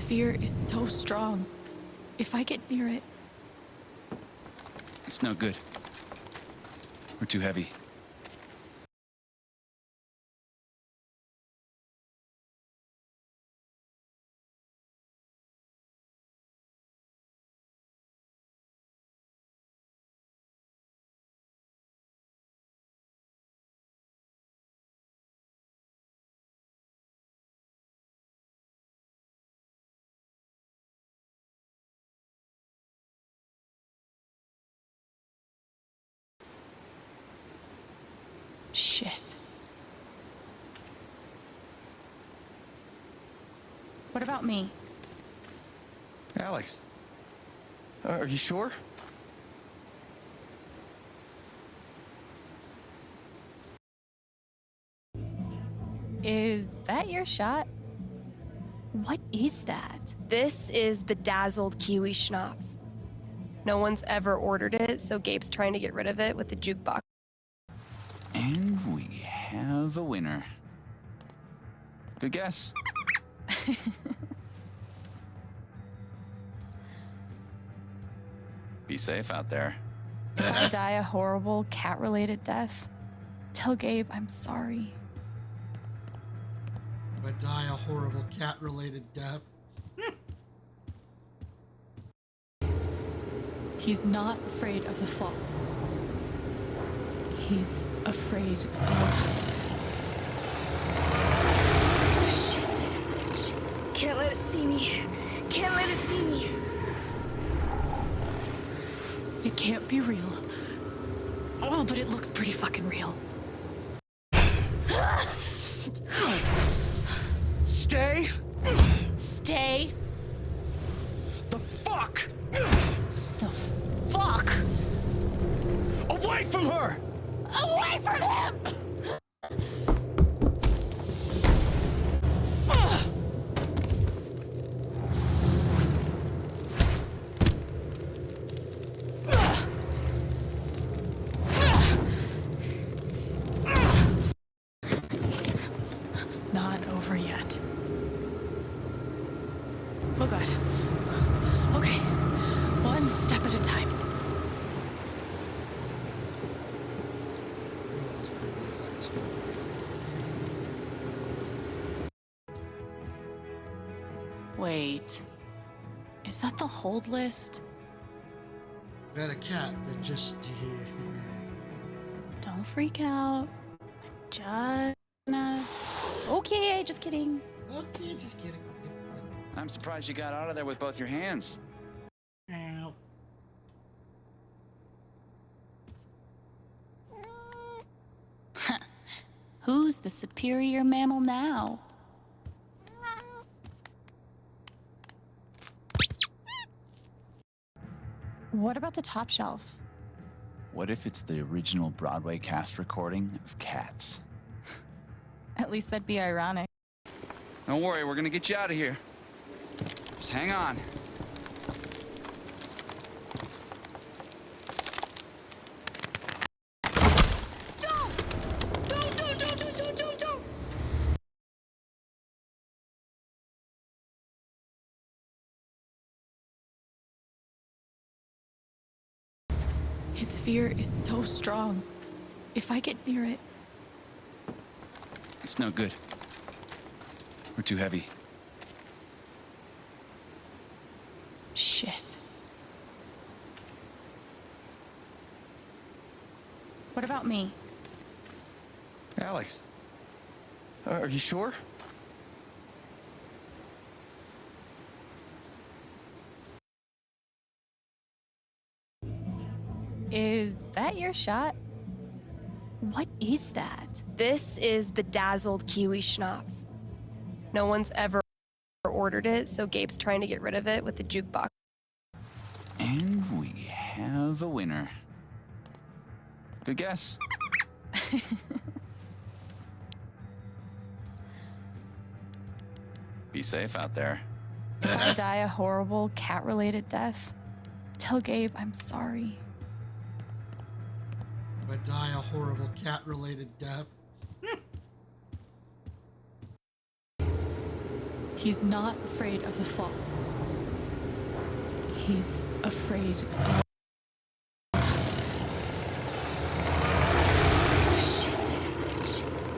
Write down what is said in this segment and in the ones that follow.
fear is so strong. If I get near it... It's no good. We're too heavy. Shit. What about me? Alex, are you sure? Is that your shot? What is that? This is bedazzled kiwi schnapps. No one's ever ordered it, so Gabe's trying to get rid of it with the jukebox. And we have a winner. Good guess. Be safe out there. If I die a horrible cat-related death, tell Gabe I'm sorry. If I die a horrible cat-related death. He's not afraid of the fall. He's afraid of... Shit. Can't let it see me. Can't let it see me. It can't be real. Oh, but it looks pretty fucking real. Stay! Stay The fuck the fuck away from her! away from him! Not over yet. Oh God. Okay. One step at a time. Oh, that's creepy effect. Wait. Is that the hold list? We had a cat that just... Don't freak out. I'm just gonna... Okay, just kidding. Okay, just kidding. I'm surprised you got out of there with both your hands. Ow. Who's the superior mammal now? What about the top shelf? What if it's the original Broadway cast recording of Cats? At least that'd be ironic. Don't worry, we're gonna get you out of here. Just hang on. Don't. His fear is so strong. If I get near it... It's no good. We're too heavy. Shit. What about me? Alex, are you sure? Is that your shot? What is that? This is bedazzled kiwi schnapps. No one's ever ordered it, so Gabe's trying to get rid of it with the jukebox. And we have a winner. Good guess. Be safe out there. If I die a horrible cat-related death, tell Gabe I'm sorry. If I die a horrible cat-related death. He's not afraid of the fall. He's afraid of... Shit.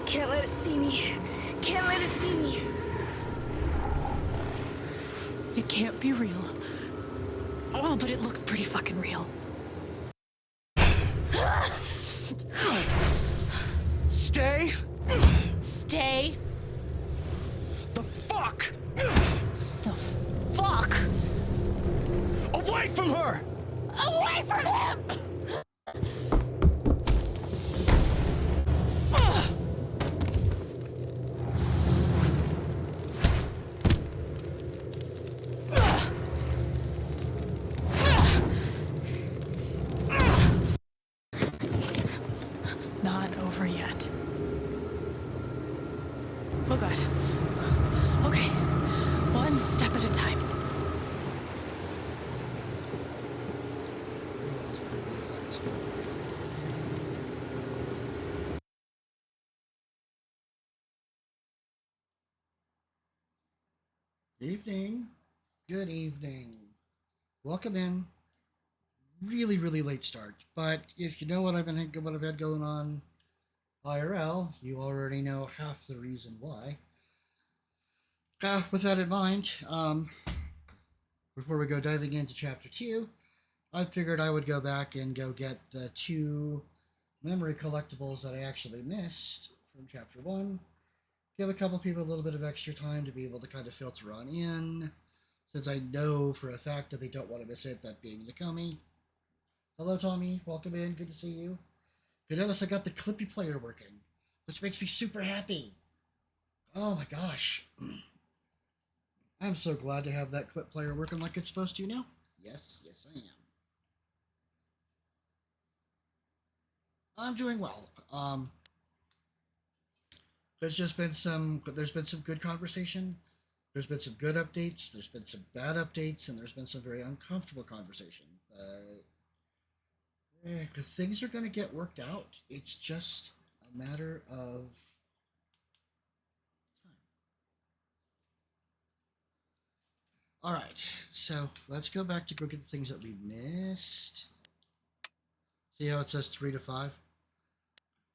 Can't let it see me. Can't let it see me. It can't be real. Oh, but it looks pretty fucking real. Stay Stay the fuck the fuck away from her! away from him! Not over yet. Oh god. Okay. One step at a time. Oh, that's a creepy effect. Evening. Good evening. Welcome in. Really, really late start. But if you know what I've had going on IRL, you already know half the reason why. With that in mind, before we go diving into chapter 2, I figured I would go back and go get the 2 memory collectibles that I actually missed from chapter 1. Give a couple people a little bit of extra time to be able to kind of filter on in, since I know for a fact that they don't want to miss it, that being Nakomi. Hello, Tommy. Welcome in. Good to see you. You notice I got the Clippy player working, which makes me super happy. Oh my gosh. I'm so glad to have that clip player working like it's supposed to now. Yes, yes I am. I'm doing well. There's been some good conversation. There's been some good updates. There's been some bad updates, and there's been some very uncomfortable conversation. But things are going to get worked out. It's just a matter of time. All right, so let's go back to go get the things that we missed. See how it says 3 to 5?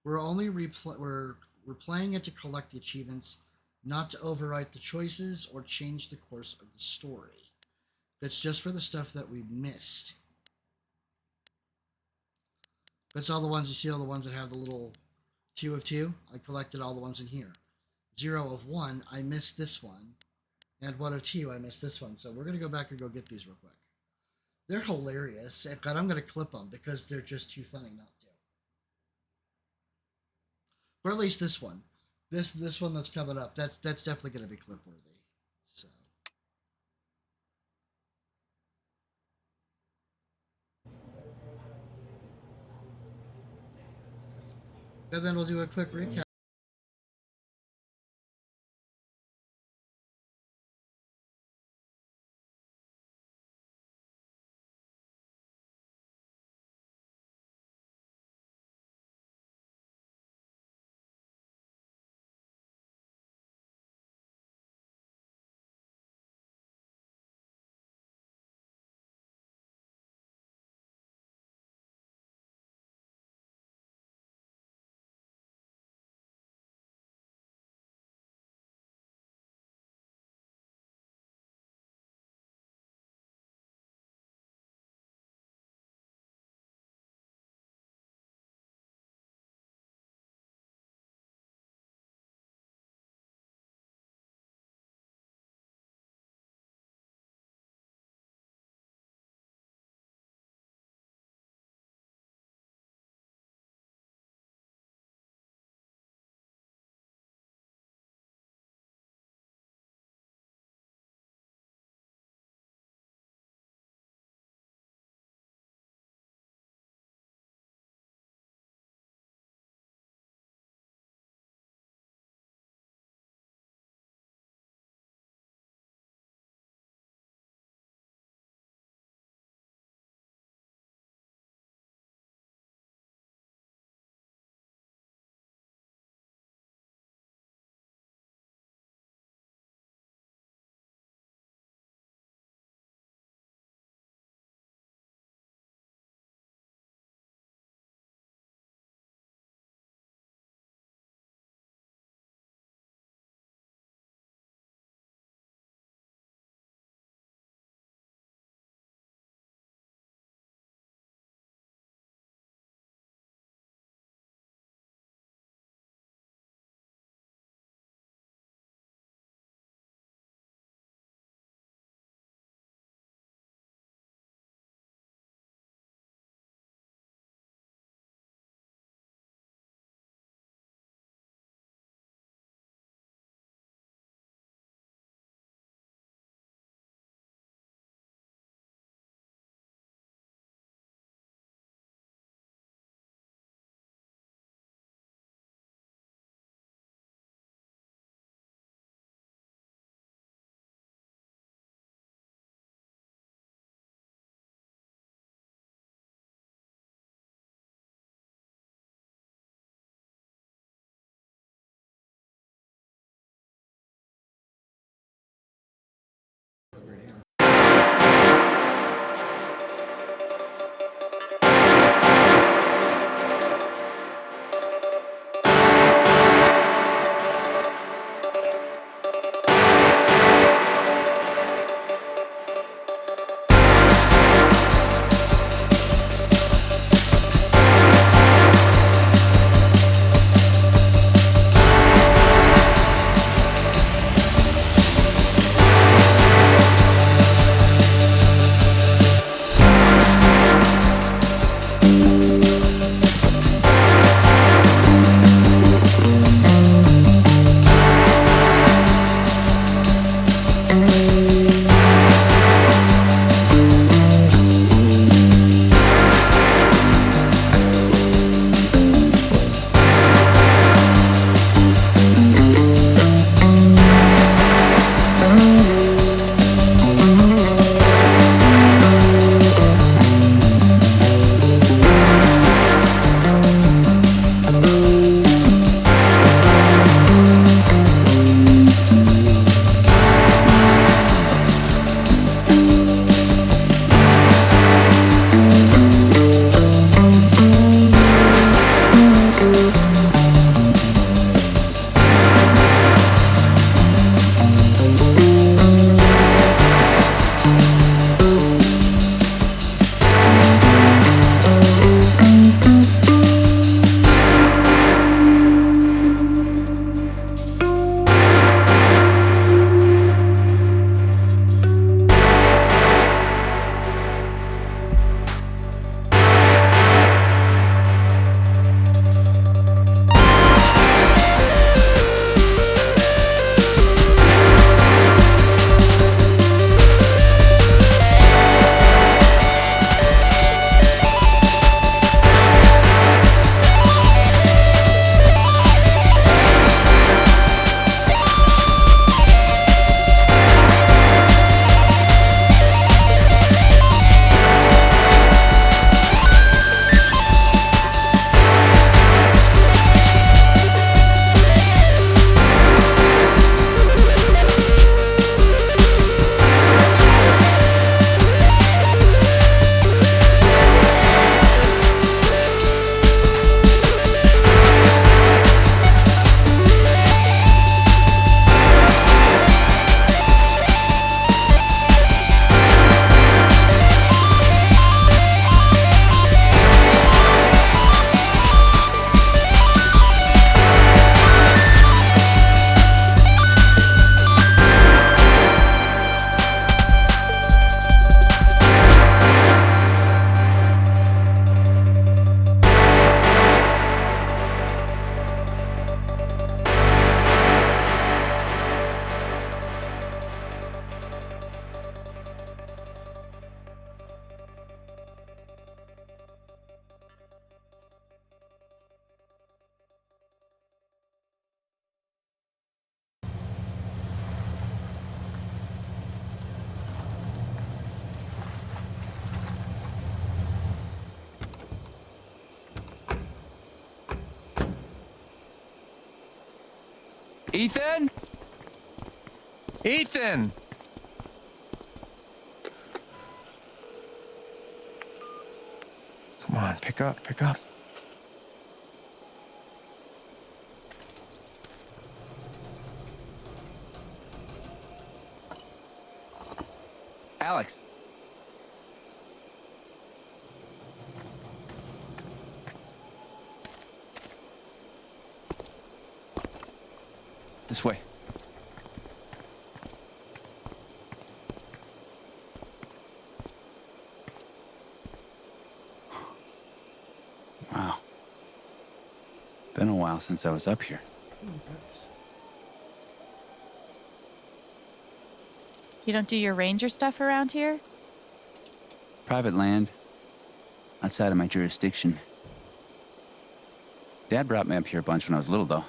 We're only we're playing it to collect the achievements, not to overwrite the choices or change the course of the story. That's just for the stuff that we missed. That's all the ones you see, all the ones that have the little 2 of 2. I collected all the ones in here. 0 of 1, I missed this one. And 1 of 2, I missed this one. So we're going to go back and go get these real quick. They're hilarious, and I'm going to clip them because they're just too funny not to. Or at least this one. This one that's coming up, that's definitely going to be clip worthy. So. And then we'll do a quick recap. Ethan? Ethan! Come on, pick up, pick up. Alex. This way. Wow. Been a while since I was up here. You don't do your ranger stuff around here? Private land. Outside of my jurisdiction. Dad brought me up here a bunch when I was little, though.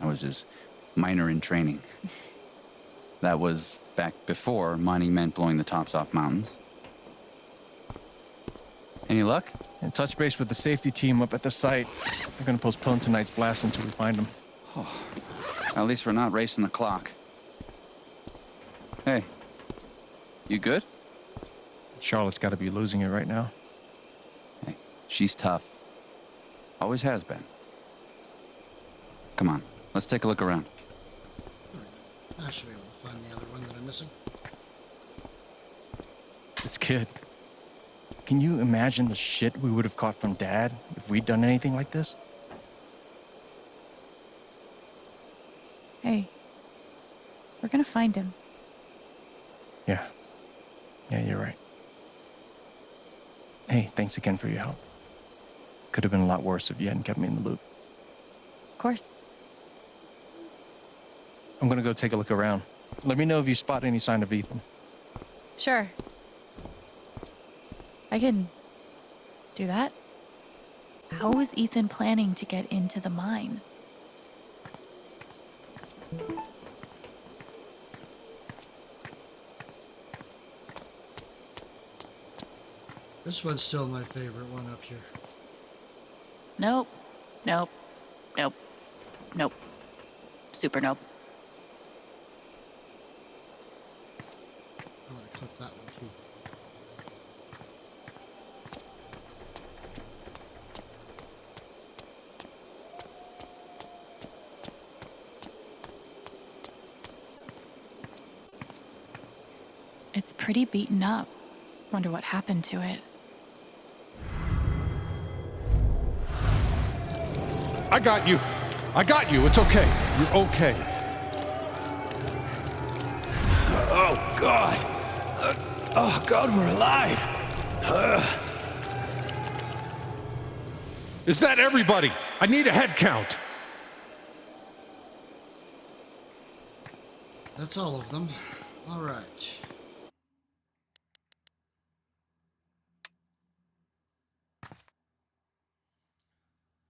I was his miner in training. That was back before mining meant blowing the tops off mountains. Any luck? And touch base with the safety team up at the site. They're gonna postpone tonight's blast until we find them. At least we're not racing the clock. Hey, you good? Charlotte's gotta be losing it right now. Hey, she's tough. Always has been. Come on, let's take a look around. I should be able to find the other one that I'm missing. This kid. Can you imagine the shit we would have caught from Dad if we'd done anything like this? Hey, we're gonna find him. Yeah. Yeah, you're right. Hey, thanks again for your help. Could have been a lot worse if you hadn't kept me in the loop. Of course. I'm gonna go take a look around. Let me know if you spot any sign of Ethan. Sure. I can do that. How is Ethan planning to get into the mine? This one's still my favorite one up here. Nope. Nope. Nope. Nope. Super nope. I'm gonna clip that one too. It's pretty beaten up. Wonder what happened to it. I got you. I got you. It's okay. You're okay. Oh, God. Oh, God, we're alive. Is that everybody? I need a head count. That's all of them. All right.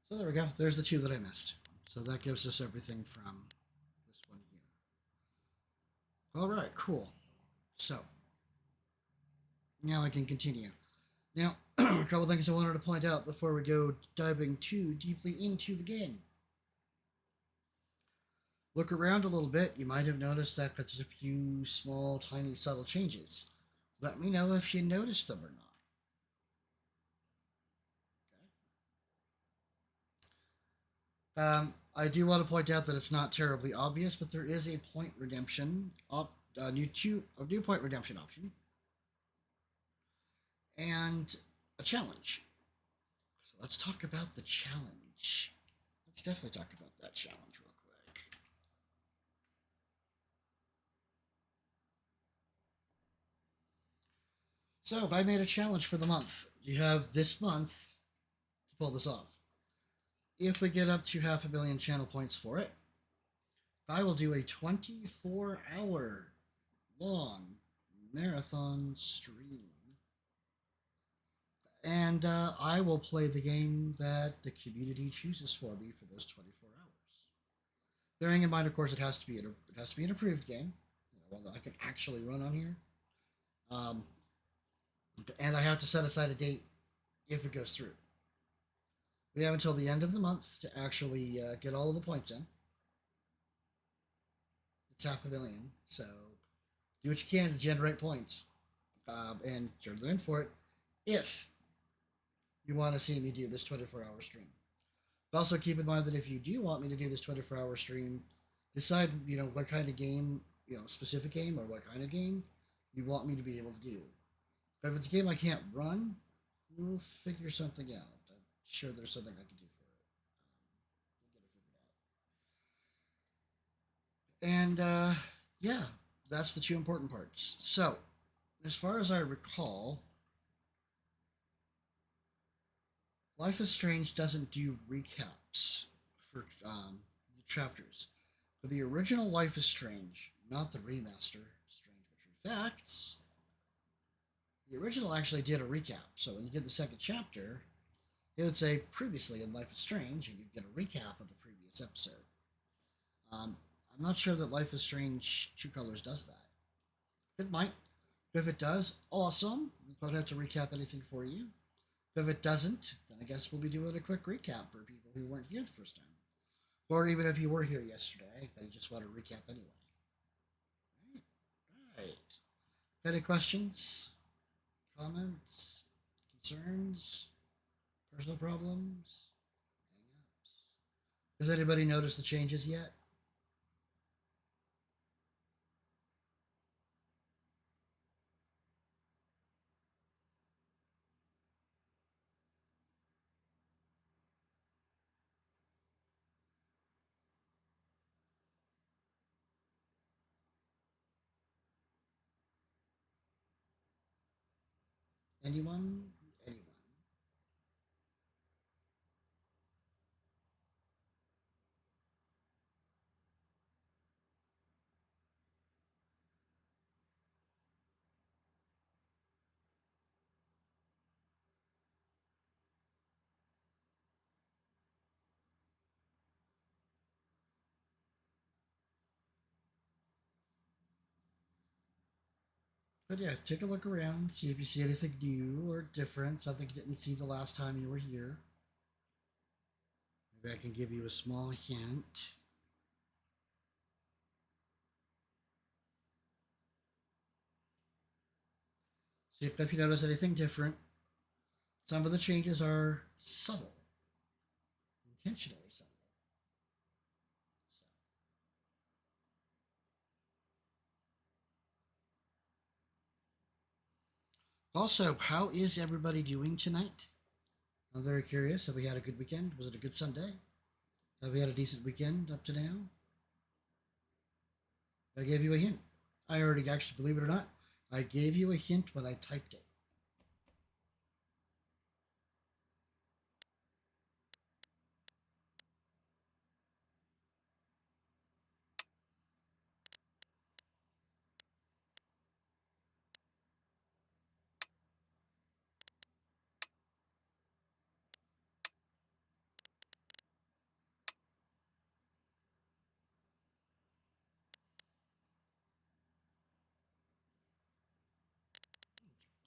So there we go. There's the two that I missed. So that gives us everything from this one here. All right, cool. So now I can continue. Now, a couple things I wanted to point out before we go diving too deeply into the game. Look around a little bit. You might have noticed that there's a few small, tiny, subtle changes. Let me know if you noticed them or not. I do want to point out that it's not terribly obvious, but there is a point redemption, new point redemption option, and a challenge. So let's talk about the challenge. Let's definitely talk about that challenge real quick. So I made a challenge for the month. You have this month to pull this off. If we get up to 500,000 channel points for it, I will do a 24-hour long marathon stream. And I will play the game that the community chooses for me for those 24 hours. Bearing in mind, of course, it has to be an approved game, one that I can actually run on here. And I have to set aside a date if it goes through. We have until the end of the month to actually get all of the points in. It's 500,000. So do what you can to generate points, and turn them in for it if you want to see me do this 24-hour stream. But also keep in mind that if you do want me to do this 24-hour stream, decide, what kind of game, specific game or what kind of game you want me to be able to do. But if it's a game I can't run, we'll figure something out. I'm sure there's something I can do for it. We'll get it figured out. And, yeah, that's the two important parts. So, as far as I recall, Life is Strange doesn't do recaps for the chapters. But the original Life is Strange, not the remaster, Strange but True Facts, the original actually did a recap. So when you did the second chapter, it would say previously in Life is Strange, and you'd get a recap of the previous episode. I'm not sure that Life is Strange True Colors does that. It might. If it does, awesome. We won't have to recap anything for you. If it doesn't, then I guess we'll be doing a quick recap for people who weren't here the first time. Or even if you were here yesterday, they just want to recap anyway. Right. Any questions? Comments? Concerns? Personal problems? Hang-ups? Has anybody noticed the changes yet? Anyone? Anyone? But yeah, take a look around, see if you see anything new or different, something you didn't see the last time you were here. Maybe I can give you a small hint. See if you notice anything different. Some of the changes are subtle, intentionally subtle. Also, how is everybody doing tonight? I'm very curious. Have we had a good weekend? Was it a good Sunday? Have we had a decent weekend up to now? I gave you a hint. I already actually, believe it or not, I gave you a hint when I typed it.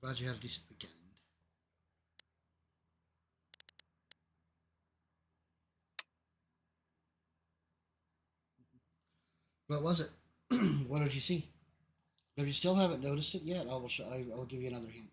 Glad you had a decent weekend. What was it? What did you see? If you still haven't noticed it yet, I'll give you another hint.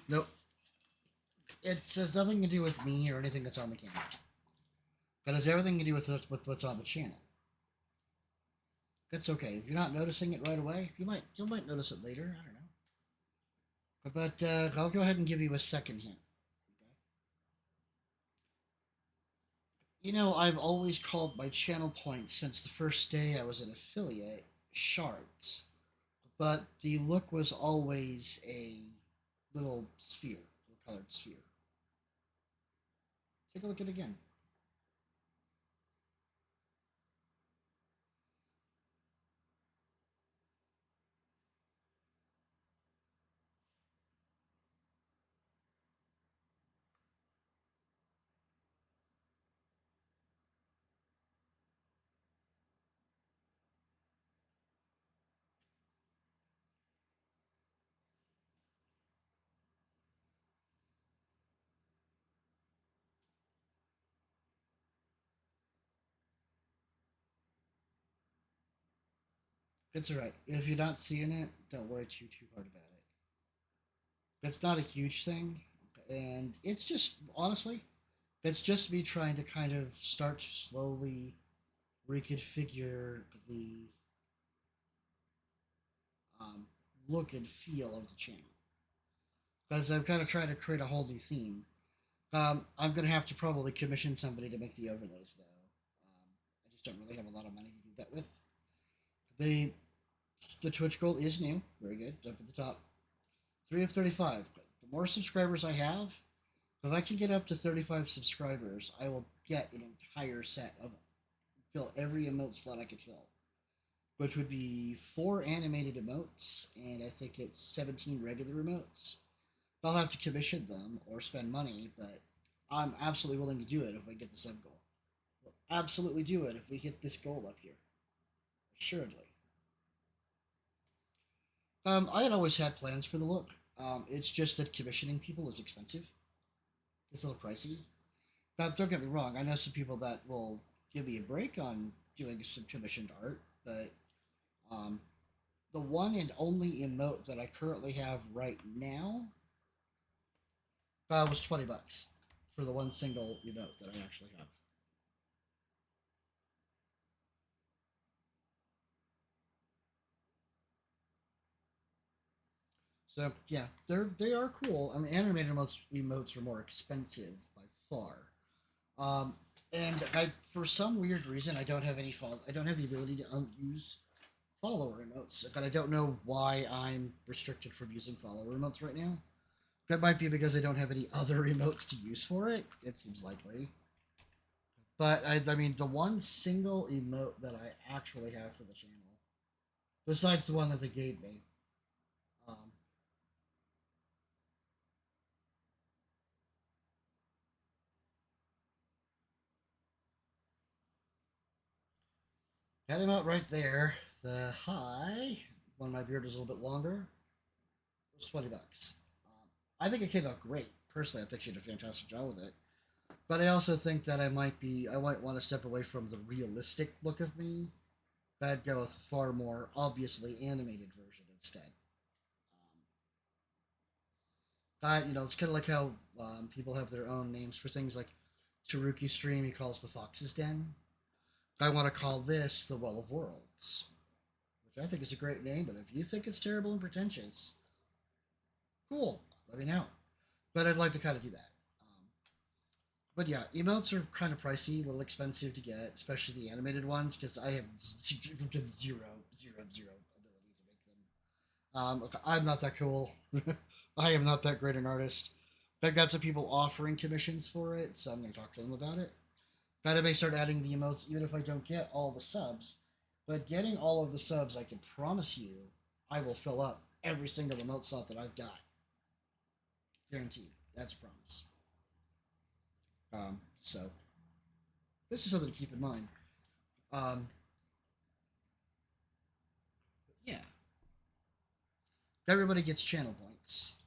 Nope. It says nothing to do with me or anything that's on the camera. But it has everything to do with what's on the channel. That's okay. If you're not noticing it right away, you might notice it later. I don't know. But I'll go ahead and give you a second hint. Okay? I've always called my channel points since the first day I was an affiliate shards. but the look was always a little sphere, little colored sphere. Take a look at it again. It's alright. If you're not seeing it, don't worry too hard about it. It's not a huge thing, and it's just honestly, it's just me trying to kind of start to slowly reconfigure the um, look and feel of the channel. Because I'm kind of trying to create a whole new theme. I'm going to have to probably commission somebody to make the overlays, though. I just don't really have a lot of money to do that with. The Twitch goal is new. Very good. Up at the top. 3 of 35. The more subscribers I have, if I can get up to 35 subscribers, I will get an entire set of fill every emote slot I could fill, which would be 4 animated emotes, and I think it's 17 regular emotes. I'll have to commission them or spend money, but I'm absolutely willing to do it if I get the sub goal. We'll absolutely do it if we hit this goal up here. Assuredly. I had always had plans for the look. It's just that commissioning people is expensive. It's a little pricey. Now, don't get me wrong. I know some people that will give me a break on doing some commissioned art, but the one and only emote that I currently have right now was $20 for the one single emote that I actually have. So yeah, they are cool. I mean, animated emotes are more expensive by far. And for some weird reason, I don't have I don't have the ability to use follower emotes, but I don't know why I'm restricted from using follower emotes right now. That might be because I don't have any other emotes to use for it. It seems likely. But I mean, the one single emote that I actually have for the channel, besides the one that they gave me, that emote right there, the high, when my beard was a little bit longer, was $20. I think it came out great. Personally, I think she did a fantastic job with it. But I also think that I might want to step away from the realistic look of me. I'd go with a far more obviously animated version instead. It's kind of like how people have their own names for things like Taruki Stream, he calls the Fox's Den. I want to call this the Well of Worlds, which I think is a great name, but if you think it's terrible and pretentious, cool, let me know. But I'd like to kind of do that. But yeah, emotes are kind of pricey, a little expensive to get, especially the animated ones, because I have zero ability to make them. I'm not that cool. I am not that great an artist. I've got some people offering commissions for it, so I'm going to talk to them about it. But I may start adding the emotes, even if I don't get all the subs. But getting all of the subs, I can promise you, I will fill up every single emote slot that I've got. Guaranteed. That's a promise. So this is something to keep in mind. Yeah. Everybody gets channel points.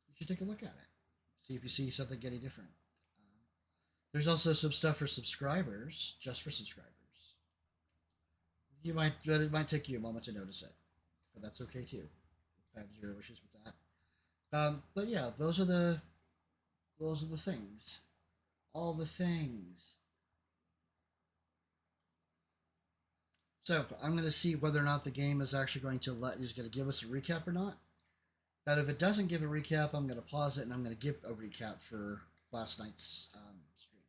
You should take a look at it. See if you see something getting different. There's also some stuff for subscribers, just for subscribers. It might take you a moment to notice it, but that's okay too. I have zero issues with that. But yeah, those are the things. All the things. So I'm going to see whether or not the game is actually going to give us a recap or not. But if it doesn't give a recap, I'm going to pause it and I'm going to give a recap for last night's stream.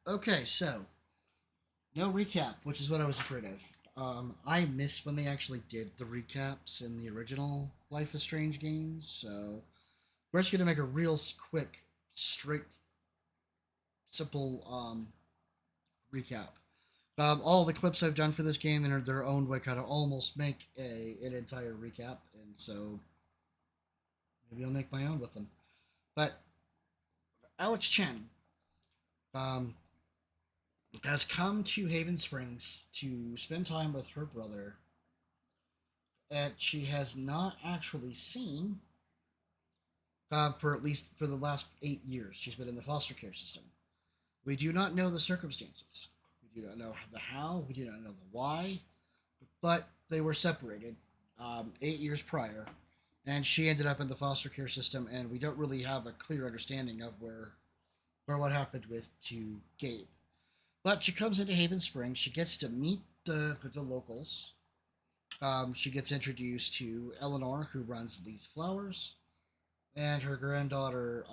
Okay, so no recap, which is what I was afraid of. I missed when they actually did the recaps in the original Life is Strange games, so we're just gonna make a real quick, straight, simple recap. All the clips I've done for this game in their own way kind of almost make an entire recap, and so maybe I'll make my own with them. But Alex Chen has come to Haven Springs to spend time with her brother that she has not actually seen for at least for the last 8 years. She's been in the foster care system. We do not know the circumstances. We do not know the how. We do not know the why. But they were separated 8 years prior, and she ended up in the foster care system. And we don't really have a clear understanding of where what happened to Gabe. But she comes into Haven Springs. She gets to meet the locals. She gets introduced to Eleanor, who runs Leaf Flowers, and her granddaughter.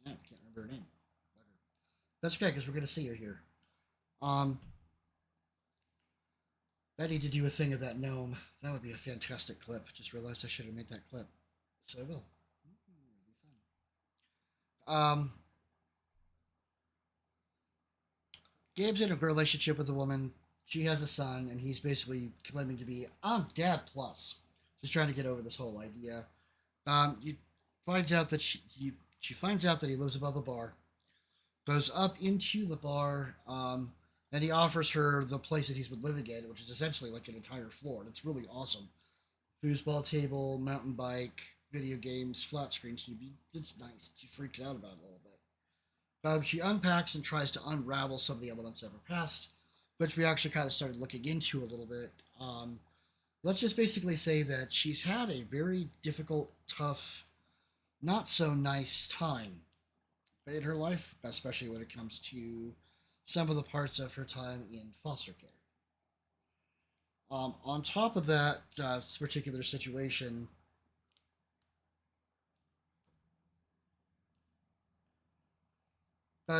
Snap, can't remember her name. That's okay, because we're going to see her here. I need to do a thing of that gnome. That would be a fantastic clip. Just realized I should have made that clip. So I will. Gabe's in a relationship with a woman. She has a son, and he's basically claiming to be on Dad Plus. Just trying to get over this whole idea. He finds out that she finds out that he lives above a bar. Goes up into the bar, and he offers her the place that he's been living in, which is essentially like an entire floor. And it's really awesome. Foosball table, mountain bike, video games, flat screen TV. It's nice. She freaks out about it a little bit. She unpacks and tries to unravel some of the elements of her past, which we actually kind of started looking into a little bit. Let's just basically say that she's had a very difficult, tough, not so nice time in her life, especially when it comes to some of the parts of her time in foster care. On top of that this particular situation,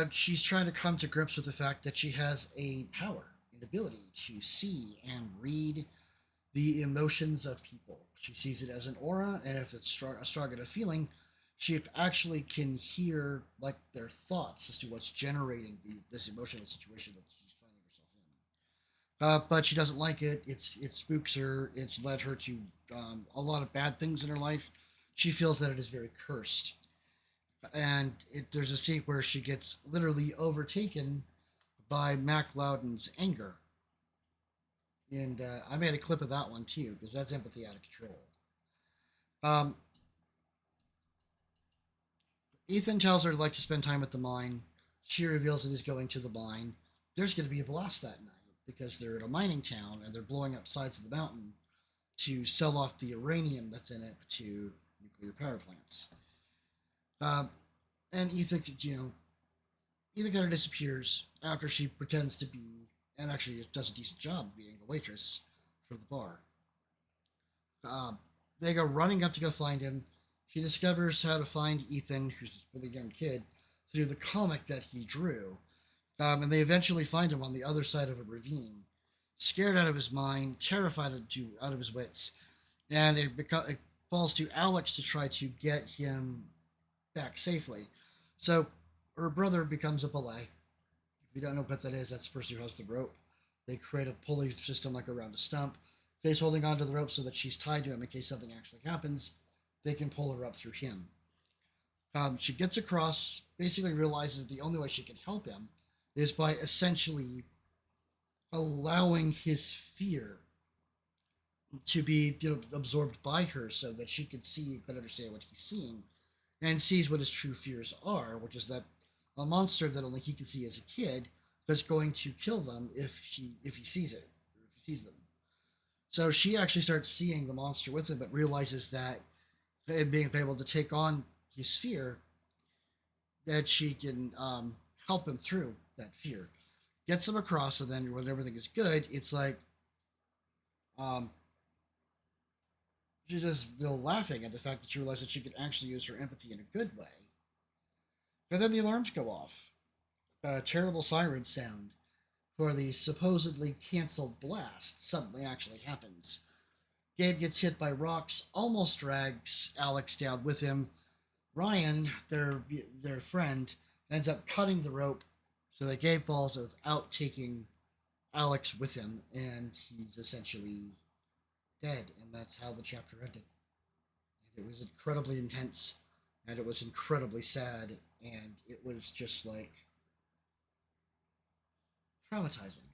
she's trying to come to grips with the fact that she has a power, an ability to see and read the emotions of people. She sees it as an aura, and if it's a strong enough feeling, she actually can hear like their thoughts as to what's generating this emotional situation that she's finding herself in. But she doesn't like it. It spooks her. It's led her to a lot of bad things in her life. She feels that it is very cursed. And there's a scene where she gets literally overtaken by Mac Loudon's anger. And I made a clip of that one too, because that's empathy out of control. Ethan tells her to like to spend time at the mine. She reveals that he's going to the mine. There's going to be a blast that night because they're in a mining town and they're blowing up sides of the mountain to sell off the uranium that's in it to nuclear power plants. And Ethan kind of disappears after she pretends to be, and actually does a decent job of being a waitress for the bar. They go running up to go find him. She discovers how to find Ethan, who's a really young kid, through the comic that he drew. And they eventually find him on the other side of a ravine, scared out of his mind, terrified out of his wits. And it falls to Alex to try to get him back safely. So her brother becomes a belay. If you don't know what that is, that's the person who has the rope. They create a pulley system like around a stump. He's holding onto the rope so that she's tied to him in case something actually happens. They can pull her up through him. She gets across, basically realizes the only way she can help him is by essentially allowing his fear to be absorbed by her so that she can see and understand what he's seeing and sees what his true fears are, which is that a monster that only he can see as a kid is going to kill them if he sees it, or if he sees them. So she actually starts seeing the monster with him, but realizes that being able to take on his fear, that she can help him through that fear. Gets him across, and then when everything is good, it's like she's just laughing at the fact that she realized that she could actually use her empathy in a good way. And then the alarms go off. A terrible siren sound for the supposedly canceled blast suddenly actually happens. Gabe gets hit by rocks, almost drags Alex down with him. Ryan, their friend, ends up cutting the rope so that Gabe falls without taking Alex with him, and he's essentially dead. And that's how the chapter ended. And it was incredibly intense, and it was incredibly sad, and it was just like traumatizing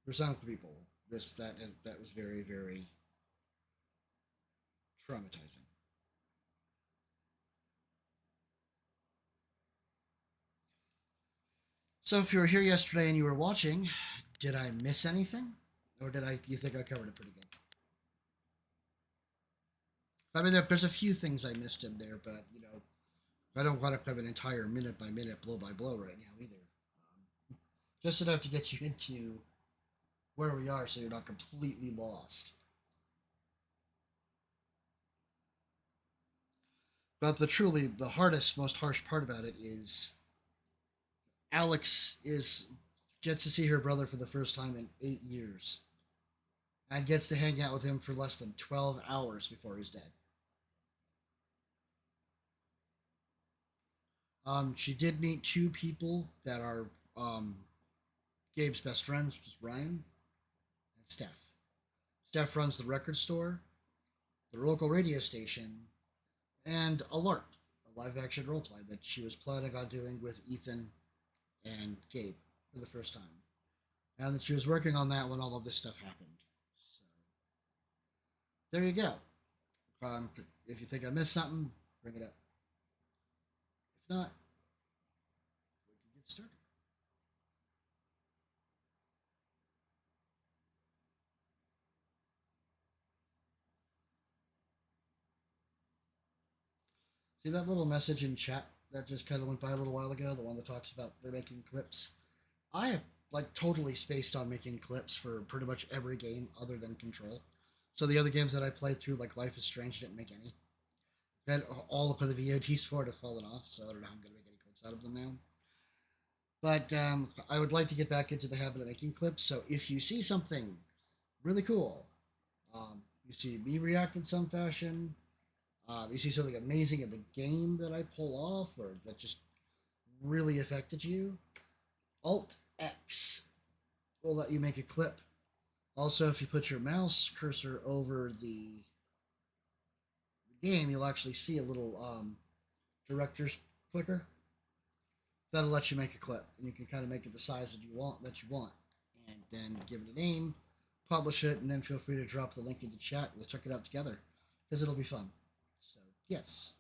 for some people. That was very, very traumatizing. So if you were here yesterday and you were watching, did I miss anything? Or do you think I covered it pretty good? I mean, there's a few things I missed in there, but, you know, I don't want to cover an entire minute by minute, blow by blow right now either. Just enough to get you into where we are so you're not completely lost. But the hardest, most harsh part about it is Alex gets to see her brother for the first time in 8 years and gets to hang out with him for less than 12 hours before he's dead. She did meet 2 people that are Gabe's best friends, which is Ryan and Steph. Steph runs the record store, the local radio station, and a LARP, a live-action roleplay that she was planning on doing with Ethan and Gabe for the first time. And that she was working on that when all of this stuff happened. So, there you go. If you think I missed something, bring it up. If not, we can get started. See that little message in chat that just kind of went by a little while ago? The one that talks about they're making clips. I have totally spaced on making clips for pretty much every game other than Control. So the other games that I played through, like Life is Strange, didn't make any. And all of the VODs for it have fallen off, so I don't know how I'm going to make any clips out of them now. But I would like to get back into the habit of making clips, so if you see something really cool, you see me react in some fashion, you see something amazing in the game that I pull off or that just really affected you, Alt-X will let you make a clip. Also, if you put your mouse cursor over the game, you'll actually see a little director's clicker. That'll let you make a clip, and you can kind of make it the size that you want, and then give it a name, publish it, and then feel free to drop the link into chat. We'll check it out together because it'll be fun. So yes,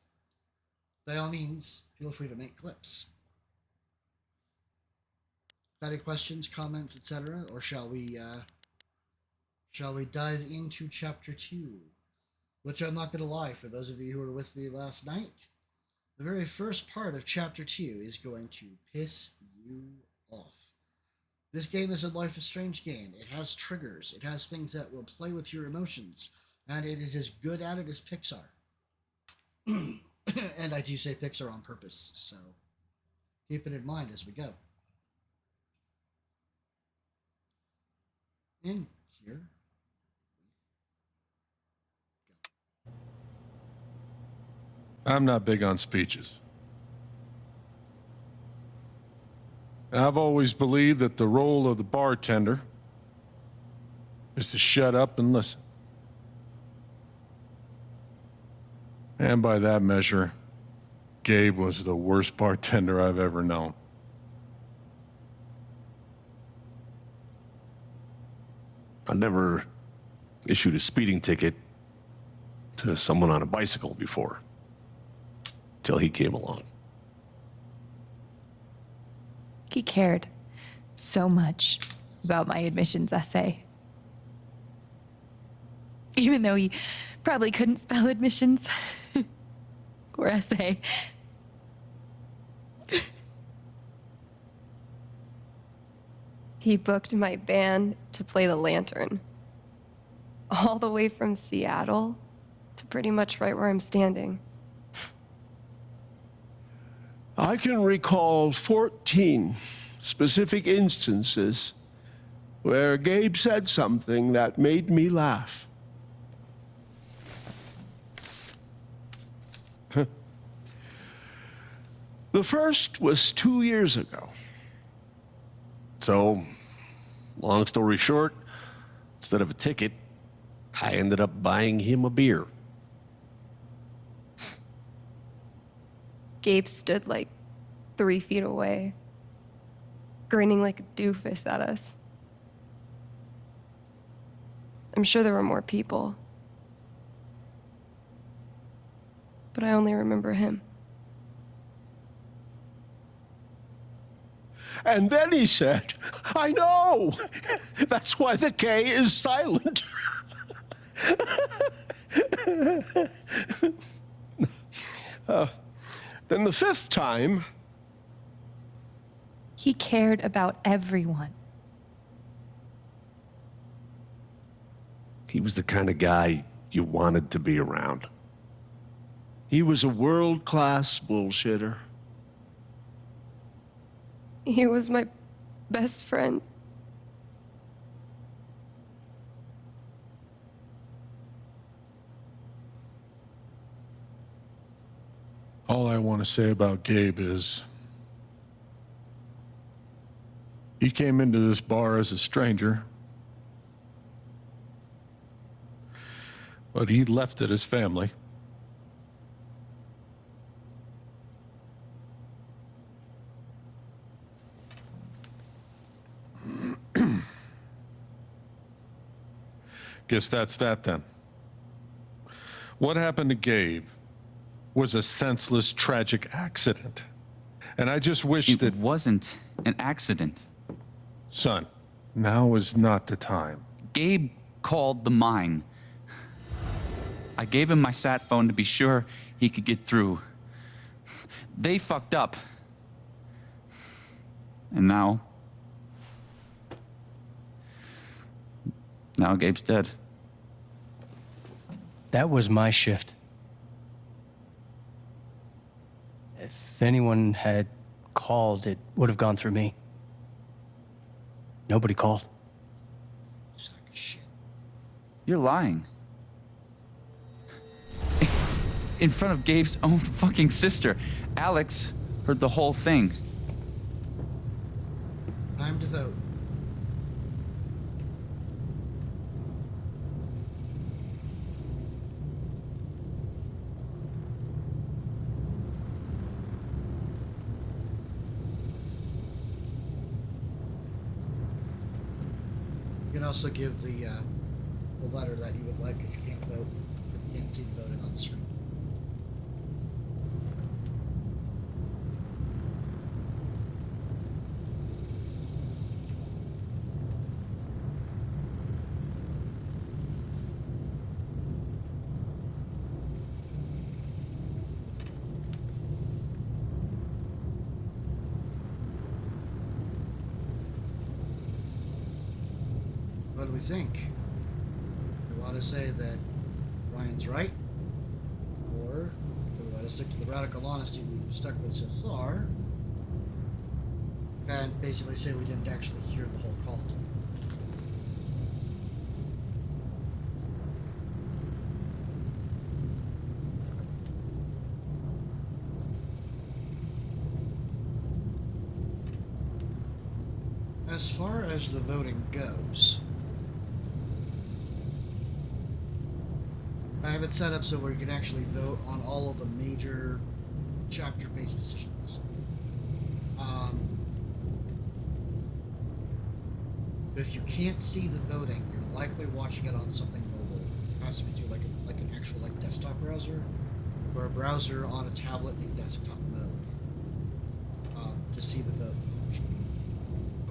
by all means, feel free to make clips. Any questions, comments, etc., or shall we dive into chapter 2? Which I'm not going to lie, for those of you who were with me last night, the very first part of chapter 2 is going to piss you off. This game is a Life is Strange game. It has triggers. It has things that will play with your emotions, and it is as good at it as Pixar. And I do say Pixar on purpose, so keep it in mind as we go. In here. I'm not big on speeches. I've always believed that the role of the bartender is to shut up and listen. And by that measure, Gabe was the worst bartender I've ever known. I never issued a speeding ticket to someone on a bicycle before, till he came along. He cared so much about my admissions essay. Even though he probably couldn't spell admissions or essay. He booked my band to play the Lantern. All the way from Seattle pretty much right where I'm standing. I can recall 14 specific instances where Gabe said something that made me laugh. The first was 2 years ago. So, long story short, instead of a ticket, I ended up buying him a beer. Gabe stood like 3 feet away, grinning like a doofus at us. I'm sure there were more people, but I only remember him. And then he said, I know! That's why the K is silent. Then the fifth time, He cared about everyone. He was the kind of guy you wanted to be around. he was a world-class bullshitter. He was my best friend. All I want to say about Gabe is he came into this bar as a stranger, but he left it as family. Guess that's that then. What happened to Gabe was a senseless, tragic accident. And I just wish It that, wasn't an accident. son, now is not the time. Gabe called the mine. I gave him my sat phone to be sure he could get through. They fucked up. And now Gabe's dead. That was my shift. If anyone had called, it would have gone through me. Nobody called. Suck of shit. You're lying. In front of Gabe's own fucking sister. Alex heard the whole thing. Time to vote. You can also give the letter that you would like if you can't vote. If you can't see the voting on the screen. What do we think? We want to say that Ryan's right, or do we want to stick to the radical honesty we've stuck with so far, and basically say we didn't actually hear the whole call? As far as the voting goes, I have it set up so where you can actually vote on all of the major chapter-based decisions. If you can't see the voting, you're likely watching it on something mobile, possibly through like an actual desktop browser, or a browser on a tablet in desktop mode, to see the vote option.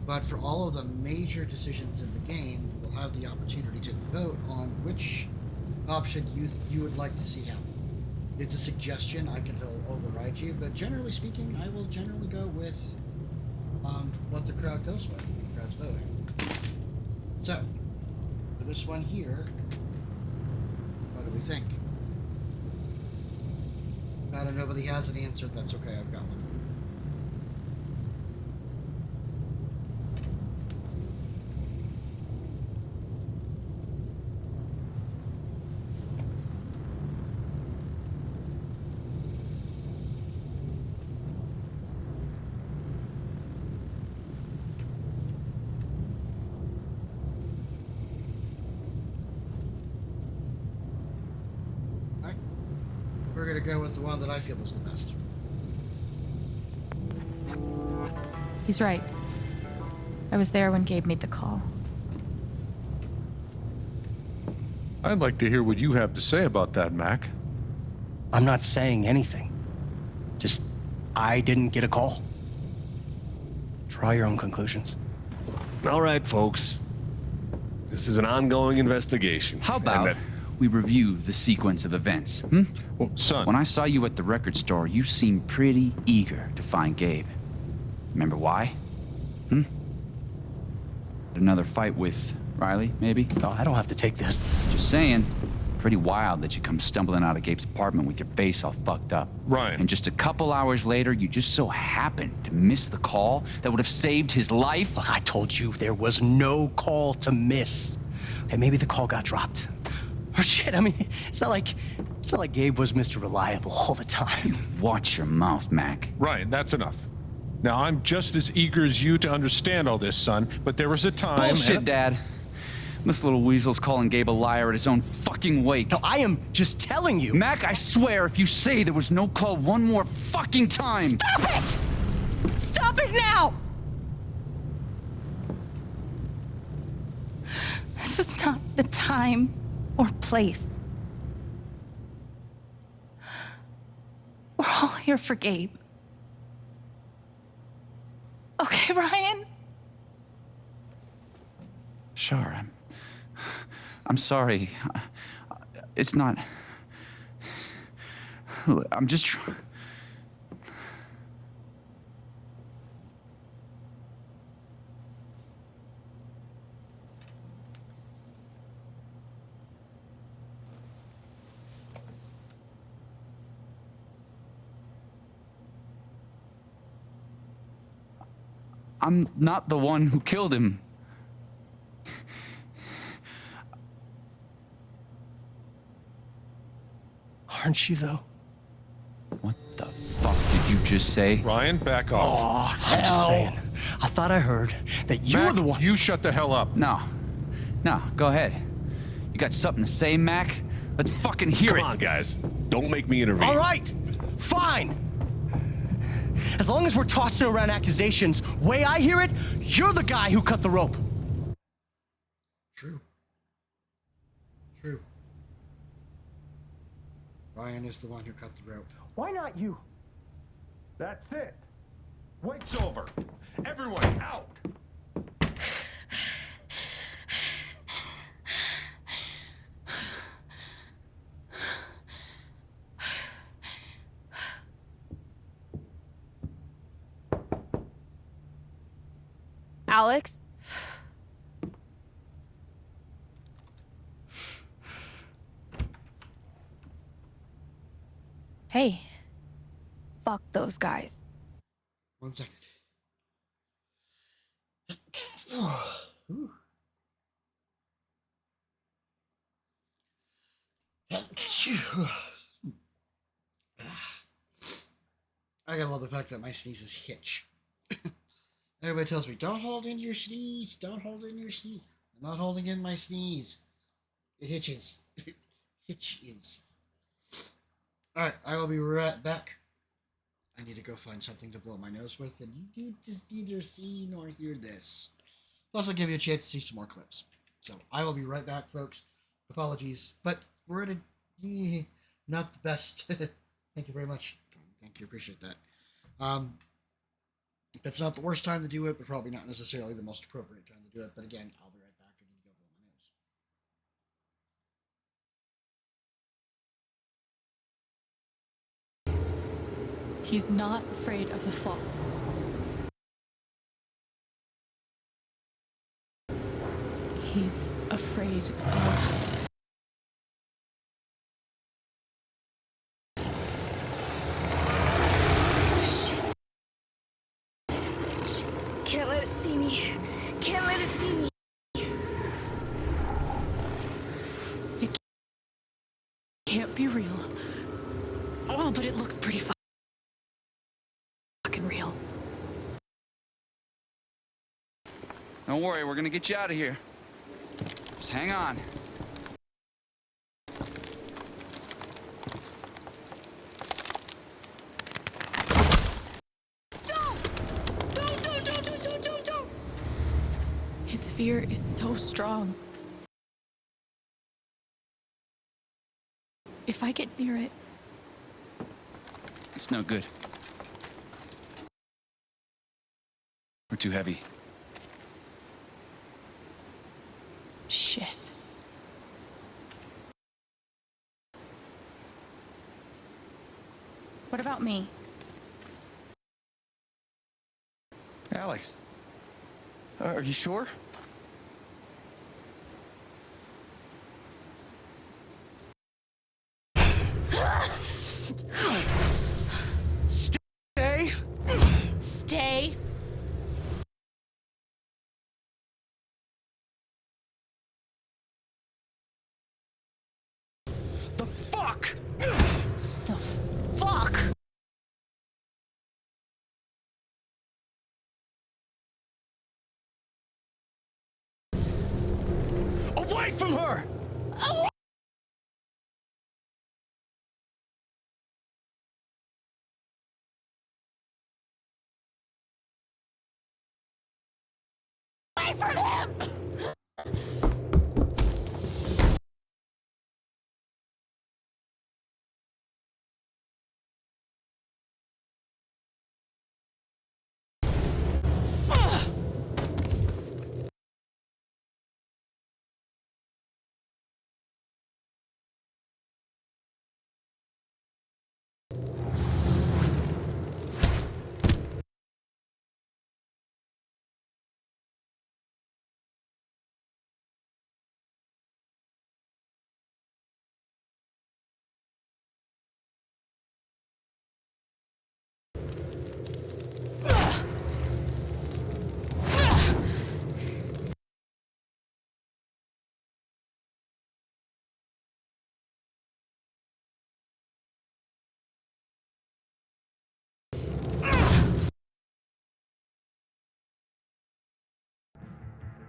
But for all of the major decisions in the game, you will have the opportunity to vote on which option you would like to see happen. It's a suggestion. I can override you, but generally speaking, I will generally go with what the crowd goes with. The crowd's voting. So, for this one here, what do we think? Matter nobody has an answer. That's okay. I've got one. We're gonna go with the one that I feel is the best. He's right. I was there when Gabe made the call. I'd like to hear what you have to say about that, Mac. I'm not saying anything. Just, I didn't get a call. Draw your own conclusions. All right, folks. This is an ongoing investigation. How and about that- we review the sequence of events? Well, son, When I saw you at the record store, you seemed pretty eager to find Gabe. Remember why? Another fight with Riley, maybe? No, I don't have to take this. Just saying. Pretty wild that you come stumbling out of Gabe's apartment with your face all fucked up. Ryan. And just a couple hours later, you just so happened to miss the call that would have saved his life. Look, I told you there was no call to miss. Okay, maybe the call got dropped. Or shit, I mean, it's not like Gabe was Mr. Reliable all the time. Watch your mouth, Mac. Ryan, that's enough. Now, I'm just as eager as you to understand all this, son, but there was a time... Bullshit, Dad. This little weasel's calling Gabe a liar at his own fucking wake. No, I am just telling you. Mac, I swear, if you say there was no call one more fucking time... Stop it! Stop it now! This is not the time or place. We're all here for Gabe. Okay, Ryan? Sure, I'm sorry. It's not... I'm just... I'm not the one who killed him. Aren't you, though? What the fuck did you just say? Ryan, back off. Oh, I'm just saying. I thought I heard that you were Mac, the one. you shut the hell up. No, go ahead. You got something to say, Mac? Let's fucking hear it. Come on, guys. Don't make me intervene. All right, fine. As long as we're tossing around accusations, way I hear it, you're the guy who cut the rope. True. Ryan is the one who cut the rope. Why not you? That's it. Wait's over. Everyone out. Alex? Hey. Fuck those guys. 1 second. Ooh. I gotta love the fact that my sneezes hitch. Everybody tells me, don't hold in your sneeze, don't hold in your sneeze. I'm not holding in my sneeze. It hitches. It hitches. Alright, I will be right back. I need to go find something to blow my nose with, and you just neither see nor hear this. Plus, I'll give you a chance to see some more clips. So, I will be right back, folks. Apologies, but we're at a... not the best. Thank you very much. Thank you, appreciate that. It's not the worst time to do it, but probably not necessarily the most appropriate time to do it. But again, I'll be right back. I need to go blow my nose. He's not afraid of the fall. He's afraid of... real. Don't worry, we're gonna get you out of here. Just hang on. Don't. His fear is so strong. If I get near it, It's no good. We're too heavy. shit. What about me? Alex, are you sure? Stay. Stay. The fuck? The fuck? Away from her! Away from him!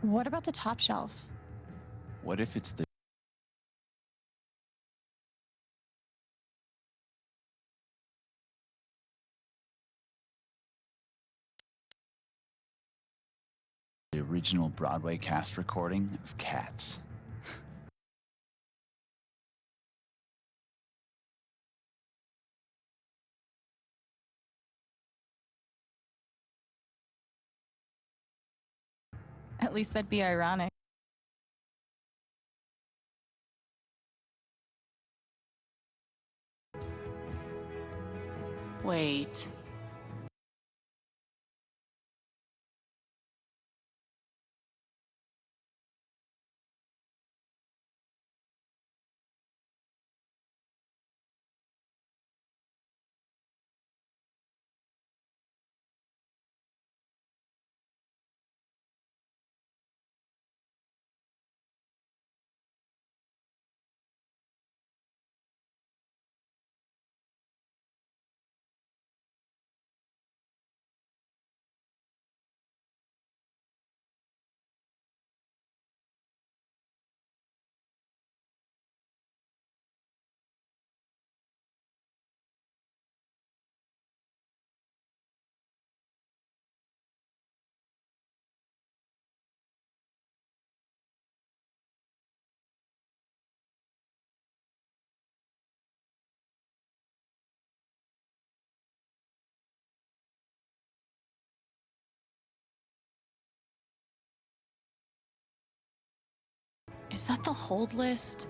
What about the top shelf? What if it's the original Broadway cast recording of Cats? At least that'd be ironic. Wait. Is that the hold list?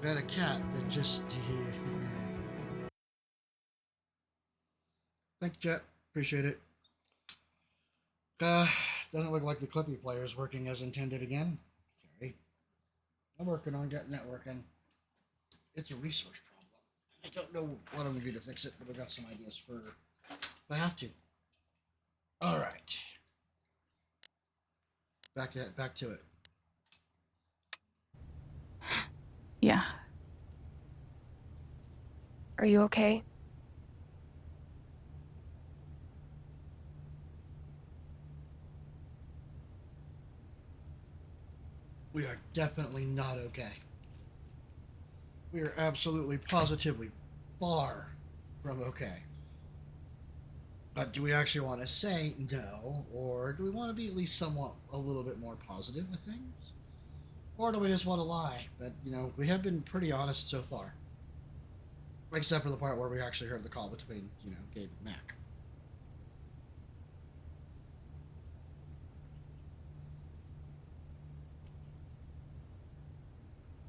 We had a cat that just. Thank you, chat. Appreciate it. Doesn't look like the Clippy player is working as intended again. Sorry. I'm working on getting that working. It's a resource problem. I don't know what I'm gonna do to fix it, but I've got some ideas for if I have to. All right. Back to it. Yeah. Are you okay? We are definitely not okay. We are absolutely, positively far from okay. But do we actually want to say no, or do we want to be at least somewhat a little bit more positive with things? Or do we just want to lie? But, you know, we have been pretty honest so far. Except for the part where we actually heard the call between, you know, Gabe and Mac.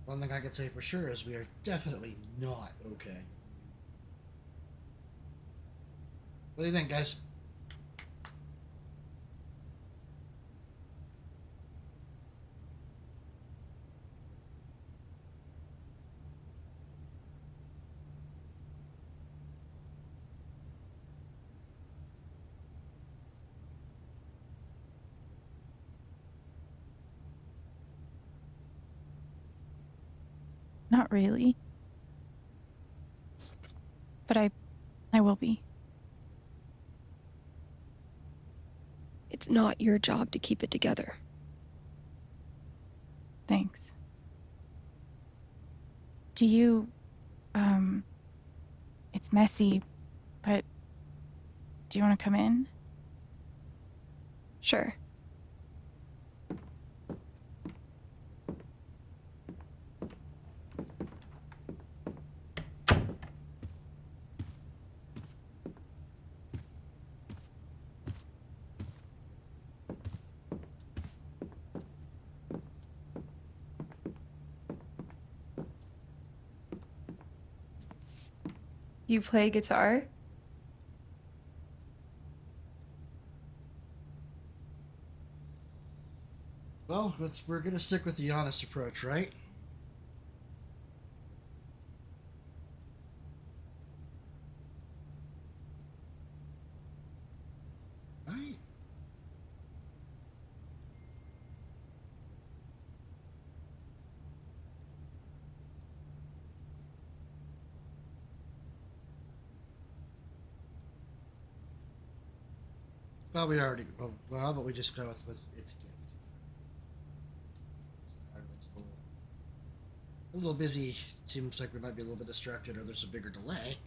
One thing I can say for sure is we are definitely not okay. What do you think, guys? Not really. But I will be. It's not your job to keep it together. Thanks. Do you, it's messy, but do you want to come in? Sure. You play guitar? Well, we're going to stick with the honest approach, right? Right. Well, we already. Well, how about we just go with its gift? Everyone's a little busy. Seems like we might be a little bit distracted, or there's a bigger delay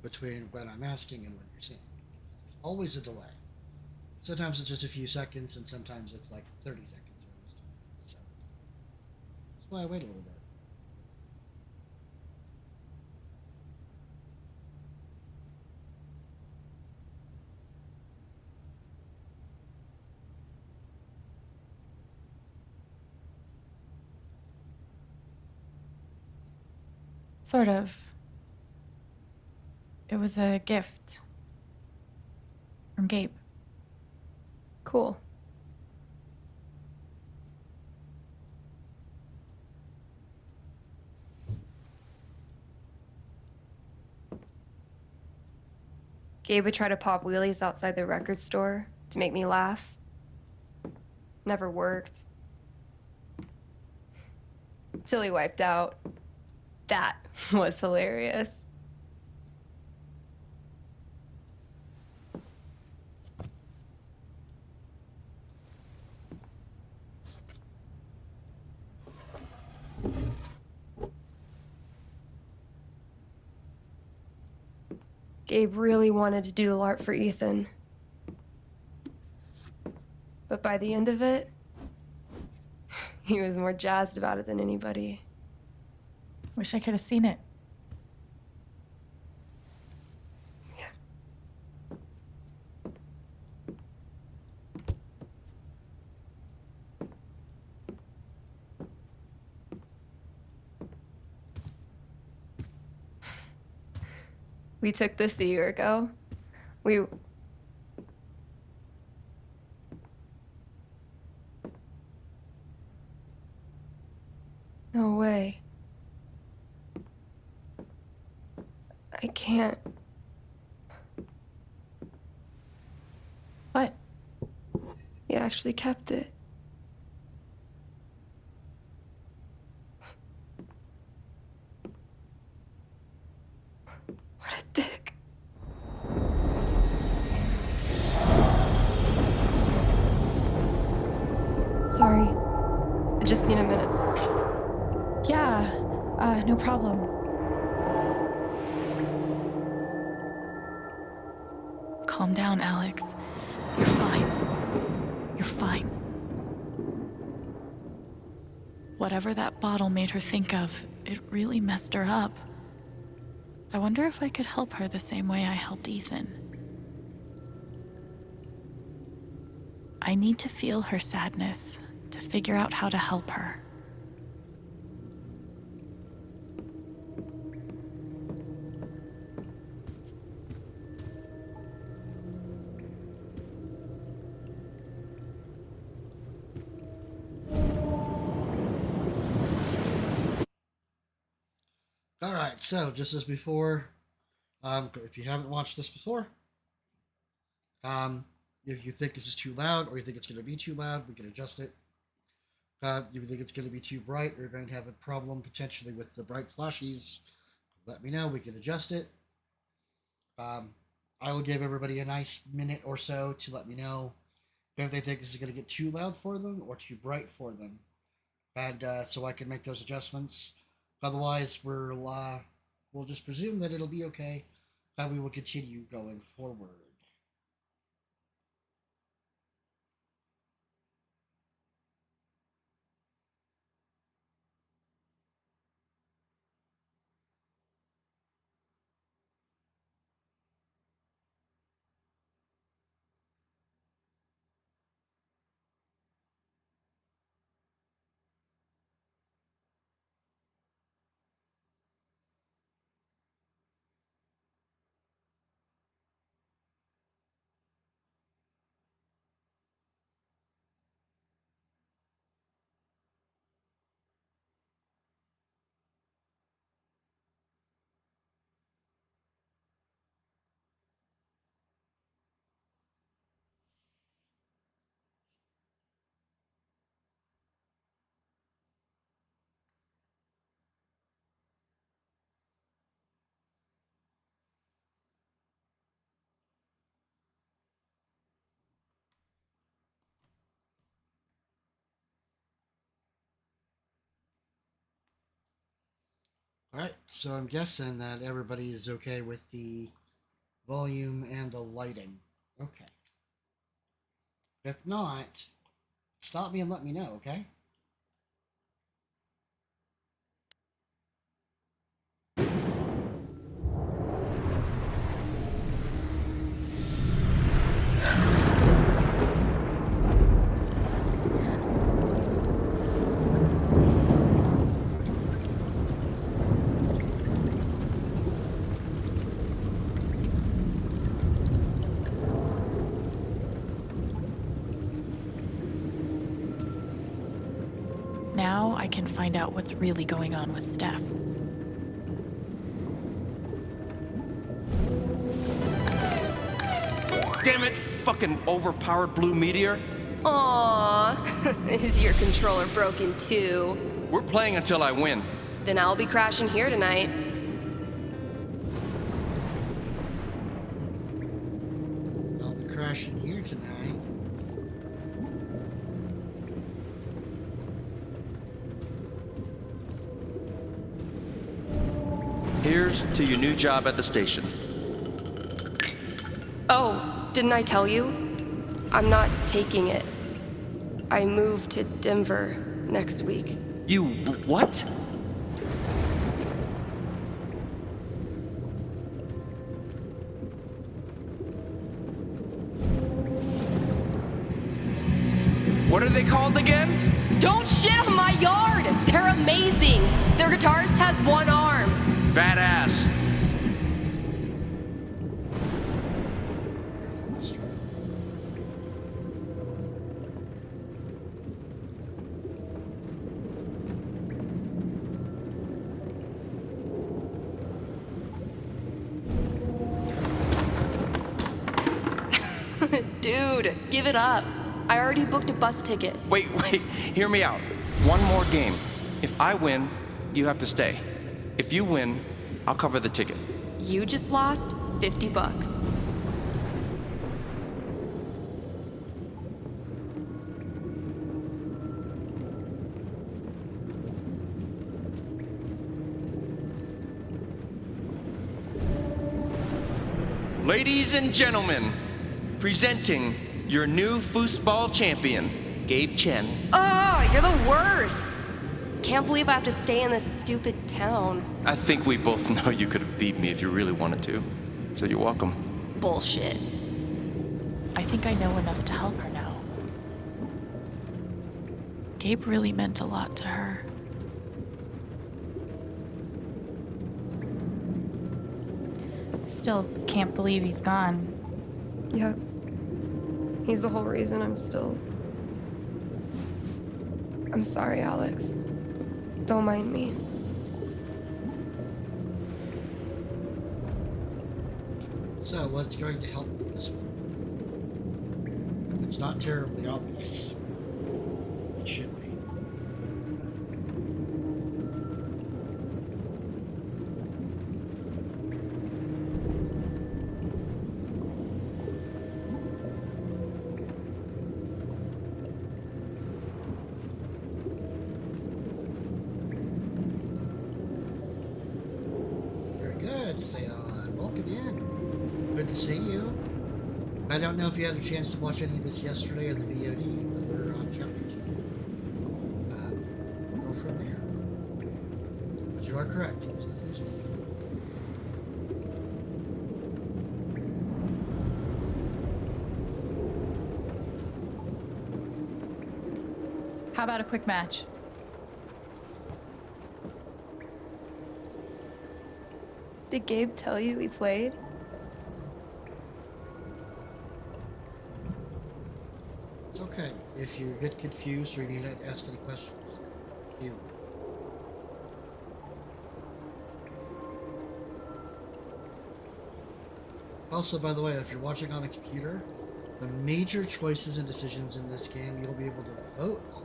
between when I'm asking and when you're saying. There's always a delay. Sometimes it's just a few seconds, and sometimes it's like 30 seconds or almost 2 minutes. So that's why I wait a little bit. Sort of. It was a gift from Gabe. Cool. Gabe would try to pop wheelies outside the record store to make me laugh. Never worked. Till he wiped out. That was hilarious. Gabe really wanted to do the LARP for Ethan. But by the end of it, he was more jazzed about it than anybody. Wish I could have seen it. We took this a year ago. We... No way. I can't. What? You actually kept it. What a dick. Sorry. I just need a minute. Yeah, no problem. Calm down, Alex. You're fine. You're fine. Whatever that bottle made her think of, it really messed her up. I wonder if I could help her the same way I helped Ethan. I need to feel her sadness to figure out how to help her. All right, so just as before, if you haven't watched this before, if you think this is too loud or you think it's going to be too loud, we can adjust it. If you think it's going to be too bright or you're going to have a problem potentially with the bright flashies, let me know. We can adjust it. I will give everybody a nice minute or so to let me know if they think this is going to get too loud for them or too bright for them, and so I can make those adjustments. Otherwise, we'll just presume that it'll be okay, and we will continue going forward. All right, so I'm guessing that everybody is okay with the volume and the lighting. Okay. If not, stop me and let me know, okay? Now I can find out what's really going on with Steph. Damn it! Fucking overpowered blue meteor. Aww. Is your controller broken too? We're playing until I win. Then I'll be crashing here tonight. I'll be crashing here tonight. Here's to your new job at the station. Oh, didn't I tell you? I'm not taking it. I move to Denver next week. You what? What are they called again? Don't shit on my yard! They're amazing! Their guitarist has one arm. Badass. Dude, give it up. I already booked a bus ticket. Wait, hear me out. One more game. If I win, you have to stay. If you win, I'll cover the ticket. You just lost $50. Ladies and gentlemen, presenting your new foosball champion, Gabe Chen. Oh, you're the worst. Can't believe I have to stay in this stupid town. I think we both know you could have beat me if you really wanted to. So you're welcome. Bullshit. I think I know enough to help her now. Gabe really meant a lot to her. Still can't believe he's gone. Yep. He's the whole reason I'm still... I'm sorry, Alex. Don't mind me. So, what's going to help with this one? It's not terribly obvious. It should be. Very good, Seon. Welcome in. Good to see you. I don't know if you had a chance to watch any of this yesterday or the VOD, but we're on chapter 2. We'll go from there. But you are correct. It was the first one. How about a quick match? Did Gabe tell you we played? It's okay. If you get confused or you need to ask any questions, you. Also, by the way, if you're watching on a computer, the major choices and decisions in this game you'll be able to vote on.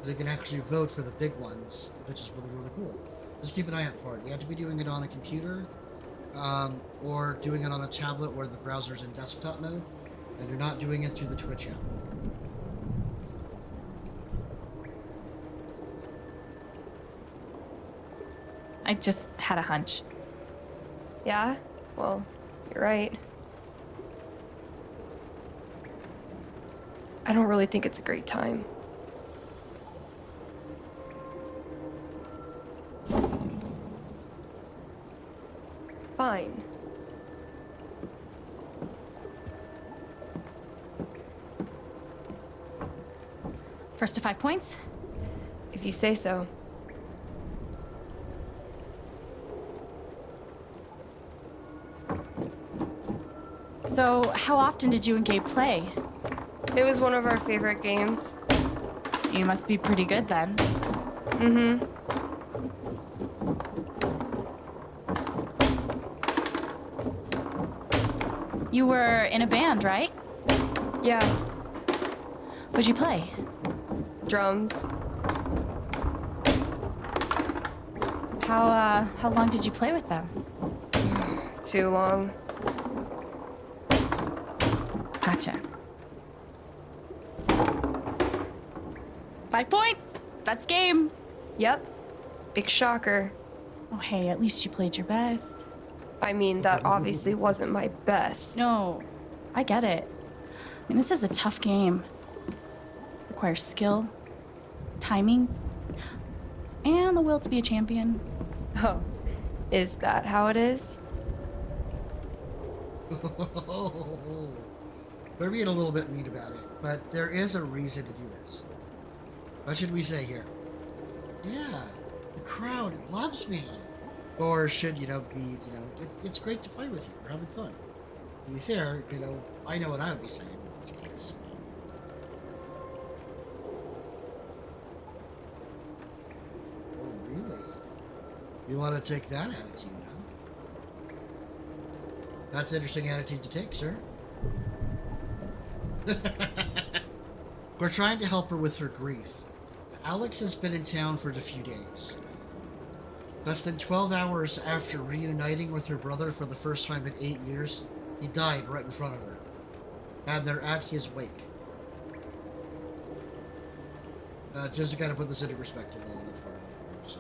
So you can actually vote for the big ones, which is really, really cool. Just keep an eye out for it. You have to be doing it on a computer, or doing it on a tablet where the browser's in desktop mode, and you're not doing it through the Twitch app. I just had a hunch. Yeah? Well, you're right. I don't really think it's a great time. Fine. First to 5 points? If you say so. So, how often did you and Gabe play? It was one of our favorite games. You must be pretty good then. Mm-hmm. You were in a band, right? Yeah. What'd you play? Drums. How long did you play with them? Too long. Gotcha. 5 points! That's game! Yep. Big shocker. Oh, hey, at least you played your best. I mean, that obviously wasn't my best. No, I get it. I mean, this is a tough game. Requires skill, timing, and the will to be a champion. Oh, is that how it is? We're being a little bit mean about it, but there is a reason to do this. What should we say here? Yeah, the crowd loves me. Or should, be, it's great to play with you. We're having fun. To be fair, I know what I would be saying in this case. Oh, really? You want to take that attitude, huh? That's an interesting attitude to take, sir. We're trying to help her with her grief. Alex has been in town for a few days. Less than 12 hours after reuniting with her brother for the first time in 8 years, he died right in front of her. And they're at his wake. Just to kind of put this into perspective a little bit for you. So.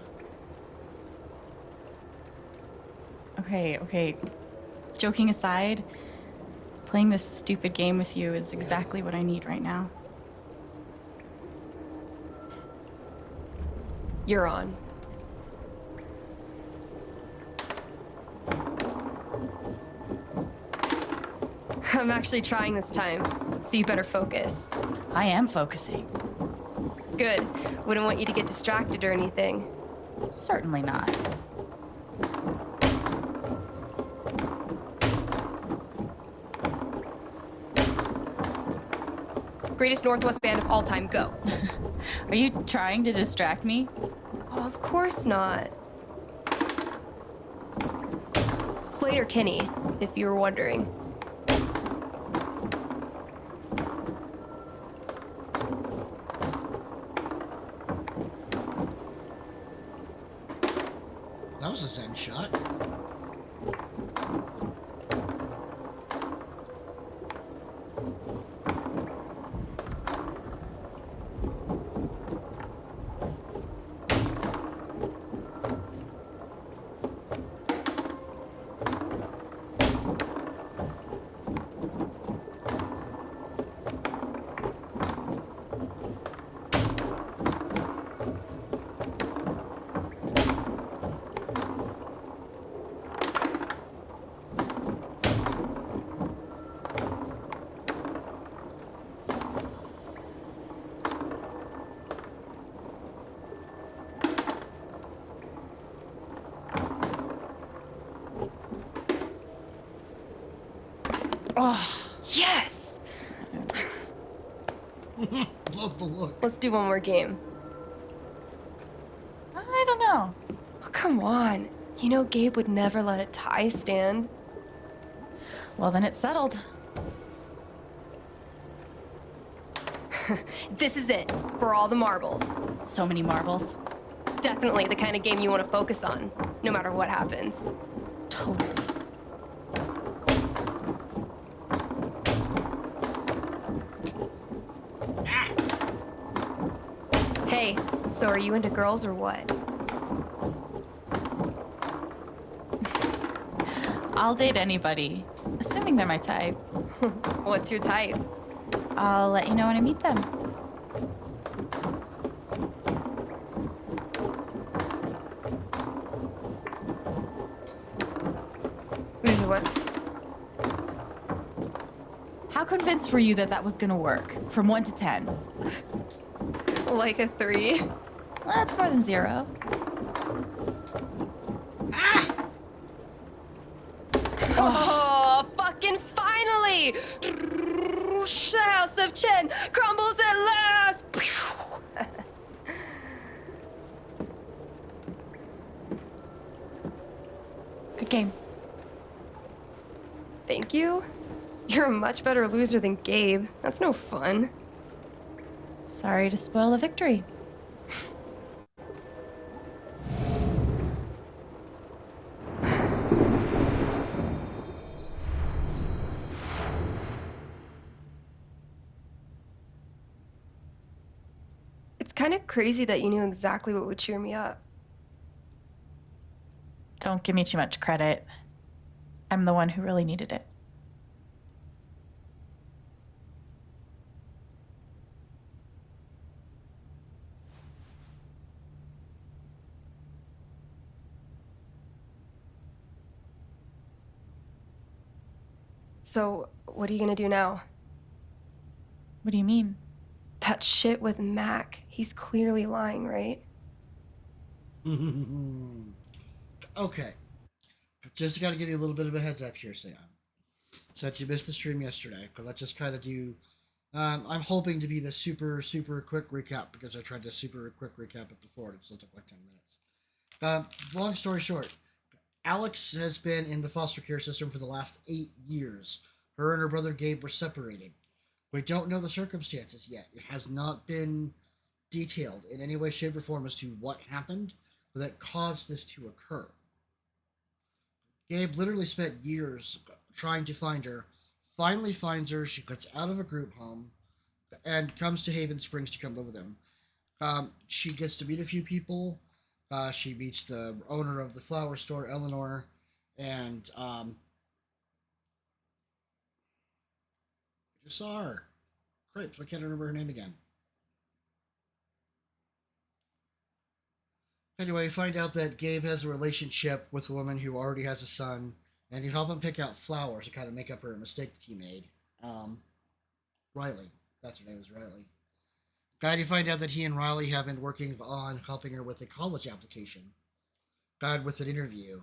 Okay. Joking aside, playing this stupid game with you is exactly what I need right now. You're on. I'm actually trying this time, so you better focus. I am focusing. Good. Wouldn't want you to get distracted or anything. Certainly not. Greatest Northwest band of all time, go. Are you trying to distract me? Oh, of course not. Slater Kinney, if you were wondering. That was a Zen shot. Oh, yes! Love the look. Let's do one more game. I don't know. Oh, come on. You know Gabe would never let a tie stand. Well, then it's settled. This is it, for all the marbles. So many marbles. Definitely the kind of game you want to focus on, no matter what happens. Totally. Hey, so are you into girls or what? I'll date anybody, assuming they're my type. What's your type? I'll let you know when I meet them. Who's what? How convinced were you that that was gonna work? From 1 to 10? Like a 3? Well, that's more than 0. Oh, fucking finally! The House of Chen crumbles at last! Good game. Thank you? You're a much better loser than Gabe. That's no fun. Sorry to spoil the victory. It's kind of crazy that you knew exactly what would cheer me up. Don't give me too much credit. I'm the one who really needed it. So, what are you gonna do now? What do you mean? That shit with Mac. He's clearly lying, right? Okay. Just got to give you a little bit of a heads up here, Sam. Since you missed the stream yesterday, but let's just kind of do. I'm hoping to be the super quick recap because I tried to super quick recap it before and it still took like 10 minutes. Long story short, Alex has been in the foster care system for the last 8 years. Her and her brother Gabe were separated. We don't know the circumstances yet. It has not been detailed in any way, shape, or form as to what happened that caused this to occur. Gabe literally spent years trying to find her, finally finds her, she gets out of a group home, and comes to Haven Springs to come live with him. She gets to meet a few people. She meets the owner of the flower store, Eleanor, and I just saw her. Cripes, I can't remember her name again. Anyway, find out that Gabe has a relationship with a woman who already has a son, and you help him pick out flowers to kind of make up for a mistake that he made. Riley. That's her name, is Riley. You find out that he and Riley have been working on helping her with a college application. With an interview.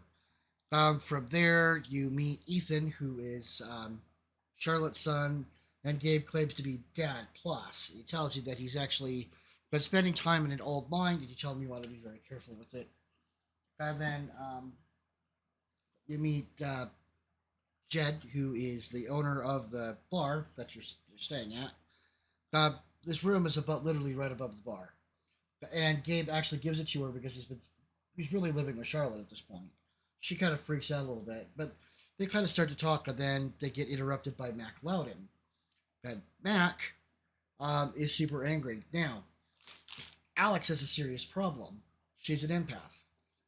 From there, you meet Ethan, who is Charlotte's son, and Gabe claims to be Dad Plus. He tells you that he's actually been spending time in an old mine, and you tell him you want to be very careful with it. And then you meet Jed, who is the owner of the bar that you're staying at. This room is literally right above the bar. And Gabe actually gives it to her because he's really living with Charlotte at this point. She kind of freaks out a little bit, but they kind of start to talk, and then they get interrupted by Mac Loudon. And Mac is super angry. Now, Alex has a serious problem. She's an empath.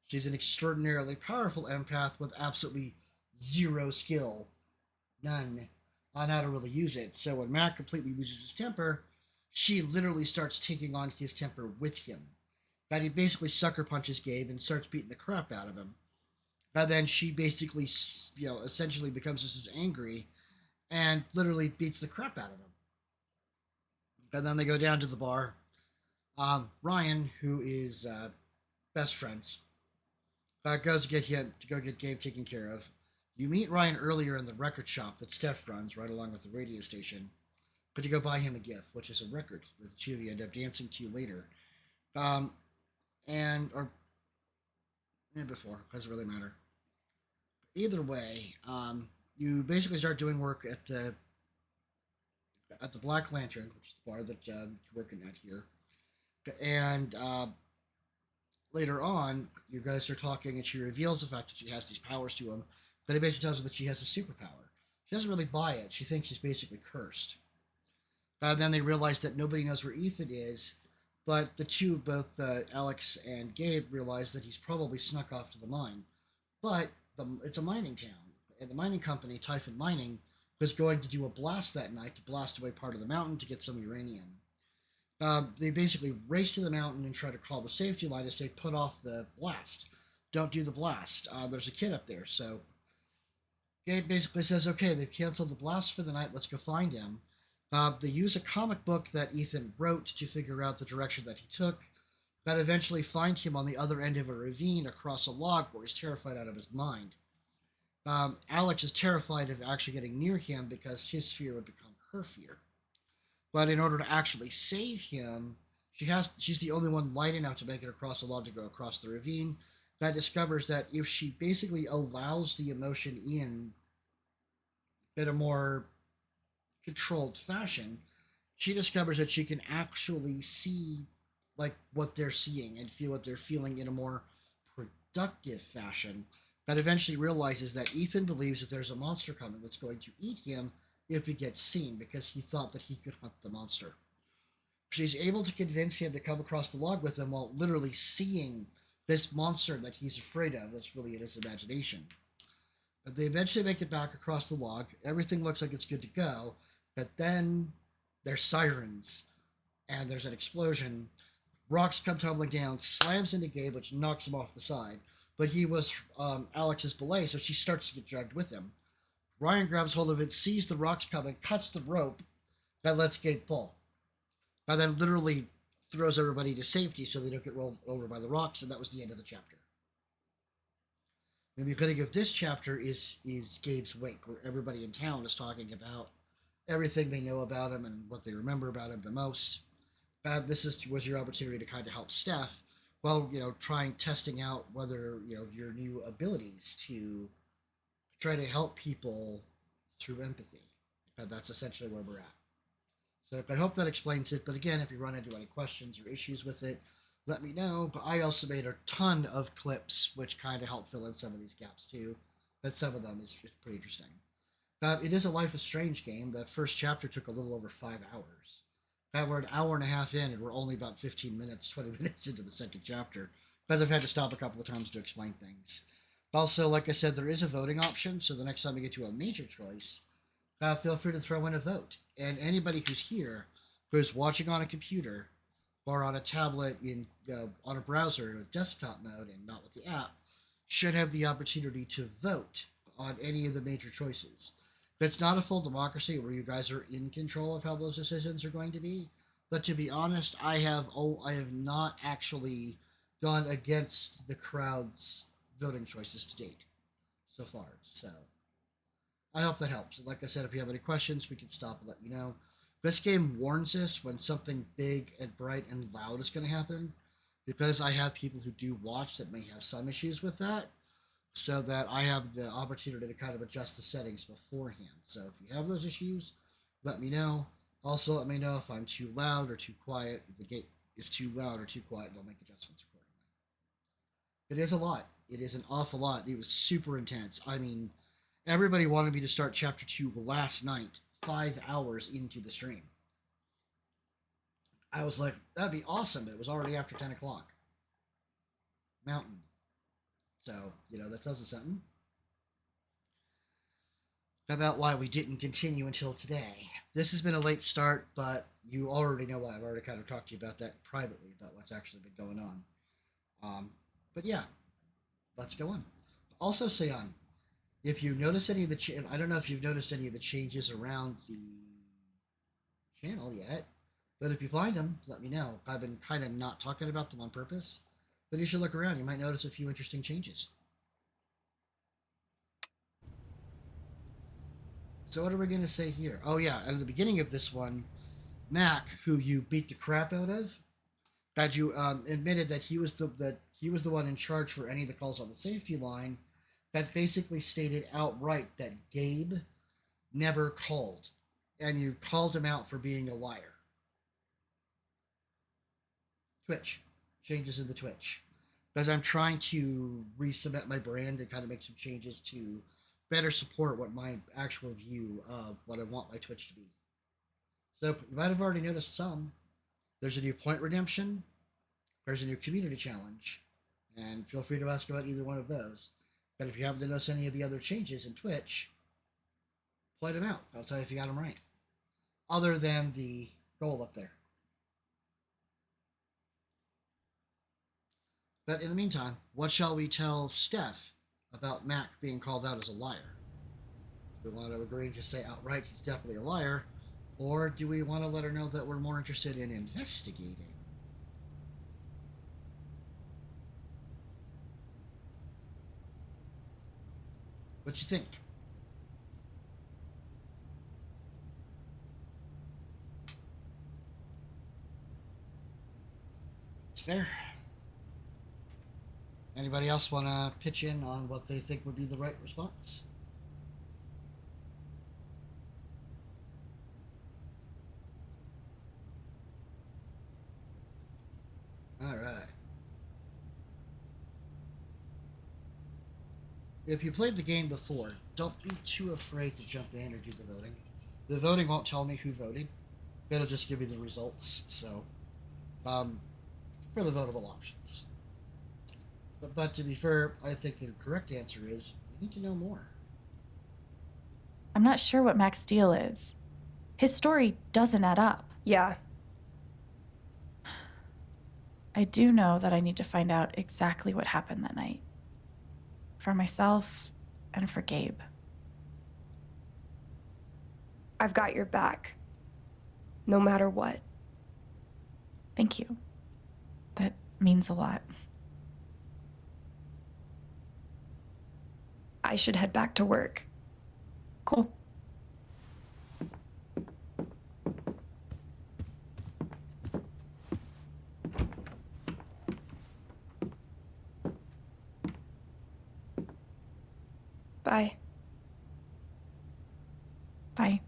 She's an extraordinarily powerful empath with absolutely zero skill, none, on how to really use it. So when Mac completely loses his temper, she literally starts taking on his temper with him. That he basically sucker punches Gabe and starts beating the crap out of him. And then she basically, essentially becomes just as angry and literally beats the crap out of him. And then they go down to the bar. Ryan, who is best friends, goes to go get Gabe taken care of. You meet Ryan earlier in the record shop that Steph runs, right along with the radio station. But you go buy him a gift, which is a record that the two of you end up dancing to later. Before, doesn't really matter. Either way, you basically start doing work at the Black Lantern, which is the bar that you're working at here. And later on, you guys are talking, and she reveals the fact that she has these powers to him, but he basically tells her that she has a superpower. She doesn't really buy it. She thinks she's basically cursed. And then they realize that nobody knows where Ethan is, but the two, both Alex and Gabe, realize that he's probably snuck off to the mine. But it's a mining town, and the mining company, Typhon Mining, was going to do a blast that night to blast away part of the mountain to get some uranium. They basically race to the mountain and try to call the safety line to say, put off the blast. Don't do the blast. There's a kid up there. So Gabe basically says, okay, they've canceled the blast for the night. Let's go find him. They use a comic book that Ethan wrote to figure out the direction that he took, but eventually find him on the other end of a ravine across a log where he's terrified out of his mind. Alex is terrified of actually getting near him because his fear would become her fear. But in order to actually save him, she's the only one light enough to make it across the log to go across the ravine. That discovers that if she basically allows the emotion in a more controlled fashion, she discovers that she can actually see like what they're seeing and feel what they're feeling in a more productive fashion. That eventually realizes that Ethan believes that there's a monster coming that's going to eat him if he gets seen, because he thought that he could hunt the monster. She's able to convince him to come across the log with him while literally seeing this monster that he's afraid of that's really in his imagination. But they eventually make it back across the log. Everything looks like it's good to go, but then there's sirens and there's an explosion. Rocks come tumbling down, slams into Gabe, which knocks him off the side. But he was Alex's belay, so she starts to get dragged with him. Ryan grabs hold of it, sees the rocks coming, cuts the rope that lets Gabe pull. And then literally throws everybody to safety so they don't get rolled over by the rocks, and that was the end of the chapter. The beginning of this chapter is Gabe's wake, where everybody in town is talking about everything they know about him and what they remember about him the most. This was your opportunity to kind of help Steph while, testing out whether, your new abilities to try to help people through empathy. And that's essentially where we're at. So I hope that explains it. But again, if you run into any questions or issues with it, let me know. But I also made a ton of clips, which kind of help fill in some of these gaps too. But some of them is pretty interesting. It is a Life is Strange game. That first chapter took a little over 5 hours. We're an hour and a half in, and we're only about 15 minutes, 20 minutes into the second chapter, because I've had to stop a couple of times to explain things. Also, like I said, there is a voting option, so the next time we get to a major choice, feel free to throw in a vote. And anybody who's here, who's watching on a computer, or on a tablet, on a browser with desktop mode and not with the app, should have the opportunity to vote on any of the major choices. It's not a full democracy where you guys are in control of how those decisions are going to be. But to be honest, I have not actually gone against the crowd's voting choices to date so far. So I hope that helps. Like I said, if you have any questions, we can stop and let you know. This game warns us when something big and bright and loud is going to happen, because I have people who do watch that may have some issues with that, so that I have the opportunity to kind of adjust the settings beforehand. So if you have those issues, let me know. Also, let me know if I'm too loud or too quiet. If the game is too loud or too quiet, I'll make adjustments accordingly. It is a lot. It is an awful lot. It was super intense. I mean, everybody wanted me to start Chapter 2 last night, 5 hours into the stream. I was like, that'd be awesome, but it was already after 10 o'clock. Mountain. So, that tells us something about why we didn't continue until today. This has been a late start, but you already know why. I've already kind of talked to you about that privately, about what's actually been going on. But yeah, let's go on. Also, Seon, if you notice any of the I don't know if you've noticed any of the changes around the channel yet, but if you find them, let me know. I've been kind of not talking about them on purpose, but you should look around. You might notice a few interesting changes. So what are we going to say here? Oh yeah, at the beginning of this one, Mac, who you beat the crap out of, that you admitted that he was the one in charge for any of the calls on the safety line, that basically stated outright that Gabe never called, and you called him out for being a liar. Twitch. Changes in the Twitch. Because I'm trying to resubmit my brand and kind of make some changes to better support what my actual view of what I want my Twitch to be. So you might have already noticed some. There's a new point redemption. There's a new community challenge. And feel free to ask about either one of those. But if you happen to notice any of the other changes in Twitch, play them out. I'll tell you if you got them right. Other than the goal up there. But in the meantime, what shall we tell Steph about Mac being called out as a liar? Do we want to agree and just say outright he's definitely a liar? Or do we want to let her know that we're more interested in investigating? What you think? It's fair. Anybody else want to pitch in on what they think would be the right response? All right. If you played the game before, don't be too afraid to jump in or do the voting. The voting won't tell me who voted. It'll just give you the results. So, for the votable options. But to be fair, I think the correct answer is we need to know more. I'm not sure what Mac's deal is. His story doesn't add up. Yeah. I do know that I need to find out exactly what happened that night. For myself and for Gabe. I've got your back. No matter what. Thank you. That means a lot. I should head back to work. Cool. Bye. Bye.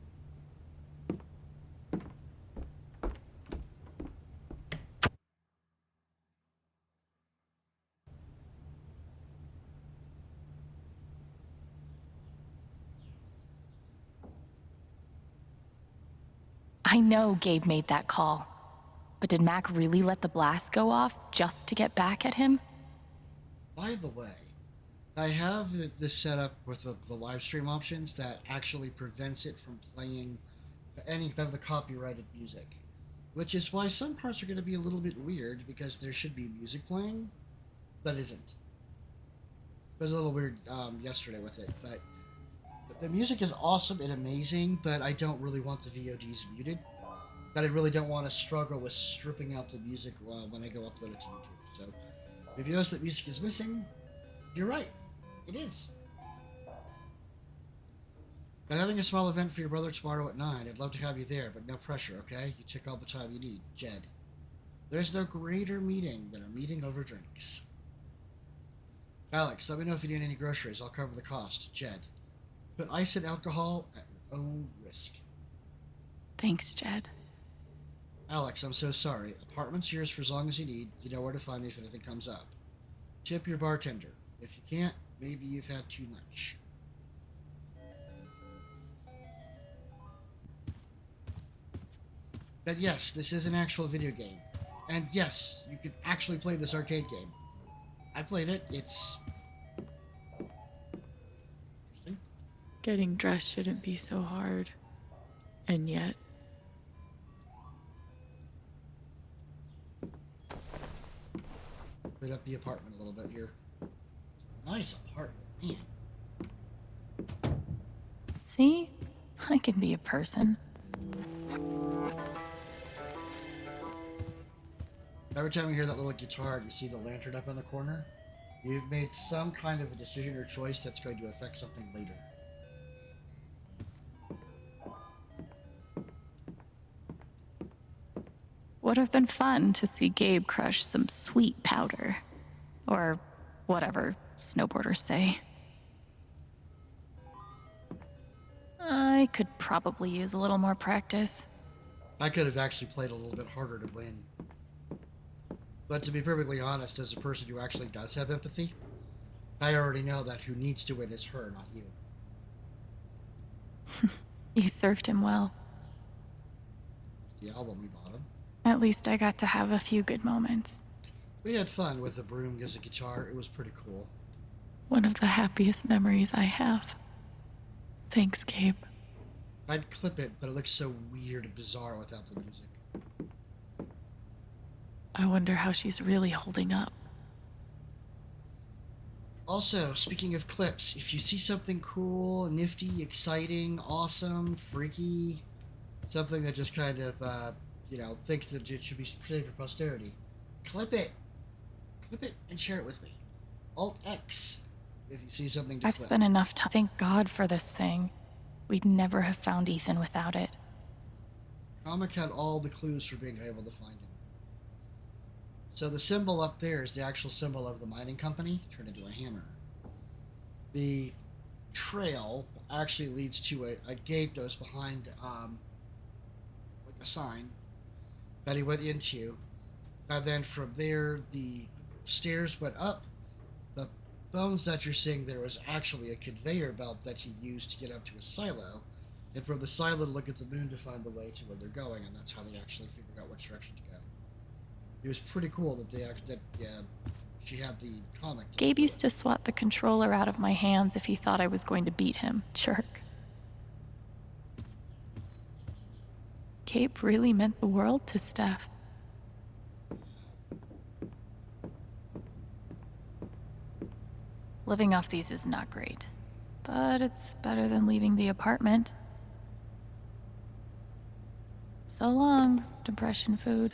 I know Gabe made that call. But did Mac really let the blast go off just to get back at him? By the way, I have this set up with the live stream options that actually prevents it from playing any of the copyrighted music. Which is why some parts are going to be a little bit weird, because there should be music playing, but isn't. It was a little weird yesterday with it, but the music is awesome and amazing, but I don't really want the VODs muted. But I really don't want to struggle with stripping out the music when I go upload it to YouTube. So, if you notice that music is missing, you're right. It is. I'm having a small event for your brother tomorrow at 9. I'd love to have you there, but no pressure, okay? You take all the time you need. Jed. There's no greater meeting than a meeting over drinks. Alex, let me know if you need any groceries. I'll cover the cost. Jed. Put ice and alcohol at your own risk. Thanks, Jed. Alex, I'm so sorry. Apartment's yours for as long as you need. You know where to find me if anything comes up. Tip your bartender. If you can't, maybe you've had too much. But yes, this is an actual video game. And yes, you could actually play this arcade game. I played it. It's interesting. Getting dressed shouldn't be so hard. And yet... Lit up the apartment a little bit here. Nice apartment, man. See? I can be a person. Every time you hear that little guitar and you see the lantern up in the corner, you've made some kind of a decision or choice that's going to affect something later. Would have been fun to see Gabe crush some sweet powder. Or whatever snowboarders say. I could probably use a little more practice. I could have actually played a little bit harder to win. But to be perfectly honest, as a person who actually does have empathy, I already know that who needs to win is her, not you. You served him well. The album we bought him. At least I got to have a few good moments. We had fun with the broom as a guitar. It was pretty cool. One of the happiest memories I have. Thanks, Gabe. I'd clip it, but it looks so weird and bizarre without the music. I wonder how she's really holding up. Also, speaking of clips, if you see something cool, nifty, exciting, awesome, freaky, something that just kind of, thinks that it should be saved for posterity, clip it. Clip it and share it with me. Alt-X if you see something to I've clip. spent enough time. Thank God for this thing. We'd never have found Ethan without it. Comic had all the clues for being able to find him. So the symbol up there is the actual symbol of the mining company turned into a hammer. The trail actually leads to a gate that was behind like a sign that he went into. And then from there the stairs went up. The bones that you're seeing there was actually a conveyor belt that he used to get up to a silo. And from the silo to look at the moon to find the way to where they're going, and that's how they actually figured out which direction to go. It was pretty cool that she had the comic. Gabe used to swat the controller out of my hands if he thought I was going to beat him. Jerk. Gabe really meant the world to Steph. Living off these is not great, but it's better than leaving the apartment. So long, depression food.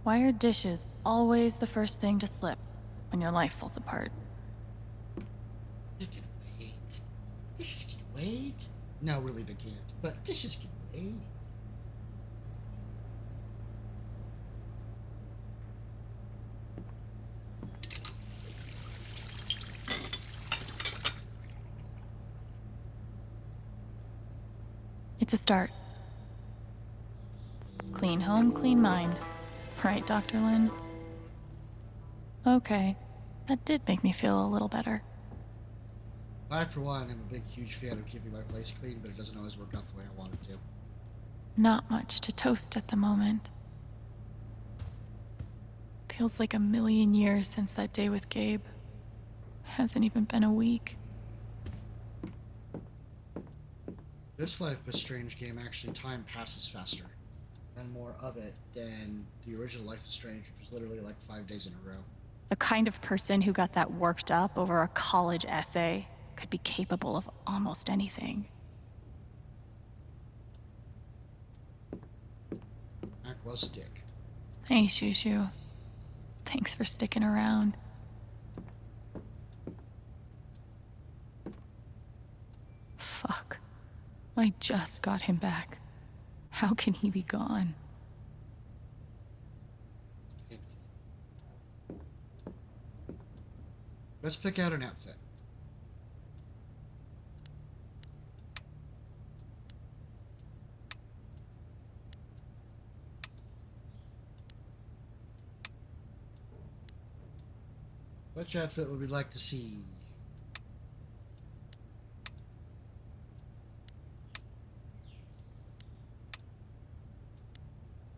Why are dishes always the first thing to slip when your life falls apart? They can wait. Dishes can wait. No, really they can't. But dishes can wait. It's a start. Clean home, clean mind. Right, Dr. Lin? Okay, that did make me feel a little better. I, for one, am a big, huge fan of keeping my place clean, but it doesn't always work out the way I want it to. Not much to toast at the moment. Feels like a million years since that day with Gabe. Hasn't even been a week. This Life is Strange game, actually, time passes faster and more of it than the original Life is Strange, which was literally like 5 days in a row. The kind of person who got that worked up over a college essay could be capable of almost anything. Mac was a dick. Hey, Shushu. Thanks for sticking around. Fuck. I just got him back. How can he be gone? Let's pick out an outfit. Which outfit would we like to see?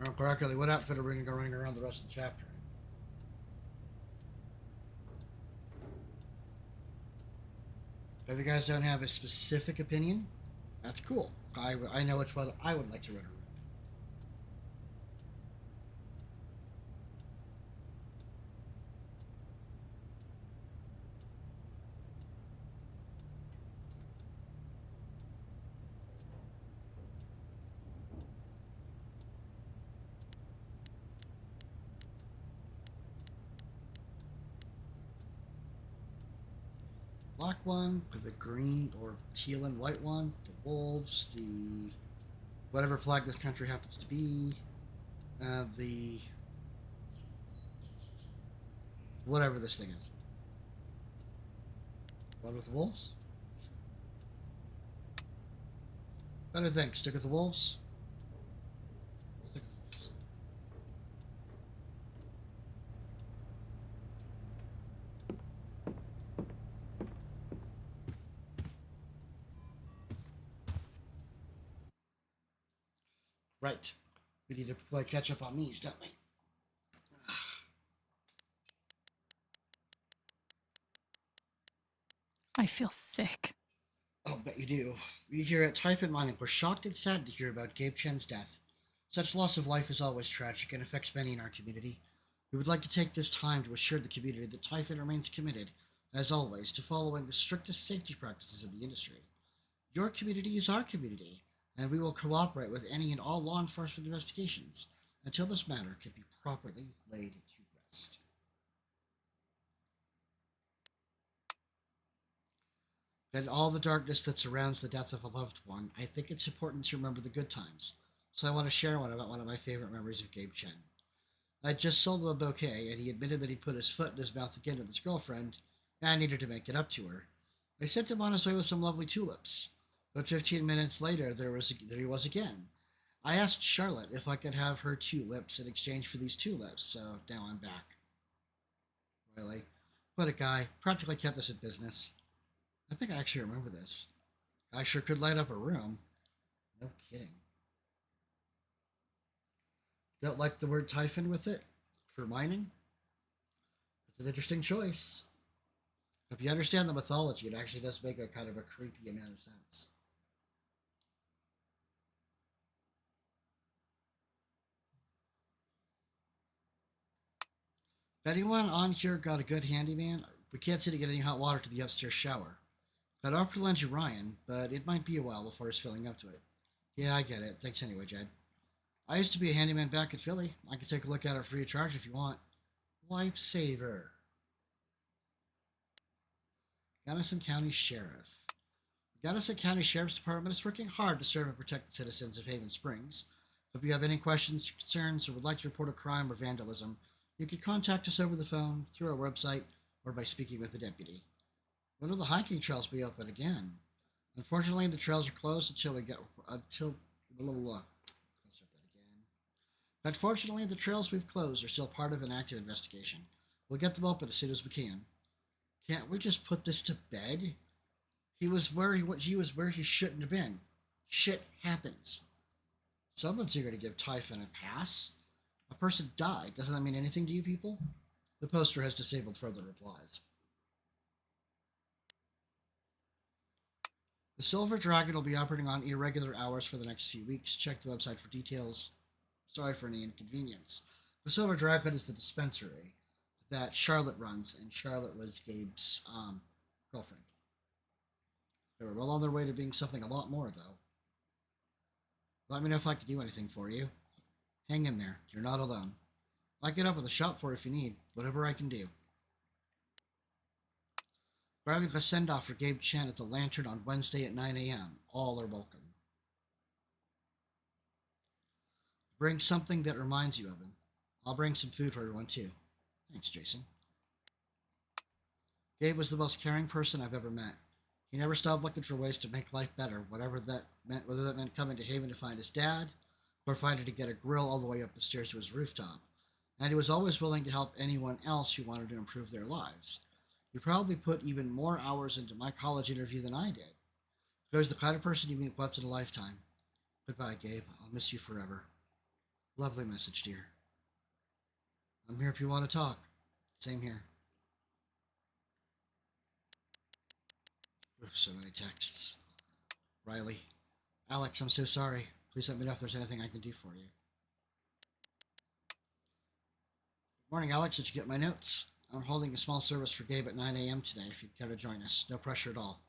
Oh, correctly, what outfit are we going to go running around the rest of the chapter? If you guys don't have a specific opinion, that's cool. I know which one I would like to run around. Black one, with the green or teal and white one, the wolves, the whatever flag this country happens to be, the whatever this thing is. One with the wolves? Better think, stick with the wolves. Stick with the wolves. Right. We need to play catch up on these, don't we? I feel sick. I'll bet you do. We here at Typhon Mining were shocked and sad to hear about Gabe Chen's death. Such loss of life is always tragic and affects many in our community. We would like to take this time to assure the community that Typhon remains committed, as always, to following the strictest safety practices in the industry. Your community is our community, and we will cooperate with any and all law enforcement investigations until this matter can be properly laid to rest. In all the darkness that surrounds the death of a loved one, I think it's important to remember the good times. So I want to share one about one of my favorite memories of Gabe Chen. I just sold him a bouquet, and he admitted that he put his foot in his mouth again with his girlfriend, and I needed to make it up to her. I sent him on his way with some lovely tulips. But 15 minutes later, there he was again. I asked Charlotte if I could have her tulips in exchange for these tulips, so now I'm back. Really? What a guy. Practically kept us in business. I think I actually remember this. I sure could light up a room. No kidding. Don't like the word Typhon with it? For mining? It's an interesting choice. If you understand the mythology, it actually does make a kind of a creepy amount of sense. If anyone on here got a good handyman, we can't seem to get any hot water to the upstairs shower. I'd offer to lend you Ryan, but it might be a while before he's filling up to it. Yeah, I get it. Thanks anyway, Jed. I used to be a handyman back in Philly. I can take a look at it free of charge if you want. Lifesaver. Gunnison County Sheriff. The Gunnison County Sheriff's Department is working hard to serve and protect the citizens of Haven Springs. If you have any questions, concerns, or would like to report a crime or vandalism, you can contact us over the phone, through our website, or by speaking with the deputy. When will the hiking trails be open again? Unfortunately, the trails are closed until we get... Let's start that again. Unfortunately, the trails we've closed are still part of an active investigation. We'll get them open as soon as we can. Can't we just put this to bed? He was where he shouldn't have been. Shit happens. Someone's eager to give Typhon a pass. A person died. Doesn't that mean anything to you people? The poster has disabled further replies. The Silver Dragon will be operating on irregular hours for the next few weeks. Check the website for details. Sorry for any inconvenience. The Silver Dragon is the dispensary that Charlotte runs, and Charlotte was Gabe's girlfriend. They were well on their way to being something a lot more, though. Let me know if I can do anything for you. Hang in there. You're not alone. I'll get up at the shop for you if you need. Whatever I can do. Grabbing a send-off for Gabe Chen at the Lantern on Wednesday at 9 a.m. All are welcome. Bring something that reminds you of him. I'll bring some food for everyone, too. Thanks, Jason. Gabe was the most caring person I've ever met. He never stopped looking for ways to make life better, whatever that meant, whether that meant coming to Haven to find his dad, or finding to get a grill all the way up the stairs to his rooftop. And he was always willing to help anyone else who wanted to improve their lives. He probably put even more hours into my college interview than I did. He was the kind of person you meet once in a lifetime. Goodbye, Gabe. I'll miss you forever. Lovely message, dear. I'm here if you want to talk. Same here. Oof, so many texts. Riley. Alex, I'm so sorry. Please let me know if there's anything I can do for you. Morning, Alex. Did you get my notes? I'm holding a small service for Gabe at 9 a.m. today if you'd care to join us. No pressure at all.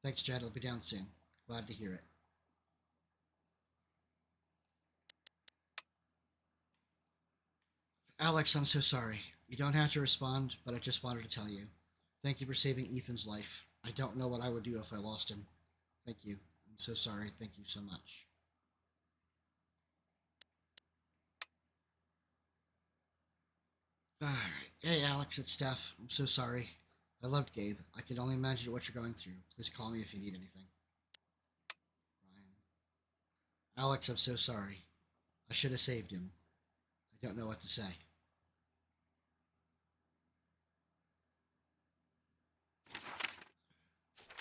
Thanks, Chad. I'll be down soon. Glad to hear it. Alex, I'm so sorry. You don't have to respond, but I just wanted to tell you. Thank you for saving Ethan's life. I don't know what I would do if I lost him. Thank you. I'm so sorry. Thank you so much. Alright. Hey, Alex, it's Steph. I'm so sorry. I loved Gabe. I can only imagine what you're going through. Please call me if you need anything. Ryan. Alex, I'm so sorry. I should have saved him. I don't know what to say.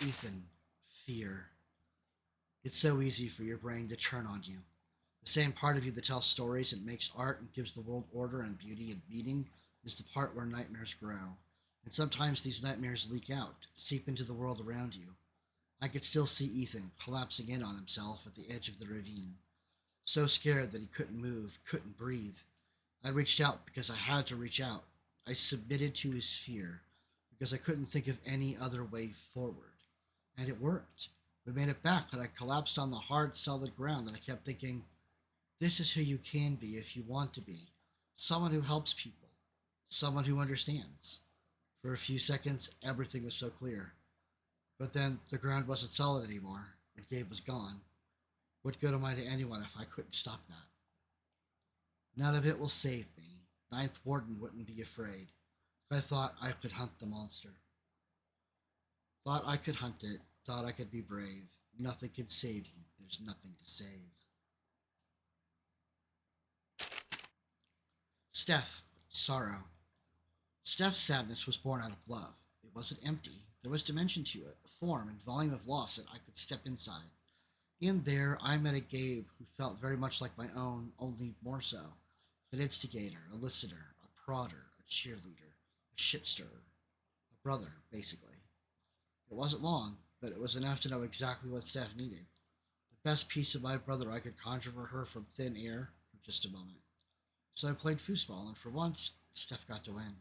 Ethan, fear. It's so easy for your brain to turn on you. The same part of you that tells stories and makes art and gives the world order and beauty and meaning is the part where nightmares grow. And sometimes these nightmares leak out, seep into the world around you. I could still see Ethan collapsing in on himself at the edge of the ravine. So scared that he couldn't move, couldn't breathe. I reached out because I had to reach out. I submitted to his fear because I couldn't think of any other way forward. And it worked. We made it back, and I collapsed on the hard, solid ground, and I kept thinking, this is who you can be if you want to be. Someone who helps people. Someone who understands. For a few seconds, everything was so clear. But then the ground wasn't solid anymore, and Gabe was gone. What good am I to anyone if I couldn't stop that? None of it will save me. Ninth Warden wouldn't be afraid. If I thought I could hunt the monster. Thought I could hunt it. Thought I could be brave. Nothing could save you. There's nothing to save. Steph, sorrow. Steph's sadness was born out of love. It wasn't empty. There was dimension to it, a form and volume of loss that I could step inside. In there, I met a Gabe who felt very much like my own, only more so. An instigator, a listener, a prodder, a cheerleader, a shit stirrer. A brother, basically. It wasn't long, but it was enough to know exactly what Steph needed. The best piece of my brother I could conjure for her from thin air for just a moment. So I played foosball, and for once, Steph got to win.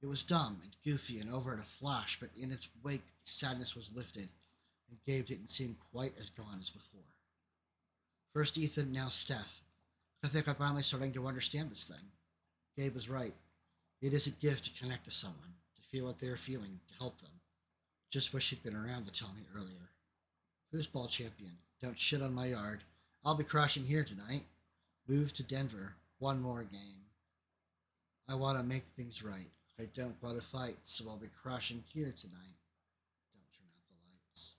It was dumb and goofy and over in a flash, but in its wake, the sadness was lifted, and Gabe didn't seem quite as gone as before. First Ethan, now Steph. I think I'm finally starting to understand this thing. Gabe was right. It is a gift to connect to someone, to feel what they're feeling, to help them. Just wish he'd been around to tell me earlier. Foosball champion, don't shit on my yard. I'll be crashing here tonight. Move to Denver. One more game. I want to make things right. I don't want to fight, so I'll be crashing here tonight. Don't turn out the lights.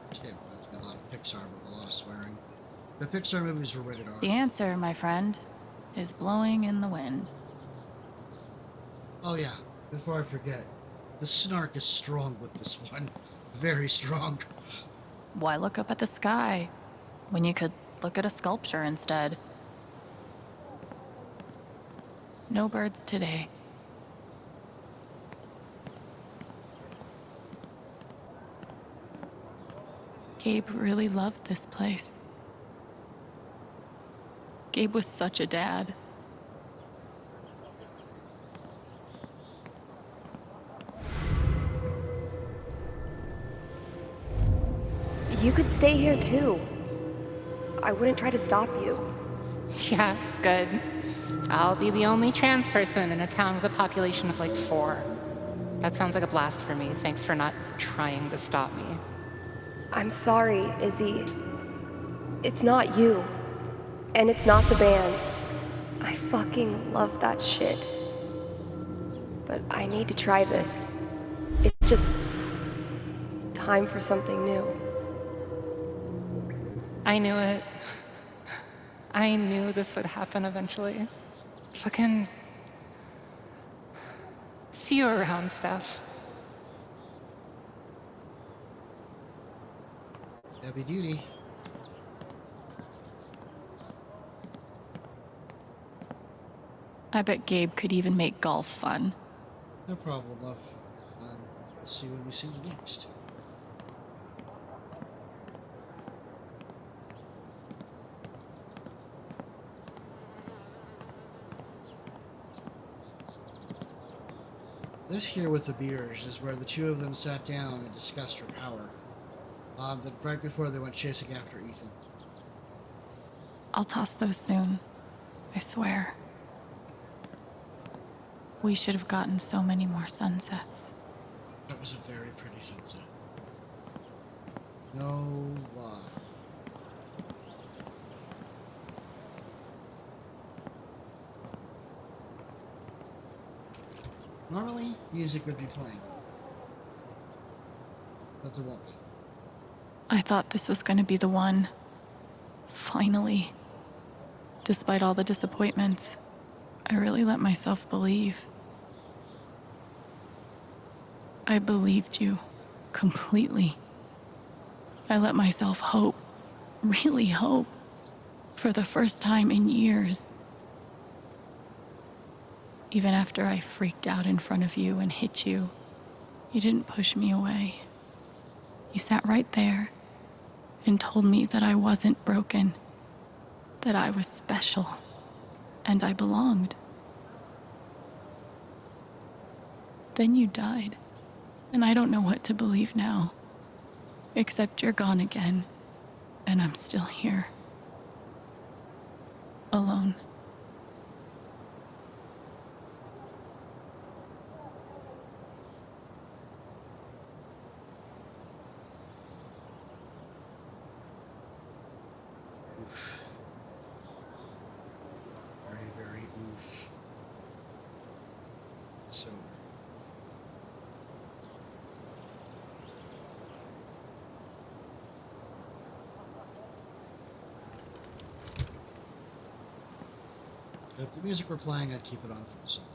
This game reminds me a lot of Pixar with a lot of swearing. The Pixar movies were rated R. The answer, my friend, is blowing in the wind. Oh yeah, before I forget, the snark is strong with this one. Very strong. Why look up at the sky when you could look at a sculpture instead? No birds today. Gabe really loved this place. Gabe was such a dad. You could stay here too. I wouldn't try to stop you. Yeah, good. I'll be the only trans person in a town with a population of like 4. That sounds like a blast for me. Thanks for not trying to stop me. I'm sorry, Izzy. It's not you. And it's not the band. I fucking love that shit. But I need to try this. It's just time for something new. I knew it. I knew this would happen eventually. Fucking see you around, Steph. Heavy duty. I bet Gabe could even make golf fun. No problem, love. We'll see when we see you next. This here with the beers is where the two of them sat down and discussed her power. But right before they went chasing after Ethan. I'll toss those soon. I swear. We should have gotten so many more sunsets. That was a very pretty sunset. No lie. Normally, music would be playing. But there won't be. I thought this was going to be the one. Finally. Despite all the disappointments, I really let myself believe. I believed you completely. I let myself hope, really hope, for the first time in years. Even after I freaked out in front of you and hit you, you didn't push me away. You sat right there and told me that I wasn't broken, that I was special, and I belonged. Then you died, and I don't know what to believe now, except you're gone again, and I'm still here, alone. Very, very oof. So. If the music were playing, I'd keep it on for the song.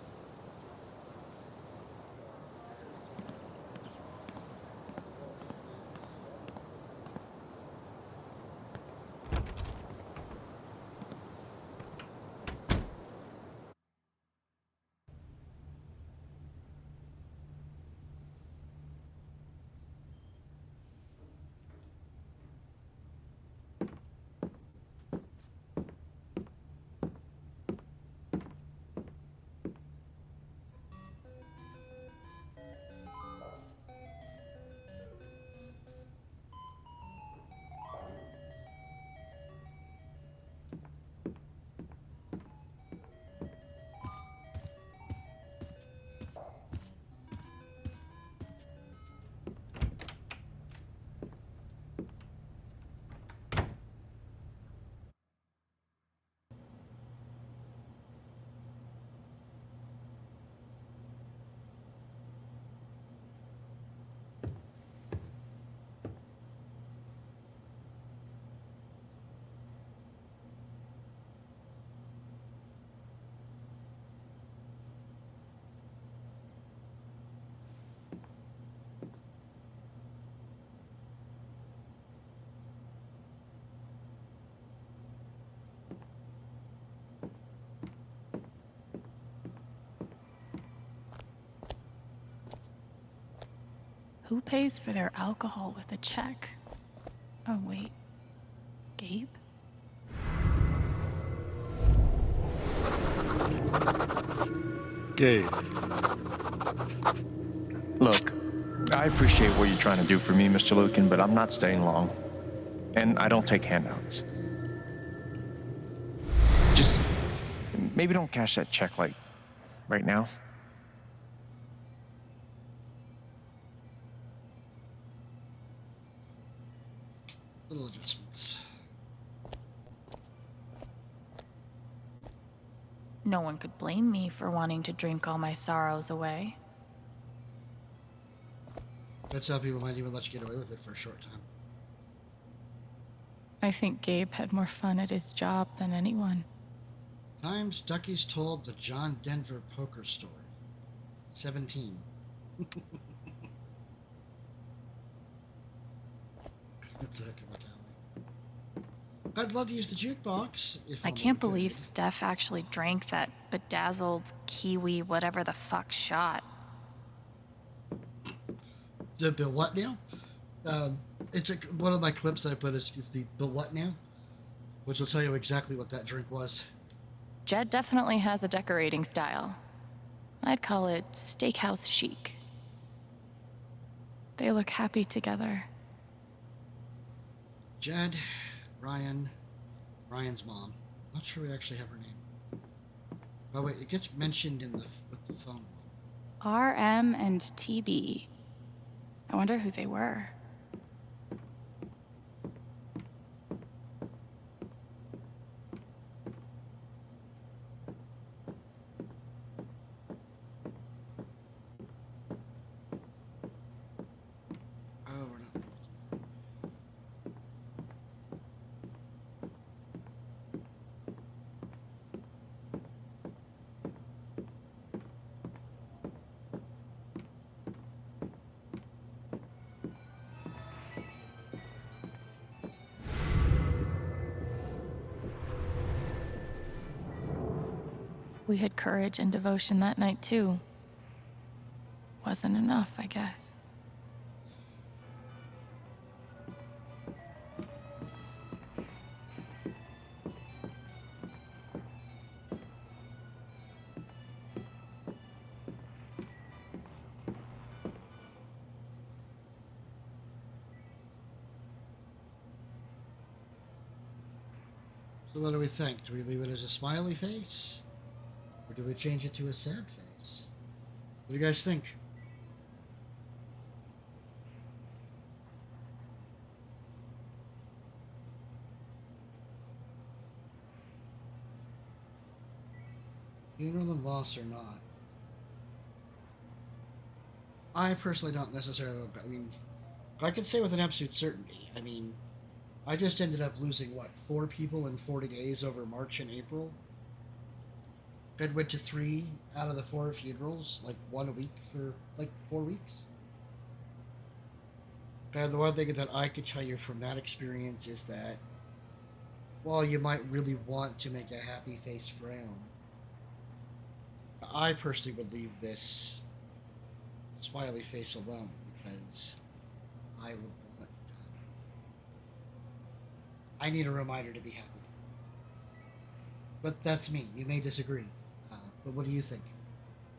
Who pays for their alcohol with a check? Oh, wait. Gabe? Gabe. Look, I appreciate what you're trying to do for me, Mr. Lucan, but I'm not staying long. And I don't take handouts. Just maybe don't cash that check, like, right now. Little adjustments. No one could blame me for wanting to drink all my sorrows away. But some people might even let you get away with it for a short time. I think Gabe had more fun at his job than anyone. Times Ducky's told the John Denver poker story. 17. That's a heck of a tally. I'd love to use the jukebox. If I can't believe Steph actually drank that bedazzled kiwi whatever the fuck shot. The Bill What Now? It's one of my clips that I put is the Bill What Now, which will tell you exactly what that drink was. Jed definitely has a decorating style. I'd call it steakhouse chic. They look happy together. Jed, Ryan's mom. Not sure we actually have her name. Oh wait, it gets mentioned in with the phone. RM and TB. I wonder who they were. Oh, we're not. We had courage and devotion that night, too. Wasn't enough, I guess. So what do we think? Do we leave it as a smiley face? Or do we change it to a sad face? What do you guys think? Funeral and loss or not? I personally don't necessarily. I mean, I can say with an absolute certainty. I mean, I just ended up losing, what, 4 people in 40 days over March and April? I went to 3 out of the 4 funerals, like 1 a week for like 4 weeks. And the one thing that I could tell you from that experience is that while you might really want to make a happy face frown, I personally would leave this smiley face alone because I would want. I need a reminder to be happy. But that's me. You may disagree. But what do you think?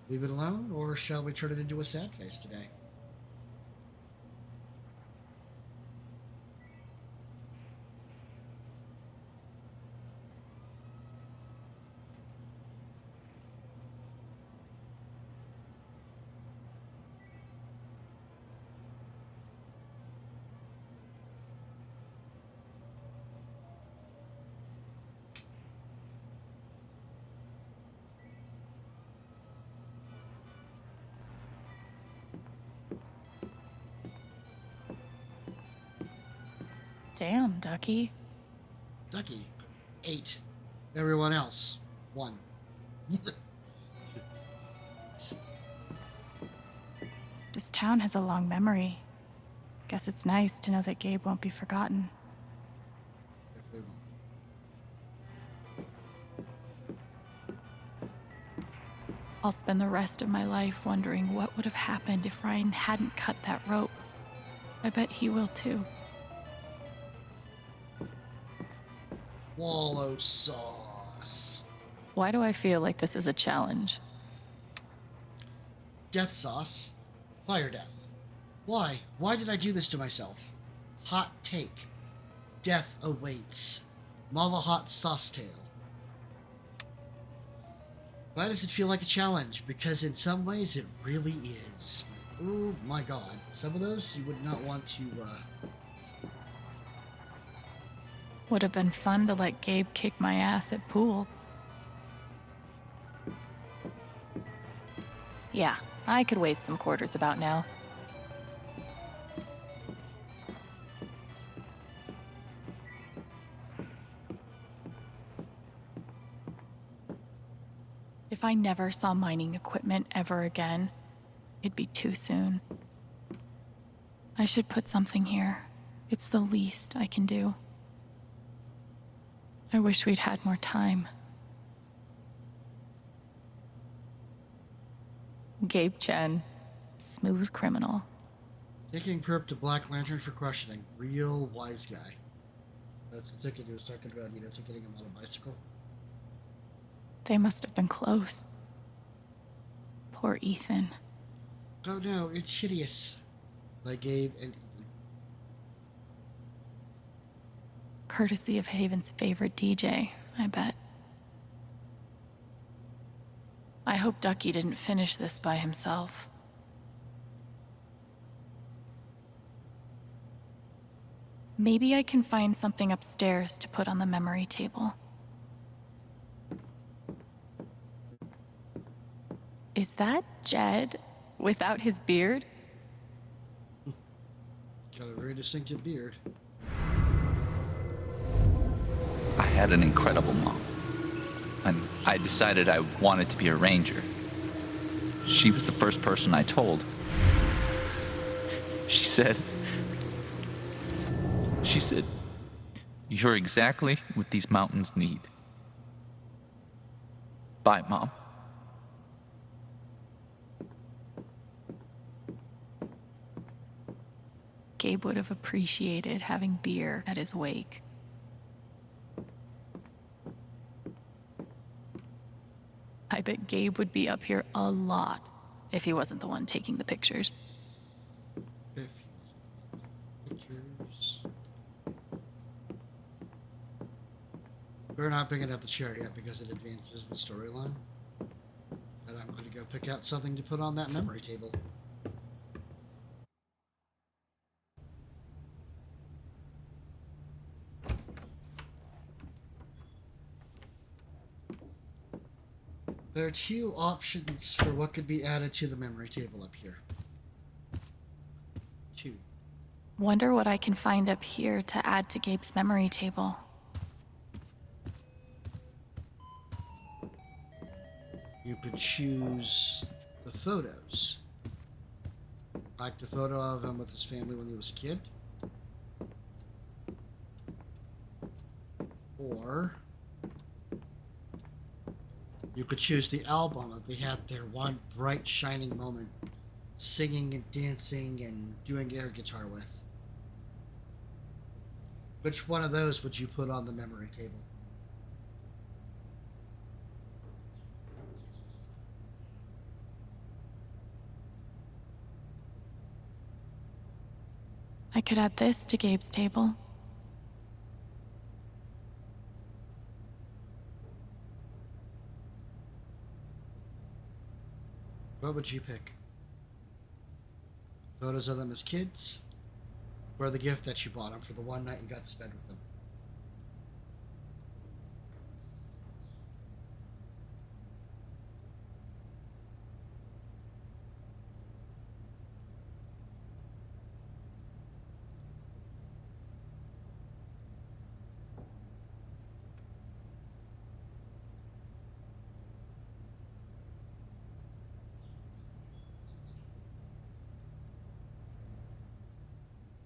Leave it alone, or shall we turn it into a sad face today? Damn, Ducky. Ducky, 8. Everyone else, 1. This town has a long memory. Guess it's nice to know that Gabe won't be forgotten. If they won't. I'll spend the rest of my life wondering what would have happened if Ryan hadn't cut that rope. I bet he will too. Wallow sauce. Why do I feel like this is a challenge? Death sauce. Fire death. Why? Why did I do this to myself? Hot take. Death awaits. Mala hot sauce tail. Why does it feel like a challenge? Because in some ways it really is. Oh my god. Some of those you would not want to, Would have been fun to let Gabe kick my ass at pool. Yeah, I could waste some quarters about now. If I never saw mining equipment ever again, it'd be too soon. I should put something here. It's the least I can do. I wish we'd had more time. Gabe Chen, smooth criminal. taking perp to Black Lantern for questioning. Real wise guy. That's the ticket he was talking about, ticketing him on a bicycle. They must have been close. Poor Ethan. Oh no, it's hideous. By Gabe and Ethan. Courtesy of Haven's favorite DJ, I bet. I hope Ducky didn't finish this by himself. Maybe I can find something upstairs to put on the memory table. Is that Jed without his beard? Got a very distinctive beard. I had an incredible mom, and I decided I wanted to be a ranger. She was the first person I told. She said, "You're exactly what these mountains need." Bye, Mom. Gabe would have appreciated having beer at his wake. I bet Gabe would be up here a lot if he wasn't the one taking the pictures. Pictures. We're not picking up the chair yet because it advances the storyline. But I'm going to go pick out something to put on that memory table. There are two options for what could be added to the memory table up here. Two. Wonder what I can find up here to add to Gabe's memory table. You could choose the photos. Like the photo of him with his family when he was a kid. Or you could choose the album that they had their one bright shining moment singing and dancing and doing air guitar with. Which one of those would you put on the memory table? I could add this to Gabe's table. What would you pick? Photos of them as kids? Or the gift that you bought them for the one night you got to spend with them?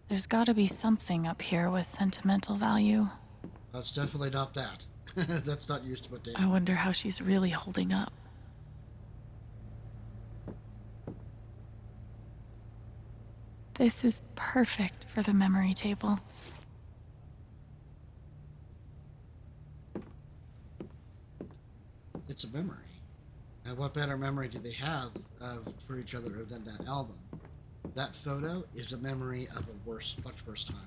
There's gotta be something up here with sentimental value. That's definitely not that. That's not used to put down. I wonder how she's really holding up. This is perfect for the memory table. It's a memory. And what better memory do they have for each other than that album? That photo is a memory of a much worse time.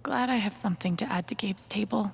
Glad I have something to add to Gabe's table.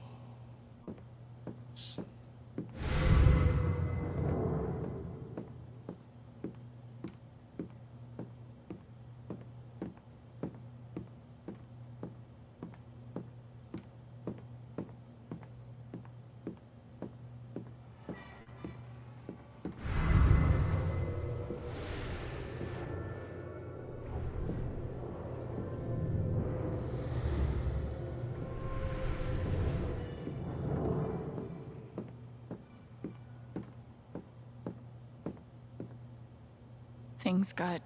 Things got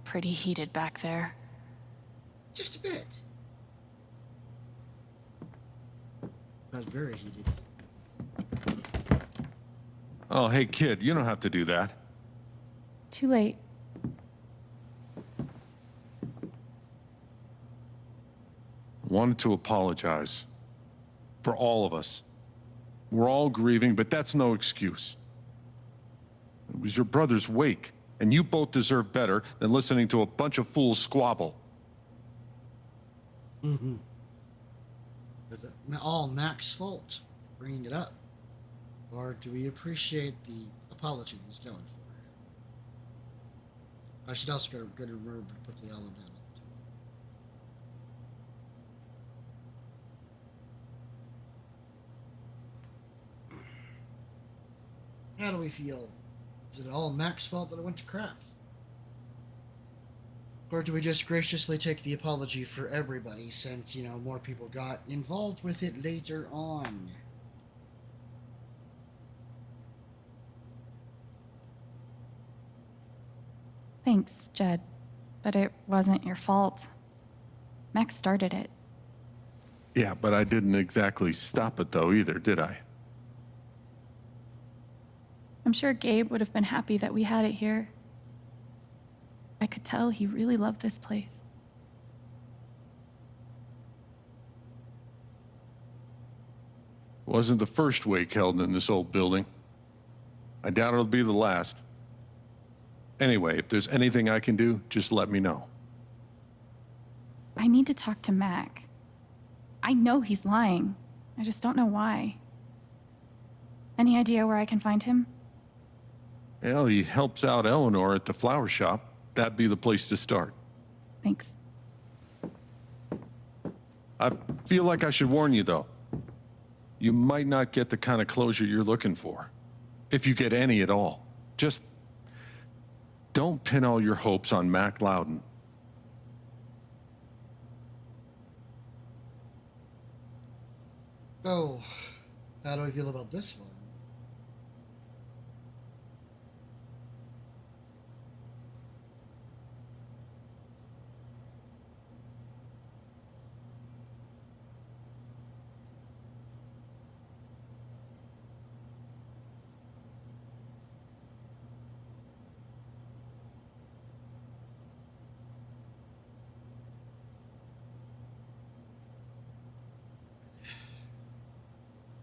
pretty heated back there. Just a bit. Got very heated. Oh, hey, kid, you don't have to do that. Too late. Wanted to apologize. For all of us. We're all grieving, but that's no excuse. It was your brother's wake, and you both deserve better than listening to a bunch of fools squabble. Mm-hmm. Is it all Mac's fault for bringing it up? Or do we appreciate the apology that he's going for? I should also go to remember to put the album down. How do we feel? Is it all Mac's fault that it went to crap? Or do we just graciously take the apology for everybody since, you know, more people got involved with it later on? Thanks, Jed. But it wasn't your fault. Max started it. Yeah, but I didn't exactly stop it though either, did I? I'm sure Gabe would have been happy that we had it here. I could tell he really loved this place. Wasn't the first wake held in this old building. I doubt it'll be the last. Anyway, if there's anything I can do, just let me know. I need to talk to Mac. I know he's lying. I just don't know why. Any idea where I can find him? Well, he helps out Eleanor at the flower shop. That'd be the place to start. Thanks. I feel like I should warn you, though. You might not get the kind of closure you're looking for. If you get any at all. Just don't pin all your hopes on Mac Loudon. Oh, how do I feel about this one?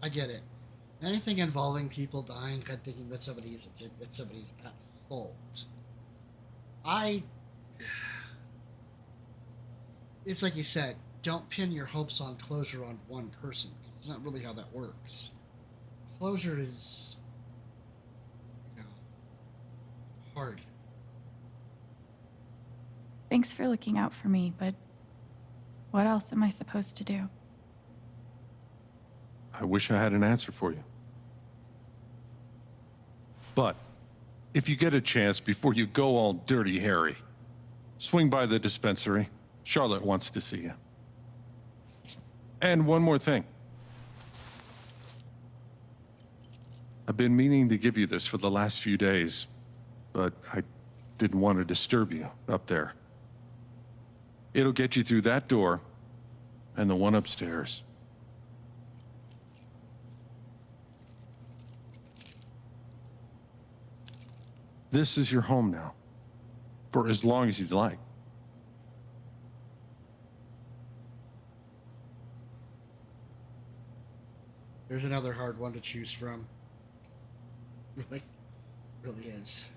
I get it. Anything involving people dying, I'm thinking that somebody's at fault. It's like you said, don't pin your hopes on closure on one person. It's not really how that works. Closure is, you know, hard. Thanks for looking out for me, but what else am I supposed to do? I wish I had an answer for you. But if you get a chance before you go all dirty Harry, swing by the dispensary. Charlotte wants to see you. And one more thing. I've been meaning to give you this for the last few days, but I didn't want to disturb you up there. It'll get you through that door and the one upstairs. This is your home now, for as long as you'd like. There's another hard one to choose from. Really is.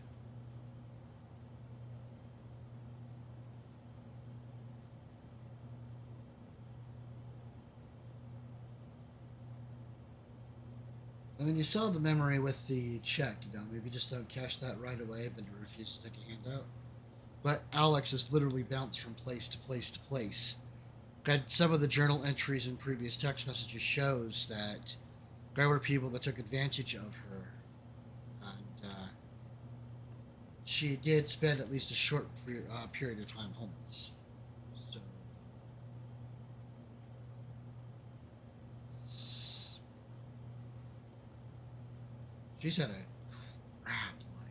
And then you saw the memory with the check, maybe just don't cash that right away, but you refuse to take a handout. But Alex has literally bounced from place to place to place. And some of the journal entries in previous text messages shows that there were people that took advantage of her. And she did spend at least a short period of time homeless. So she's had a crap life.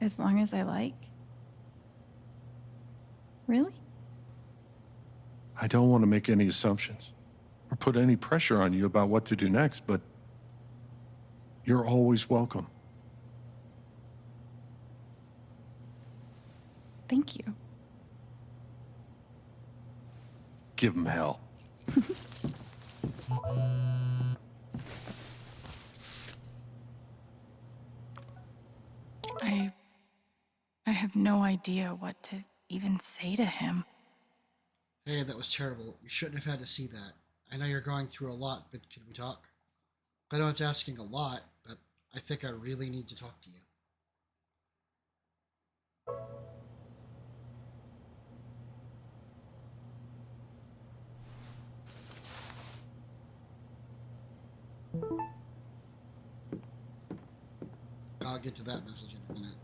As long as I like? Really? I don't want to make any assumptions or put any pressure on you about what to do next, but you're always welcome. Thank you. Give him hell. I have no idea what to even say to him. Hey, that was terrible. You shouldn't have had to see that. I know you're going through a lot, but could we talk? I know it's asking a lot, but I think I really need to talk to you. I'll get to that message in a minute.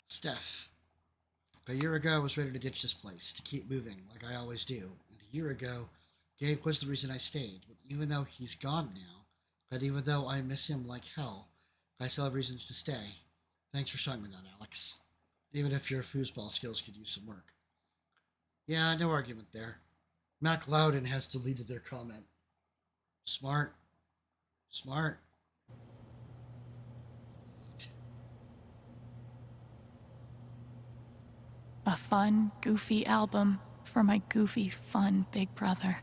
Steph, a year ago I was ready to ditch this place, to keep moving, like I always do. And a year ago, Gabe was the reason I stayed. But even though he's gone now, and even though I miss him like hell, I still have reasons to stay. Thanks for showing me that, Alex. Even if your foosball skills could use some work. Yeah, no argument there. Mac Loudon has deleted their comment. Smart. Smart. A fun, goofy album for my goofy, fun big brother.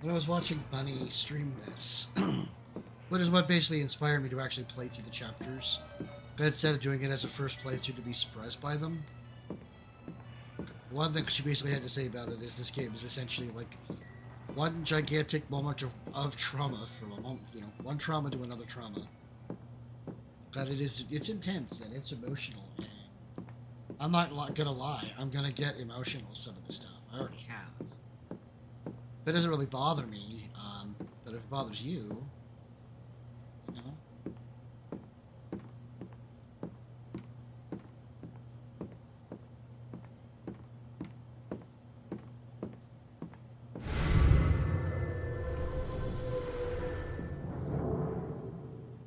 When I was watching Bunny stream this, which is what basically inspired me to actually play through the chapters, but instead of doing it as a first playthrough to be surprised by them, the one thing she basically had to say about it is this game is essentially like one gigantic moment of trauma from a moment, one trauma to another trauma. But it's intense and it's emotional, and I'm not gonna lie, I'm gonna get emotional with some of this stuff. I already have. That doesn't really bother me, but if it bothers you,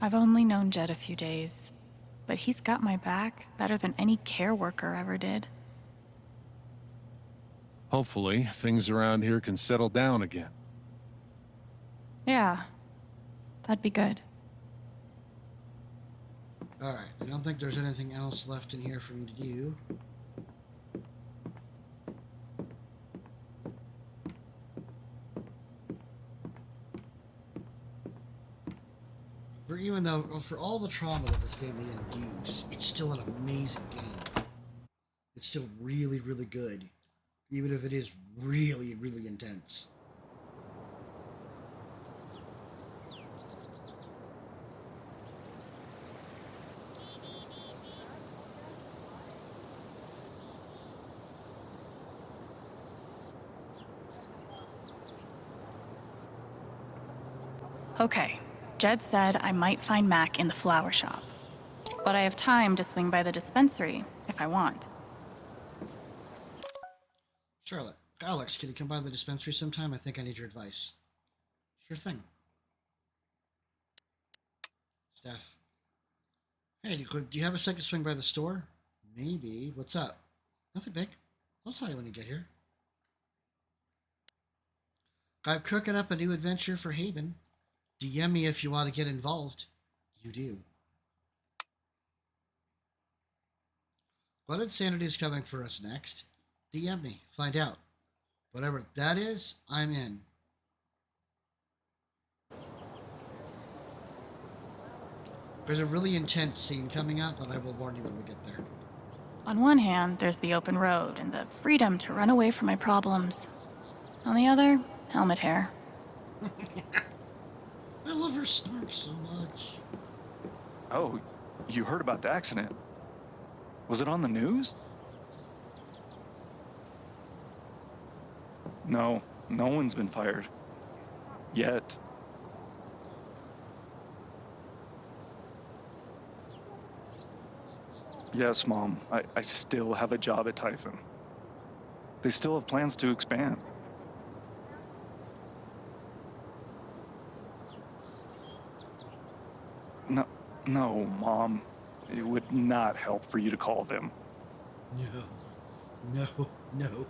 I've only known Jed a few days, but he's got my back better than any care worker ever did. Hopefully, things around here can settle down again. Yeah, that'd be good. Alright, I don't think there's anything else left in here for me to do. For all the trauma that this game may induce, it's still an amazing game. It's still really, really good. Even if it is really, really intense. Okay, Jed said I might find Mac in the flower shop, but I have time to swing by the dispensary if I want. Charlotte, Alex, can you come by the dispensary sometime? I think I need your advice. Sure thing. Steph. Hey, do you have a sec to swing by the store? Maybe. What's up? Nothing big. I'll tell you when you get here. I'm cooking up a new adventure for Haven. DM me if you want to get involved. You do. What insanity is coming for us next? DM me. Find out. Whatever that is, I'm in. There's a really intense scene coming up, but I will warn you when we get there. On one hand, there's the open road and the freedom to run away from my problems. On the other, helmet hair. I love her snark so much. Oh, you heard about the accident? Was it on the news? No, no one's been fired. Yet. Yes, Mom, I still have a job at Typhon. They still have plans to expand. No, Mom. It would not help for you to call them. No.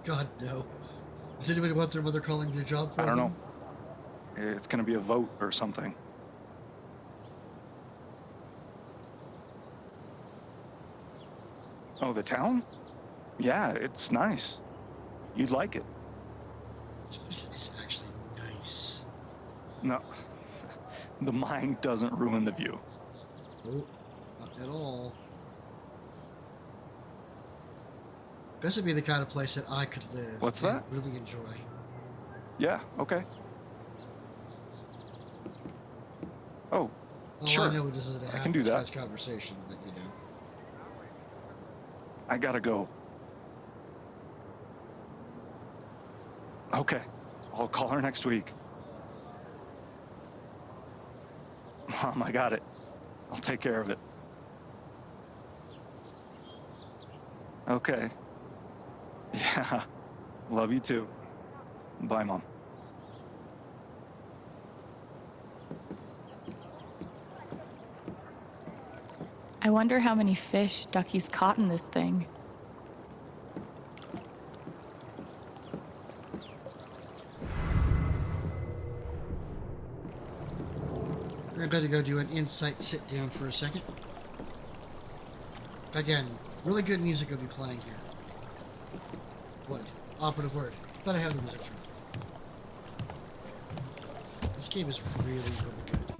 God, no. Does anybody want their mother calling their job for I don't them? know. It's gonna be a vote or something. Oh, the town? Yeah, it's nice. You'd like it. This place is actually nice. No. The mine doesn't ruin the view. Oh, not at all. This would be the kind of place that I could live. What's and that? Really enjoy. Yeah, okay. Oh, All sure. I know is that I can do that. This conversation, but you know. I gotta go. Okay, I'll call her next week. Mom, I got it. I'll take care of it. Okay. Yeah. Love you too. Bye, Mom. I wonder how many fish Ducky's caught in this thing. We're going to go do an insight sit down for a second. Again, really good music will be playing here. What? Operative word. But I have the music turned off. This game is really, really good.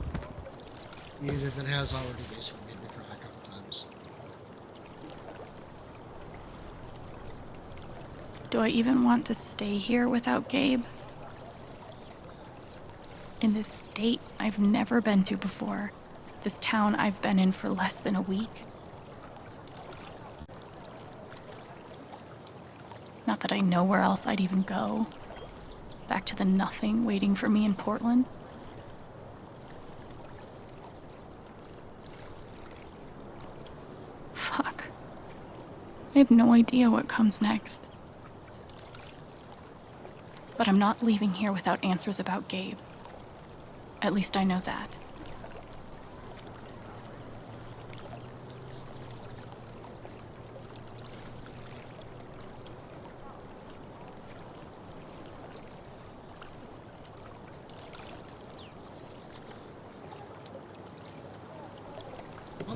Even if it has already basically made me cry a couple times. Do I even want to stay here without Gabe? In this state I've never been to before. This town I've been in for less than a week. Not that I know where else I'd even go. Back to the nothing waiting for me in Portland. Fuck. I have no idea what comes next. But I'm not leaving here without answers about Gabe. At least I know that.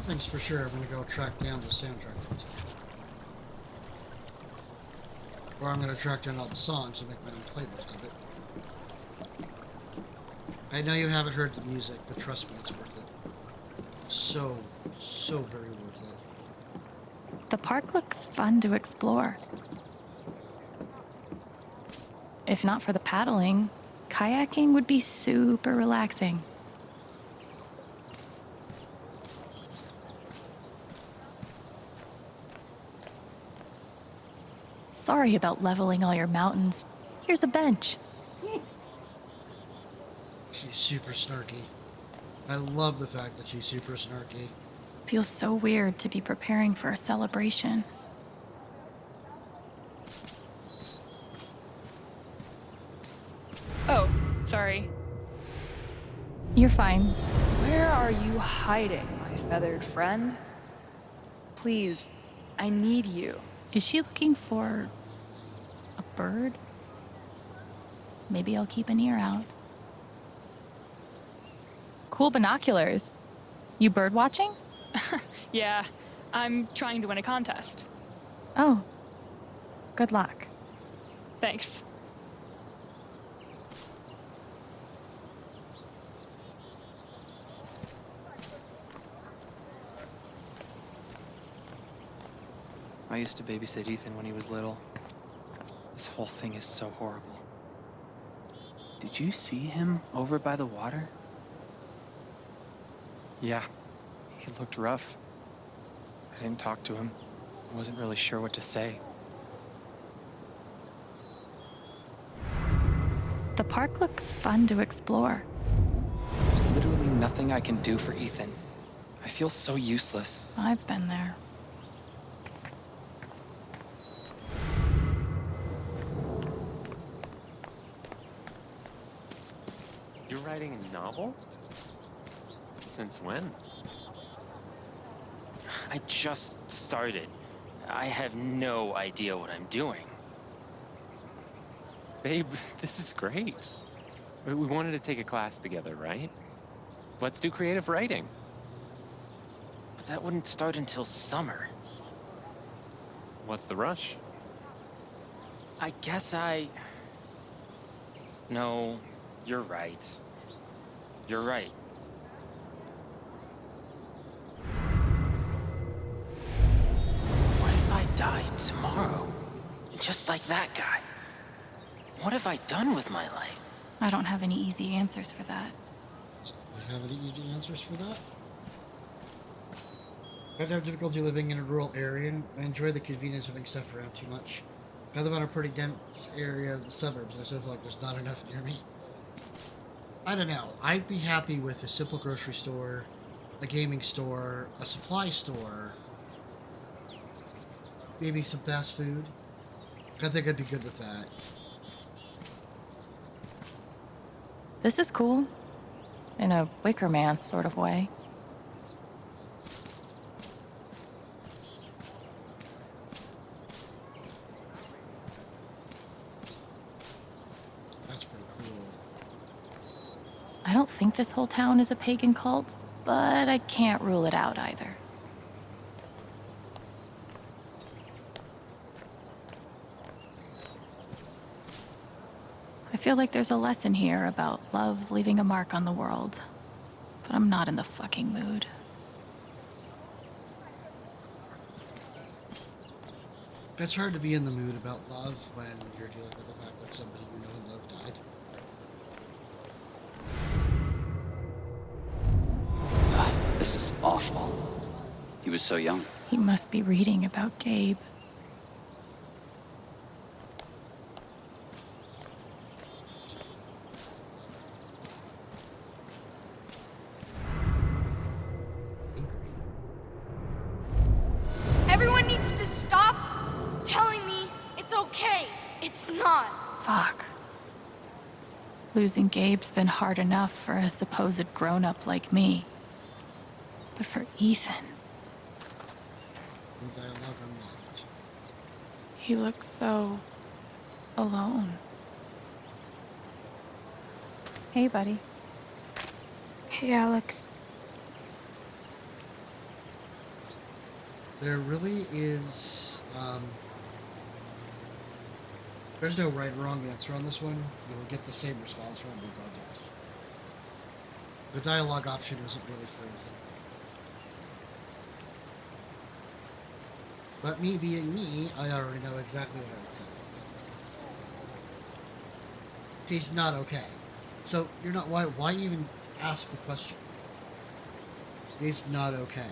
thing's for sure. I'm gonna go track down the soundtrack. Or I'm gonna track down all the songs and make my own playlist of it. I know you haven't heard the music, but trust me, it's worth it. So very worth it. The park looks fun to explore. If not for the paddling, kayaking would be super relaxing. Sorry about leveling all your mountains. Here's a bench. She's super snarky. I love the fact that she's super snarky. Feels so weird to be preparing for a celebration. Oh, sorry. You're fine. Where are you hiding, my feathered friend? Please, I need you. Is she looking for a bird? Maybe I'll keep an ear out. Cool binoculars. You bird watching? Yeah, I'm trying to win a contest. Oh. Good luck. Thanks. I used to babysit Ethan when he was little. This whole thing is so horrible. Did you see him over by the water? Yeah, he looked rough. I didn't talk to him. I wasn't really sure what to say. The park looks fun to explore. There's literally nothing I can do for Ethan. I feel so useless. I've been there. You're writing a novel? Since when? I just started. I have no idea what I'm doing. Babe, this is great. We wanted to take a class together, right? Let's do creative writing. But that wouldn't start until summer. What's the rush? I guess No, you're right. You're right. What if I die tomorrow? Just like that guy? What have I done with my life? I don't have any easy answers for that. I have any easy answers for that? I have difficulty living in a rural area. I enjoy the convenience of having stuff around too much. I live on a pretty dense area of the suburbs, and I still feel like there's not enough near me. I don't know. I'd be happy with a simple grocery store, a gaming store, a supply store, maybe some fast food. I think I'd be good with that. This is cool. In a Wicker Man sort of way. That's pretty cool. I don't think this whole town is a pagan cult, but I can't rule it out either. I feel like there's a lesson here about love leaving a mark on the world, but I'm not in the fucking mood. It's hard to be in the mood about love when you're dealing with the fact that somebody you know and love died. This is awful. He was so young. He must be reading about Gabe. Everyone needs to stop telling me it's okay. It's not. Fuck. Losing Gabe's been hard enough for a supposed grown-up like me. But for Ethan, Who I love him not. He looks so alone. hey, buddy. Hey, Alex. There really is, there's no right or wrong answer on this one. You will get the same response from them regardless. The dialogue option isn't really for anything. But me being me, I already know exactly what I would say. He's not okay. So you're not, why even ask the question? He's not okay.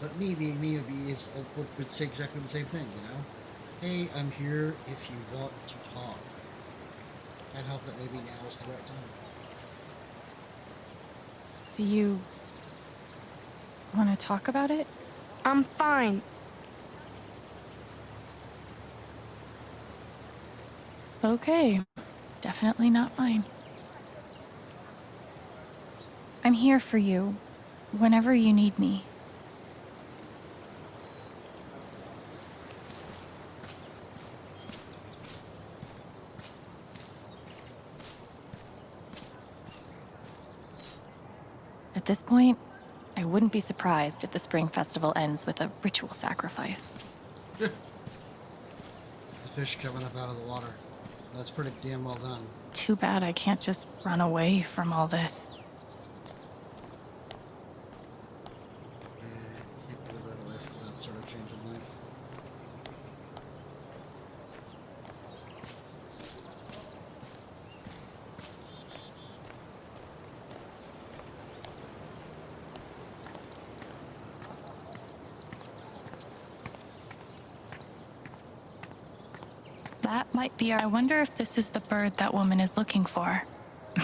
But me being me would say exactly the same thing, you know? Hey, I'm here if you want to talk. Can't help that maybe now is the right time. Do you want to talk about it? I'm fine. Okay. Definitely not mine. I'm here for you whenever you need me. At this point, I wouldn't be surprised if the Spring Festival ends with a ritual sacrifice. The fish coming up out of the water. That's pretty damn well done. Too bad I can't just run away from all this. Yeah, can't really run away from that sort of change in life. That might be I wonder if this is the bird that woman is looking for.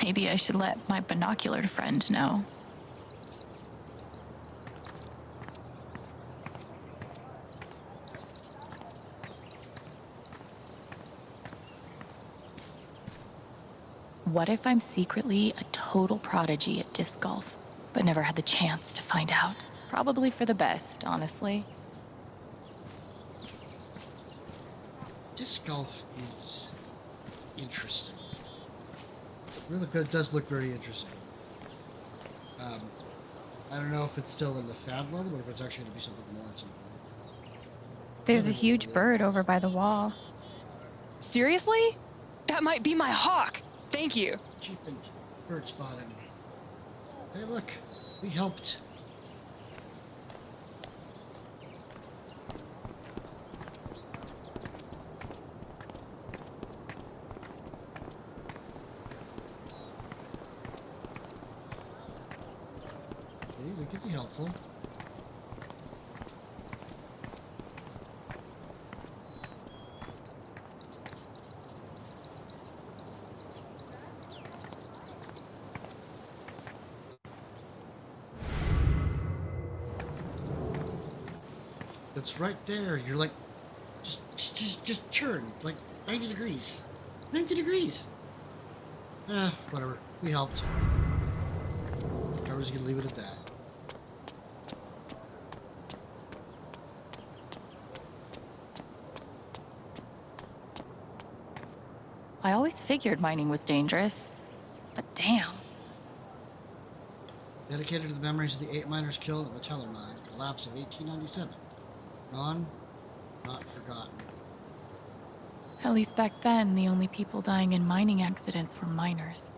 Maybe I should let my binocular friend know. What if I'm secretly a total prodigy at disc golf, but never had the chance to find out? Probably for the best, honestly. Disc golf is interesting. Really good. Does look very interesting. I don't know if it's still in the fad level or if it's actually going to be something more at some point. There's a huge bird over by the wall. Seriously? That might be my hawk. Thank you. Cheapened bird spotting. Hey, look, we helped. We could be helpful. It's right there. You're like, just turn like 90 degrees. 90 degrees. Whatever. We helped. I was gonna leave it at that. I always figured mining was dangerous, but damn. Dedicated to the memories of the 8 miners killed at the Teller Mine, collapse of 1897. Gone, not forgotten. At least back then, the only people dying in mining accidents were miners.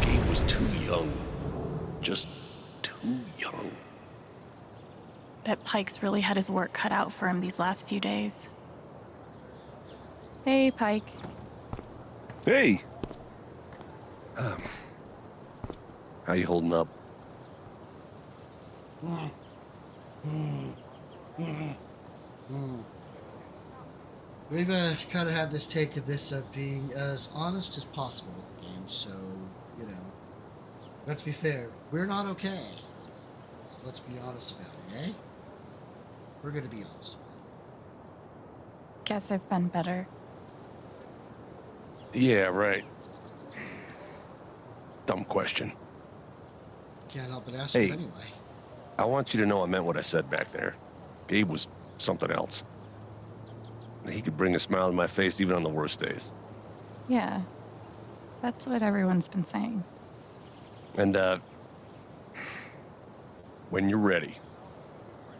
Gabe was too young. Just too young. Bet Pike's really had his work cut out for him these last few days. Hey, Pike. Hey! How you holding up? We've kind of had this take of this being as honest as possible with the game, so, you know, let's be fair. We're not okay. Let's be honest about it, eh? We're gonna be honest about it. Guess I've been better. Yeah, right. Dumb question. Can't help but ask Hey. it anyway. I want you to know I meant what I said back there. Gabe was something else. He could bring a smile to my face even on the worst days. Yeah, That's what everyone's been saying. And, when you're ready,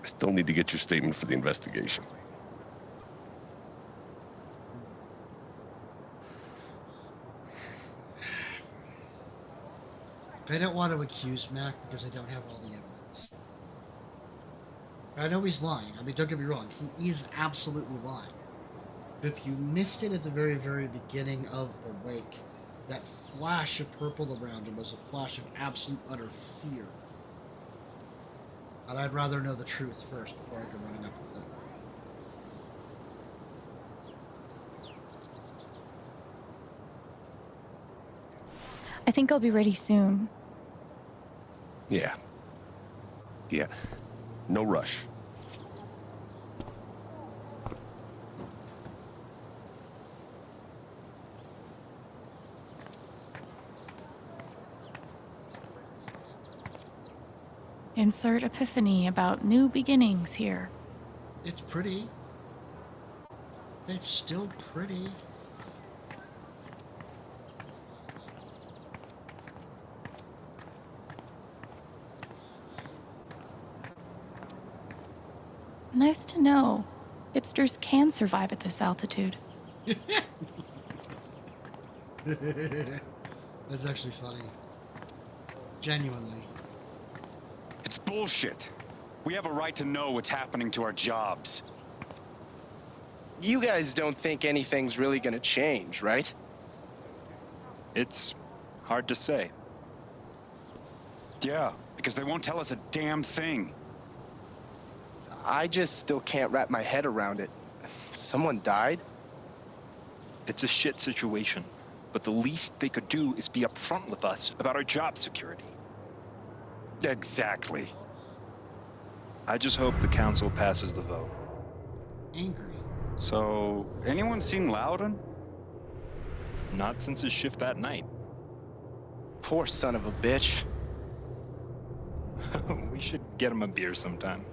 I still need to get your statement for the investigation. I don't want to accuse Mac because I don't have all the evidence. I know he's lying. I mean, don't get me wrong. He is absolutely lying. But if you missed it at the very, very beginning of the wake, that flash of purple around him was a flash of absolute, utter fear. And I'd rather know the truth first before I go running up with it. I think I'll be ready soon. Yeah. Yeah. No rush. Insert epiphany about new beginnings here. It's pretty. It's still pretty. Nice to know. Hipsters can survive at this altitude. That's actually funny. Genuinely. It's bullshit. We have a right to know what's happening to our jobs. You guys don't think anything's really gonna change, right? It's hard to say. Yeah, because they won't tell us a damn thing. I just still can't wrap my head around it. Someone died? It's a shit situation, but the least they could do is be upfront with us about our job security. Exactly. I just hope the council passes the vote. Angry. So, anyone seen Loudon? Not since his shift that night. Poor son of a bitch. We should get him a beer sometime.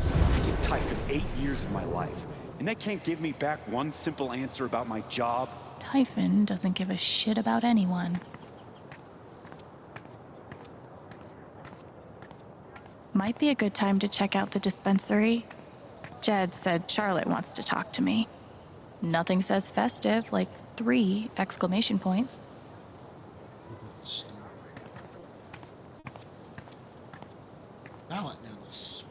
I give Typhon 8 years of my life, and they can't give me back one simple answer about my job. Typhon doesn't give a shit about anyone. Might be a good time to check out the dispensary. Jed said Charlotte wants to talk to me. Nothing says festive, like 3 exclamation points. Ballot notice.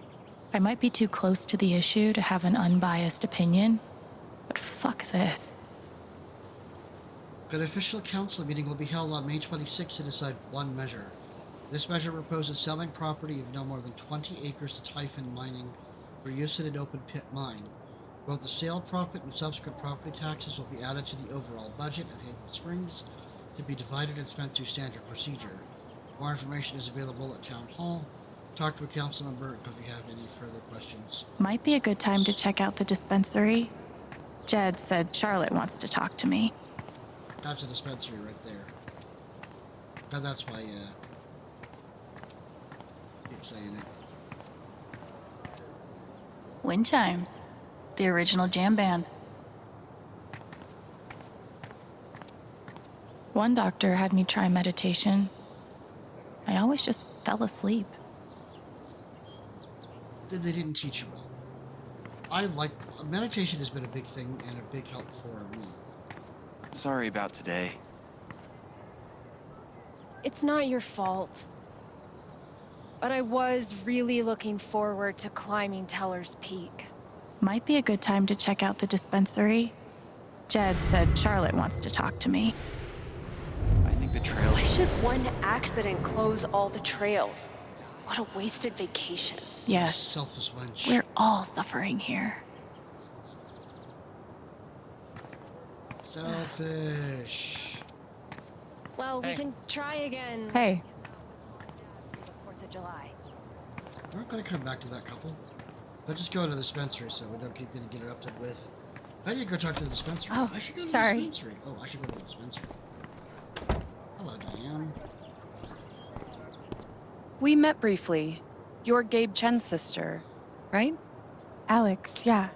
I might be too close to the issue to have an unbiased opinion, but fuck this. An official council meeting will be held on May 26 to decide one measure. This measure proposes selling property of no more than 20 acres to Typhon Mining for use in an open pit mine. Both the sale profit and subsequent property taxes will be added to the overall budget of Haven Springs to be divided and spent through standard procedure. More information is available at Town Hall. Talk to a council member if you have any further questions. Might be a good time to check out the dispensary. Jed said Charlotte wants to talk to me. That's a dispensary right there. And that's why, keep saying it. Wind chimes. The original jam band. One doctor had me try meditation. I always just fell asleep. They didn't teach you well. Meditation has been a big thing and a big help for me. Sorry about today. It's not your fault. But I was really looking forward to climbing Teller's Peak. Might be a good time to check out the dispensary. Jed said Charlotte wants to talk to me. I think the trail. Why should one accident close all the trails? What a wasted vacation. Yes. Selfish wench. We're all suffering here. Selfish. Well, we can try again. Hey. 4th of July. We're not going to come back to that couple. Let's just go to the dispensary so we don't keep getting interrupted with. I need to go talk to the dispensary. Oh, I should go to sorry. the dispensary. Oh, I should go to the dispensary. Hello, Diane. We met briefly. You're Gabe Chen's sister, right? Alex, yeah.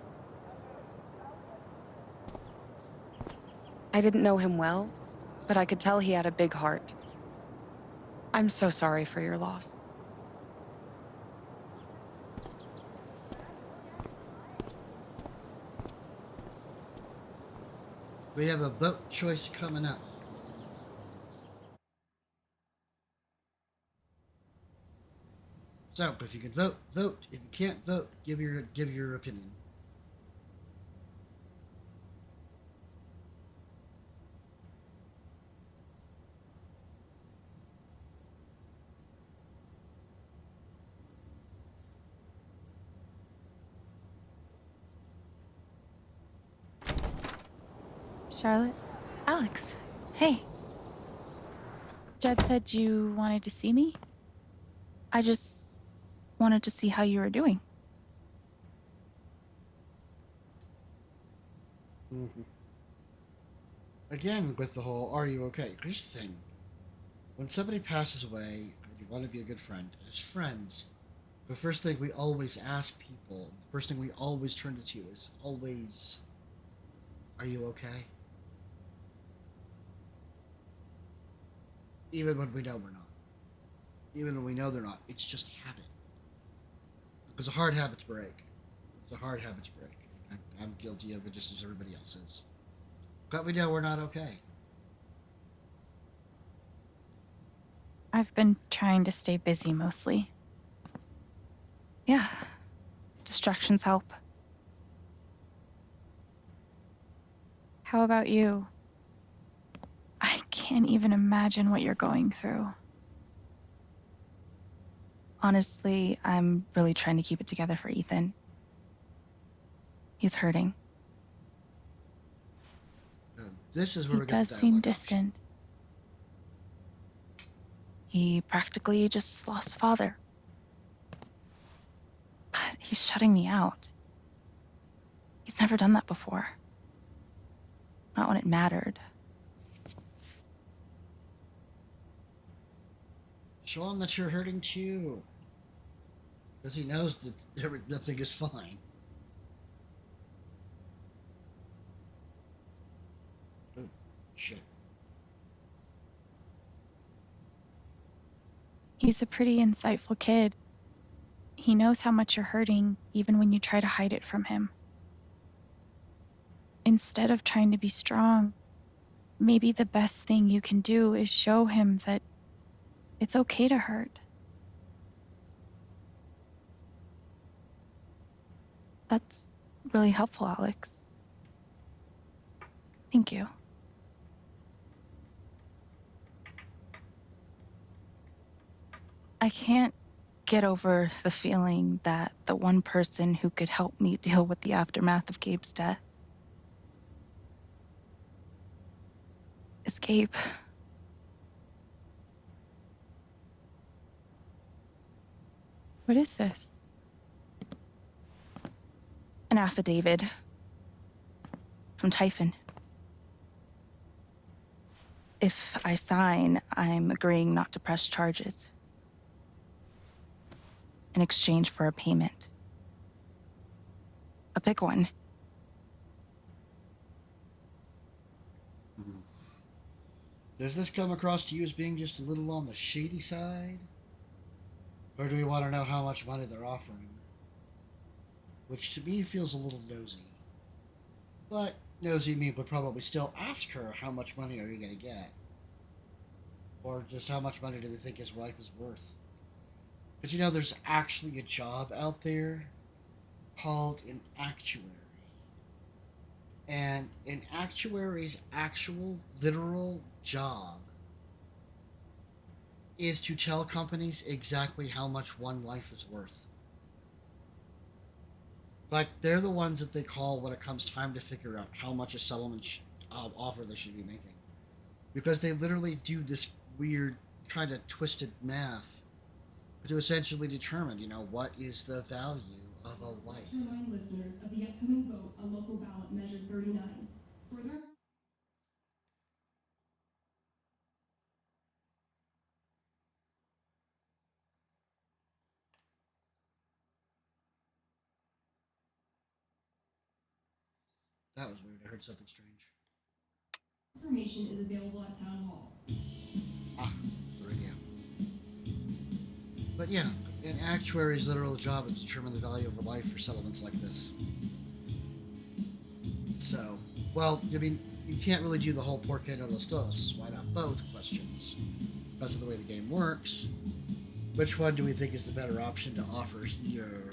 I didn't know him well, but I could tell he had a big heart. I'm so sorry for your loss. We have a vote choice coming up. So, if you can vote, vote. If you can't vote, give your opinion. Charlotte? Alex, hey. Jed said you wanted to see me? I just wanted to see how you were doing. Again, with the whole "Are you okay?" Here's the thing: when somebody passes away, and you want to be a good friend, as friends, the first thing we always ask people, the first thing we always turn to is always, "Are you okay?" Even when we know we're not. Even when we know they're not. It's just habit. Because a hard habit to break. It's a hard habit to break. I'm guilty of it just as everybody else is. But we know we're not okay. I've been trying to stay busy mostly. Yeah. Distractions help. How about you? I can't even imagine what you're going through. Honestly, I'm really trying to keep it together for Ethan. He's hurting. This is where He we get does the seem dialogue distant. He practically just lost a father. But he's shutting me out. He's never done that before. Not when it mattered. Show him that you're hurting too. Because he knows that nothing is fine. Oh, shit. He's a pretty insightful kid. He knows how much you're hurting, even when you try to hide it from him. Instead of trying to be strong, maybe the best thing you can do is show him that it's okay to hurt. That's really helpful, Alex. Thank you. I can't get over the feeling that the one person who could help me deal with the aftermath of Gabe's death is Gabe. What is this? An affidavit from Typhon. If I sign, I'm agreeing not to press charges in exchange for a payment. A big one. Does this come across to you as being just a little on the shady side? Or do we want to know how much money they're offering? Which to me feels a little nosy. But nosy me would probably still ask her, how much money are you going to get? Or just how much money do they think his wife is worth? But you know, there's actually a job out there called an actuary. And an actuary's actual literal job is to tell companies exactly how much one life is worth. Like, they're the ones that they call when it comes time to figure out how much a settlement offer they should be making. Because they literally do this weird, kind of twisted math to essentially determine, you know, what is the value of a life. To remind listeners of the upcoming vote on local ballot measure 39. Further. That was weird. I heard something strange. Information is available at Town Hall. Ah, the radio. But yeah, an actuary's literal job is to determine the value of a life for settlements like this. So, well, I mean, you can't really do the whole por qué no los dos, why not both questions. Because of the way the game works, which one do we think is the better option to offer here?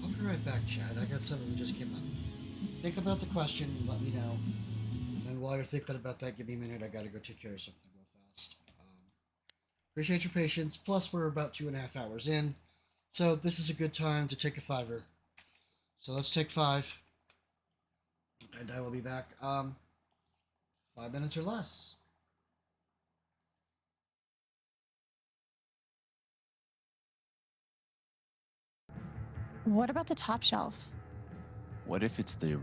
I'll be right back, Chad. I got something that just came up. Think about the question and let me know. And while you're thinking about that, give me a minute. I gotta go take care of something real fast. Appreciate your patience. Plus, we're about 2.5 hours in. So this is a good time to take a $5. So let's take 5. And I will be back 5 minutes or less. What about the top shelf? What if it's the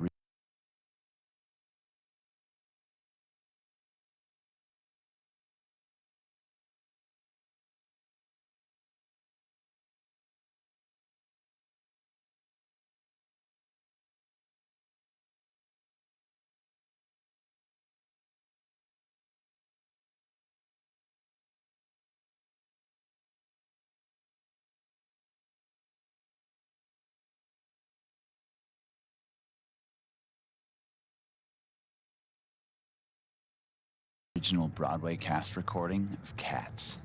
original Broadway cast recording of Cats?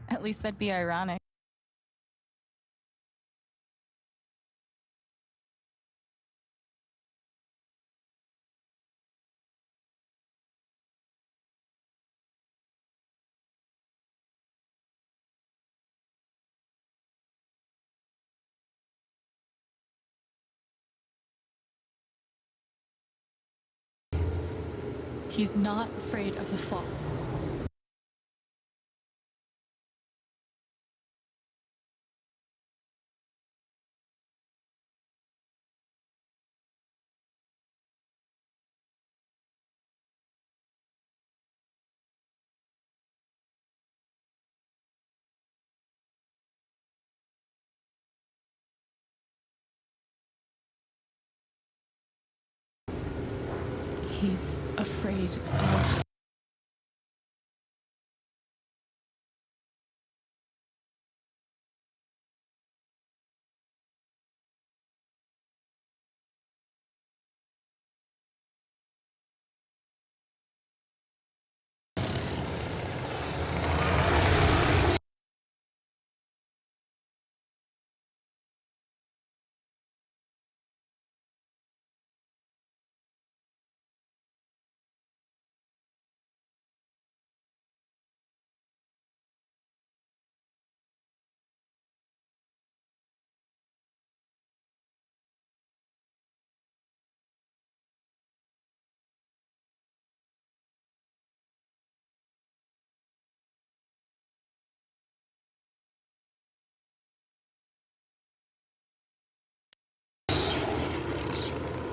At least that'd be ironic. He's not afraid of the fall. He's afraid of...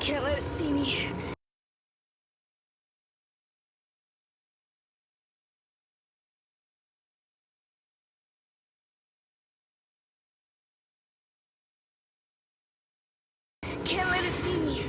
Can't let it see me. Can't let it see me.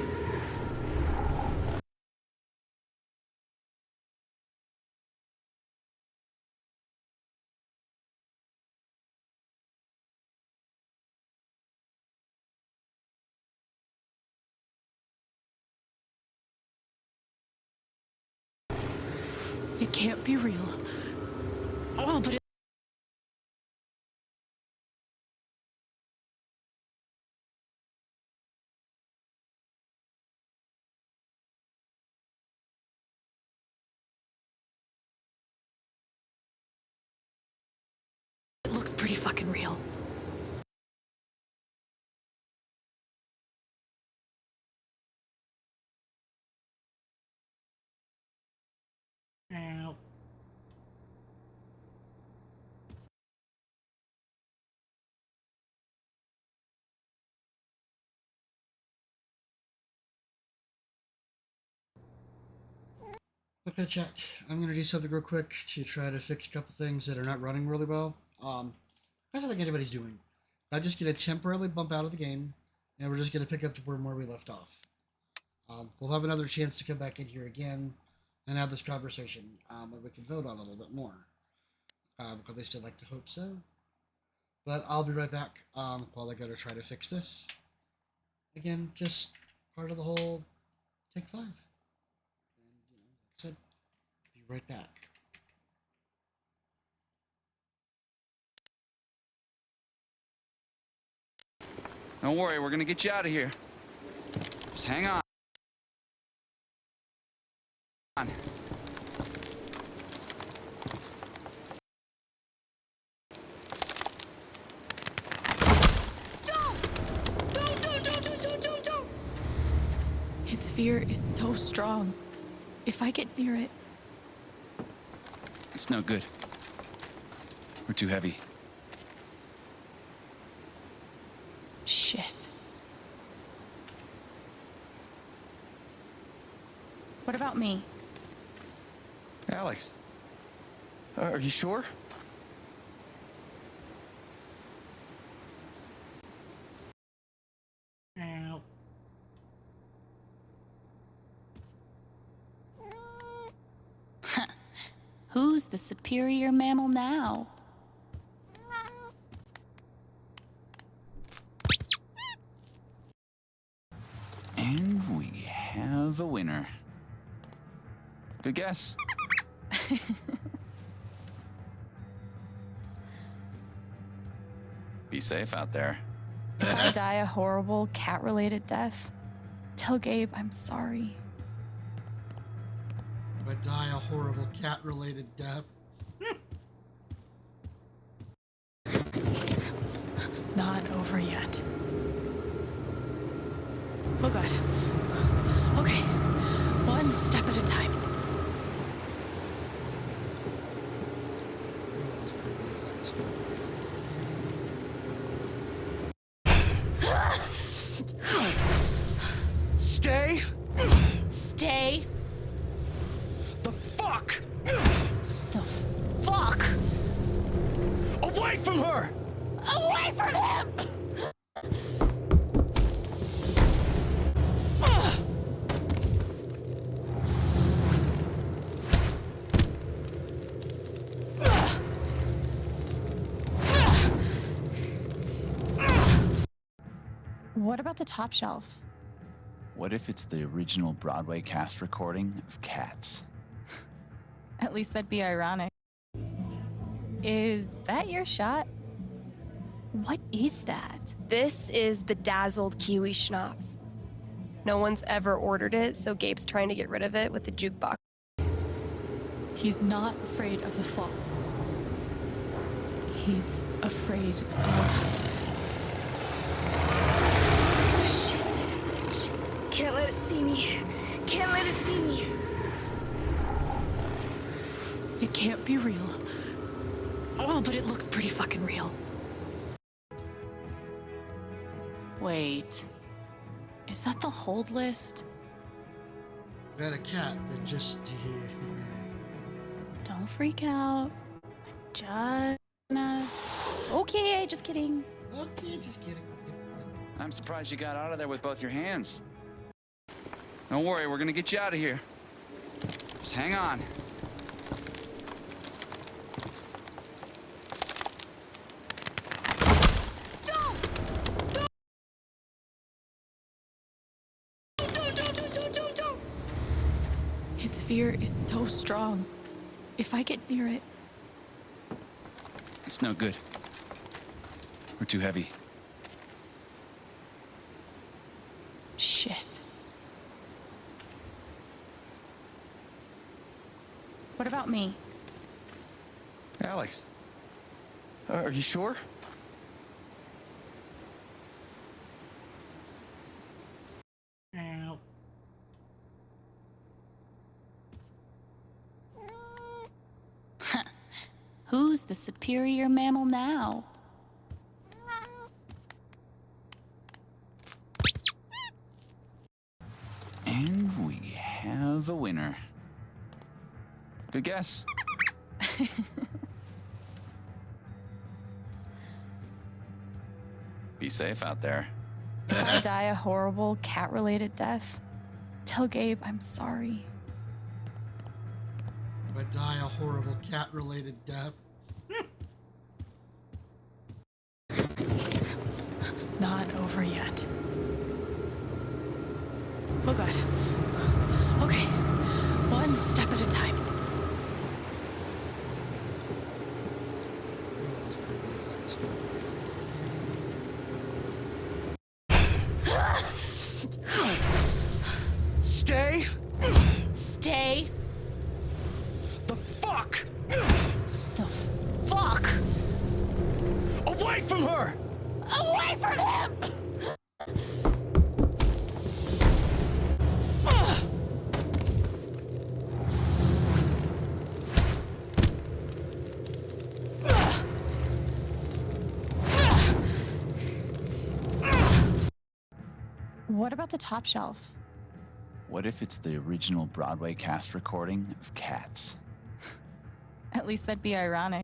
It can't be real. Oh, but it looks pretty fucking real. Okay, chat. I'm gonna do something real quick to try to fix a couple things that are not running really well. I don't think anybody's doing. I'm just gonna temporarily bump out of the game, and we're just gonna pick up to where we left off. We'll have another chance to come back in here again and have this conversation, and we can vote on it a little bit more. At least I'd like to hope so. But I'll be right back while I go to try to fix this. Again, just part of the whole Take 5. And, like I said, be right back. Don't worry, we're gonna get you out of here. Just hang on. His fear is so strong. If I get near it, It's no good. We're too heavy. shit. What about me? Alex, are you sure? Ow. Who's the superior mammal now? And we have a winner. Good guess. Be safe out there. If I die a horrible cat-related death, tell Gabe I'm sorry. I die a horrible cat-related death. Not over yet. Oh god. Okay. One step at a time. Stay! Stay The fuck! the fuck Away from her! away from him! What about the top shelf? What if it's the original Broadway cast recording of Cats? At least that'd be ironic. Is that your shot? What is that? This is bedazzled kiwi schnapps. No one's ever ordered it, so Gabe's trying to get rid of it with the jukebox. He's not afraid of the fall. He's afraid of... Shit. Can't let it see me. Can't let it see me. It can't be real. Oh, but it looks pretty fucking real. Wait. Is that the hold list? We had a cat that just... Don't freak out. I'm just gonna... Okay, just kidding. Okay, just kidding. I'm surprised you got out of there with both your hands. Don't worry, we're gonna get you out of here. Just hang on. His fear is so strong. If I get near it, It's no good. We're too heavy. shit. What about me? Alex, are you sure? Ow. Who's the superior mammal now? And we have a winner. Good guess. Be safe out there. If I die a horrible cat-related death, tell Gabe I'm sorry. If I die a horrible cat-related death. Not over yet. Oh god. Okay. One step at a time. Stay! Stay. The fuck! The fuck? Away from her! Away from him! What about the top shelf? What if it's the original Broadway cast recording of Cats? At least that'd be ironic.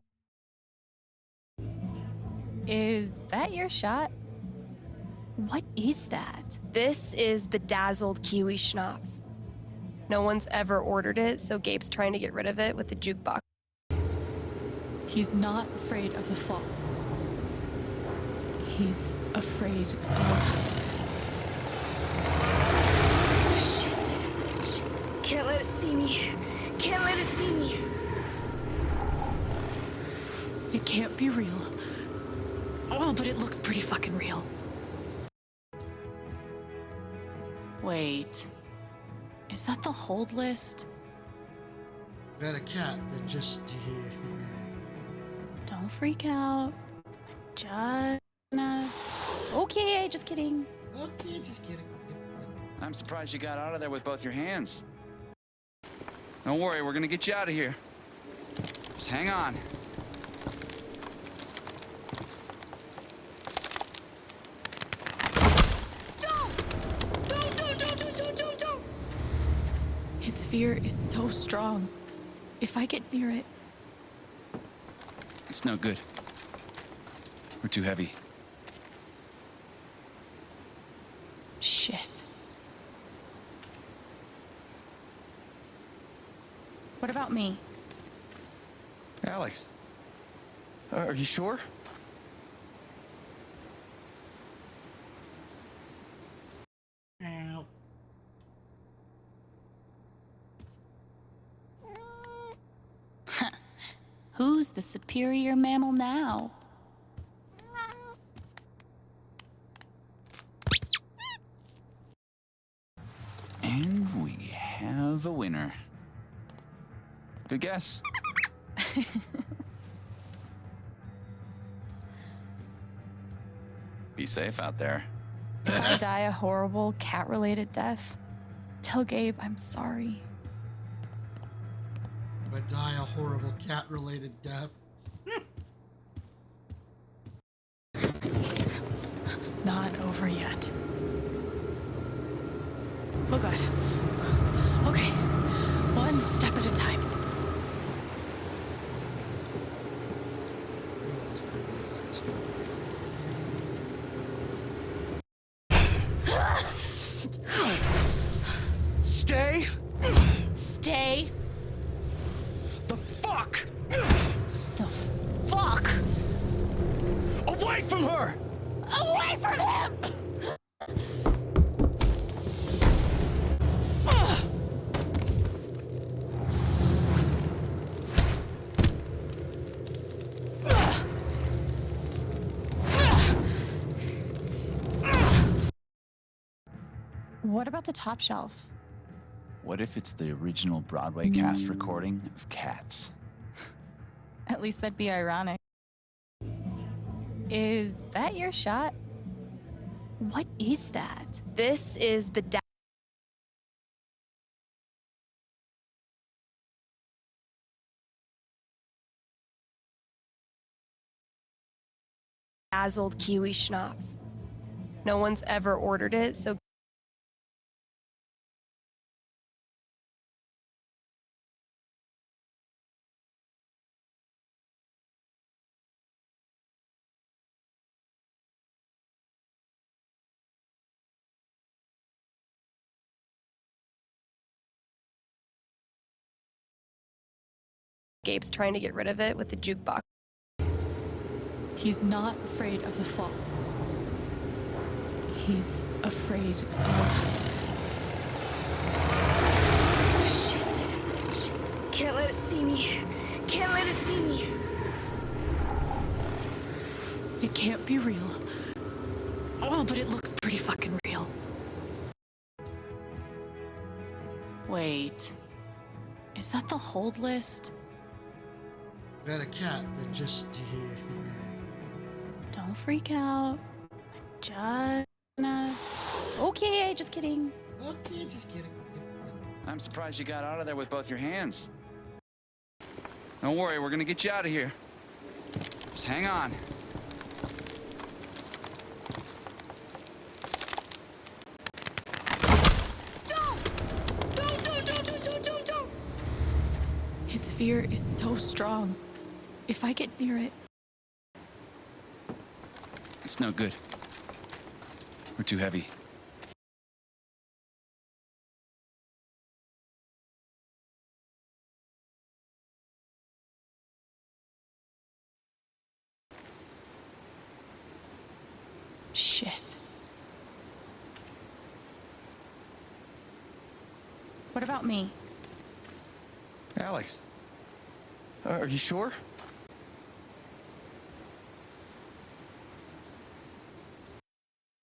Is that your shot? What is that? This is bedazzled kiwi schnapps. No one's ever ordered it, so Gabe's trying to get rid of it with the jukebox. He's not afraid of the fall. He's afraid of... Shit. Can't let it see me. Can't let it see me. It can't be real. Oh, but it looks pretty fucking real. Wait. Is that the hold list? We had a cat that just... Don't freak out. I'm just... Okay, just kidding. Okay, just kidding. I'm surprised you got out of there with both your hands. Don't worry, we're gonna get you out of here. Just hang on. His fear is so strong. If I get near it, It's no good. We're too heavy. shit. What about me? Alex, are you sure? Ow. Who's the superior mammal now? And we have a winner. Good guess. Be safe out there. If I die a horrible cat-related death, tell Gabe I'm sorry. If I die a horrible cat-related death. Not over yet. Oh god. Okay. One step at a time. Stay! Stay. The fuck! The fuck? Away from her! Away from him! What about the top shelf? What if it's the original Broadway cast recording of Cats? At least that'd be ironic. Is that your shot? What is that? This is bedazzled kiwi schnapps. No one's ever ordered it, so Gabe's trying to get rid of it with the jukebox. He's not afraid of the fall. He's afraid of... Shit. Can't let it see me. Can't let it see me. It can't be real. Oh, but it looks pretty fucking real. Wait. Is that the hold list? We had a cat that just... Don't freak out. I'm just gonna... Okay, just kidding. Okay, just kidding. I'm surprised you got out of there with both your hands. Don't worry, we're gonna get you out of here. Just hang on. His fear is so strong. If I get near it... It's no good. We're too heavy. Shit. What about me? Alex, are you sure?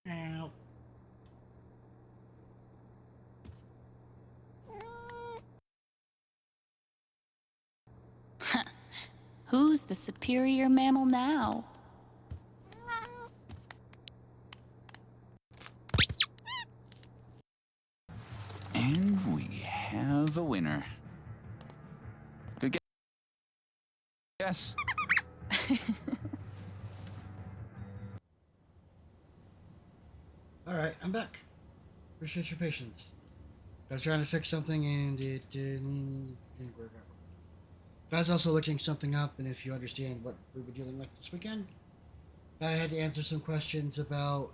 Ow. Who's the superior mammal now? And we have a winner. Good guess. Alright, I'm back. Appreciate your patience. I was trying to fix something and it didn't work out. I was also looking something up, and if you understand what we were dealing with this weekend, I had to answer some questions about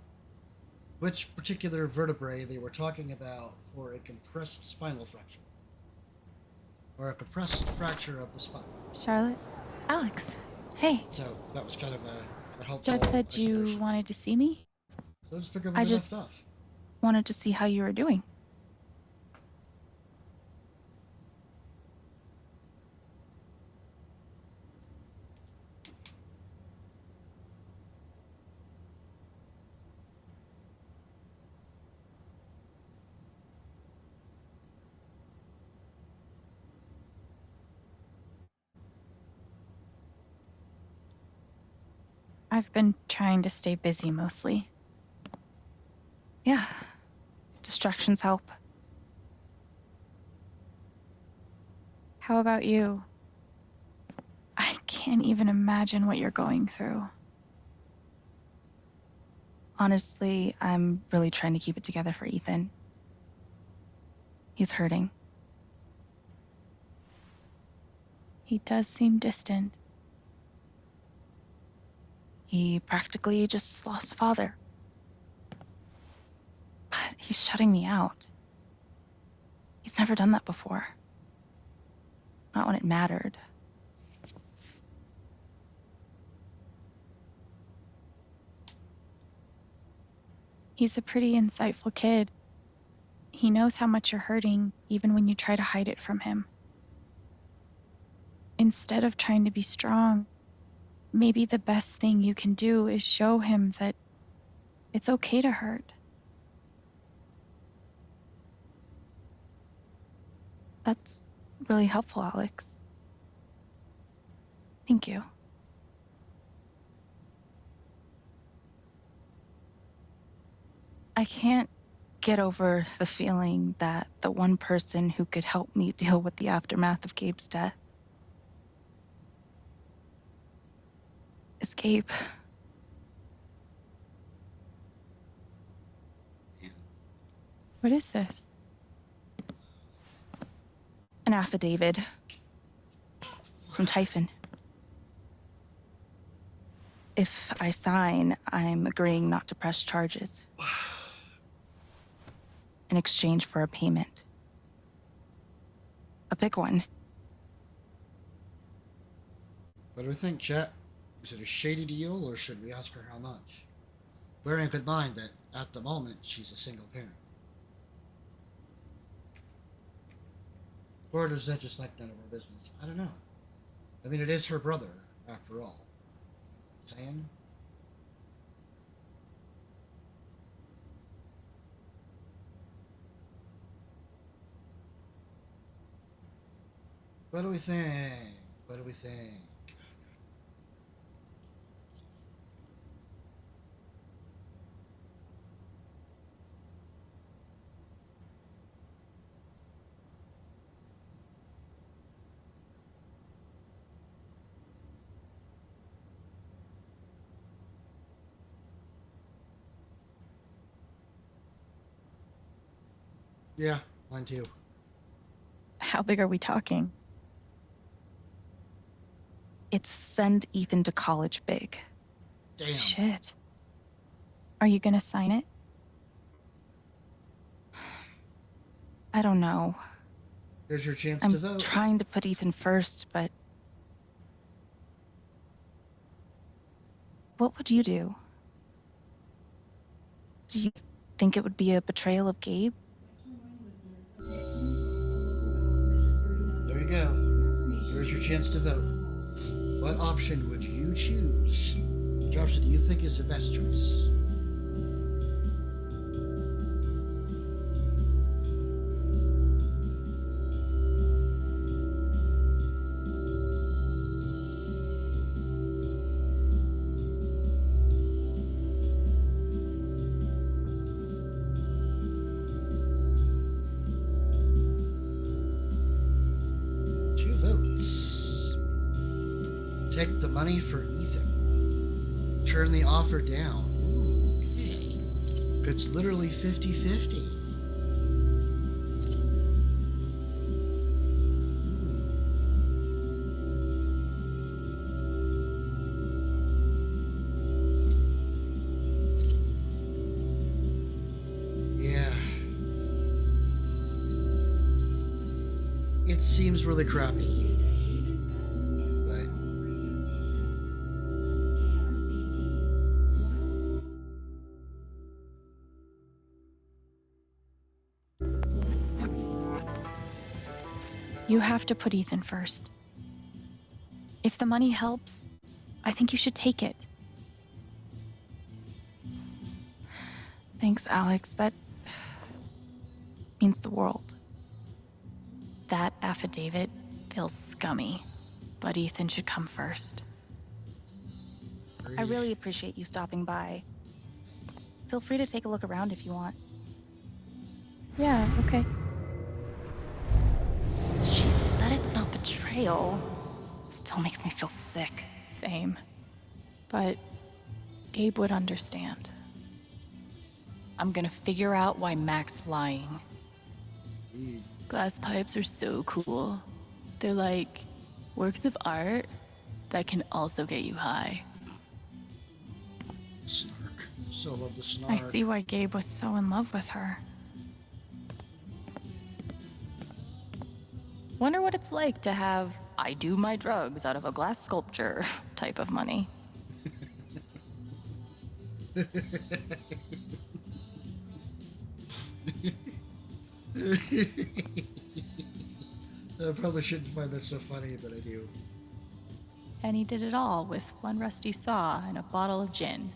which particular vertebrae they were talking about for a compressed spinal fracture. Or a compressed fracture of the spine. Charlotte? Alex, hey. So that was kind of a helpful Judd said you wanted to see me? So let's pick up I where we left just off. wanted to see how you were doing. I've been trying to stay busy mostly. Yeah, distractions help. How about you? I can't even imagine what you're going through. Honestly, I'm really trying to keep it together for Ethan. He's hurting. He does seem distant. He practically just lost a father. But he's shutting me out. He's never done that before. Not when it mattered. He's a pretty insightful kid. He knows how much you're hurting, even when you try to hide it from him. Instead of trying to be strong, maybe the best thing you can do is show him that it's okay to hurt. That's really helpful, Alex. Thank you. I can't get over the feeling that the one person who could help me deal with the aftermath of Gabe's death is Gabe. What is this? An affidavit from Typhon. If I sign, I'm agreeing not to press charges in exchange for a payment. A big one. What do we think, chat? Is it a shady deal, or should we ask her how much? Bearing in mind that, at the moment, she's a single parent. Or is that just like none of our business? I don't know. I mean, it is her brother, after all. Saying? What do we think? What do we think? Yeah, mine too. How big are we talking? It's send Ethan to college big. Damn. Shit. Are you gonna sign it? I don't know. Here's your chance I'm to vote. trying to put Ethan first, but... What would you do? Do you think it would be a betrayal of Gabe? There you go. Here's your chance to vote. What option would you choose? Which option do you think is the best choice? Take the money for Ethan. Turn the offer down. Ooh, okay. It's literally 50-50. Yeah. It seems really crappy. You have to put Ethan first. If the money helps, I think you should take it. Thanks, Alex. That means the world. That affidavit feels scummy, but Ethan should come first. I really appreciate you stopping by. Feel free to take a look around if you want. Yeah, okay. She said it's not betrayal. Still makes me feel sick. Same. But Gabe would understand. I'm gonna figure out why Mac's lying. Glass pipes are so cool. They're like works of art that can also get you high. Snark. So love the snark. I see why Gabe was so in love with her. Wonder what it's like to have I do my drugs out of a glass sculpture type of money. I probably shouldn't find that so funny, but I do. And he did it all with one rusty saw and a bottle of gin.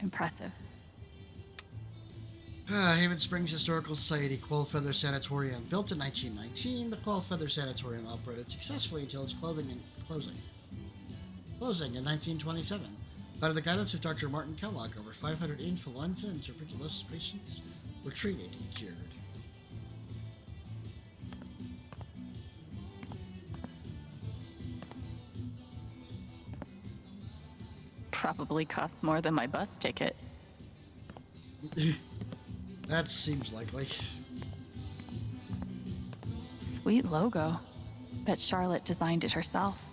Impressive. Haven Springs Historical Society Quellfeather Sanatorium. Built in 1919, the Quellfeather Sanatorium operated successfully until its closing in 1927. Under the guidance of Dr. Martin Kellogg, over 500 influenza and tuberculosis patients were treated and cured. Probably cost more than my bus ticket. That seems likely. Sweet logo. Bet Charlotte designed it herself.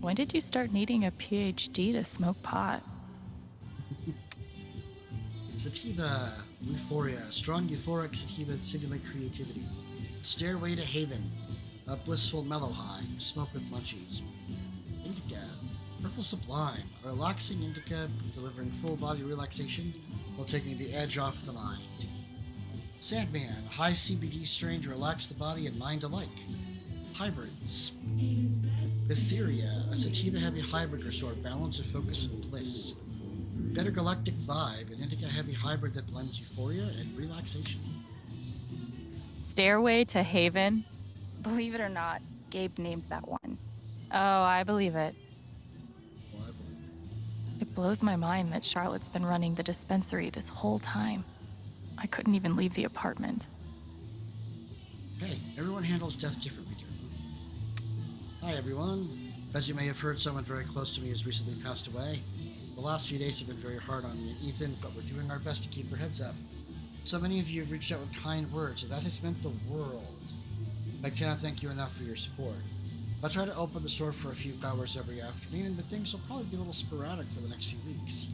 When did you start needing a PhD to smoke pot? Sativa, Euphoria. Strong euphoric sativa simulate creativity. Stairway to Haven. A blissful mellow high. Smoke with munchies. Indica. Purple Sublime. A relaxing indica delivering full body relaxation while taking the edge off the mind. Sandman. A high CBD strain to relax the body and mind alike. Hybrids. Etheria. A sativa heavy hybrid restore balance of focus and bliss. Better Galactic Vibe. An indica heavy hybrid that blends euphoria and relaxation. Stairway to Haven? Believe it or not, Gabe named that one. Oh, I believe it. Well, I believe It blows my mind that Charlotte's been running the dispensary this whole time. I couldn't even leave the apartment. it. Hey, everyone handles death differently, Jeremy. Hi, everyone. As you may have heard, someone very close to me has recently passed away. The last few days have been very hard on me and Ethan, but we're doing our best to keep our heads up. So many of you have reached out with kind words, and that has meant the world. I cannot thank you enough for your support. I'll try to open the store for a few hours every afternoon, but things will probably be a little sporadic for the next few weeks.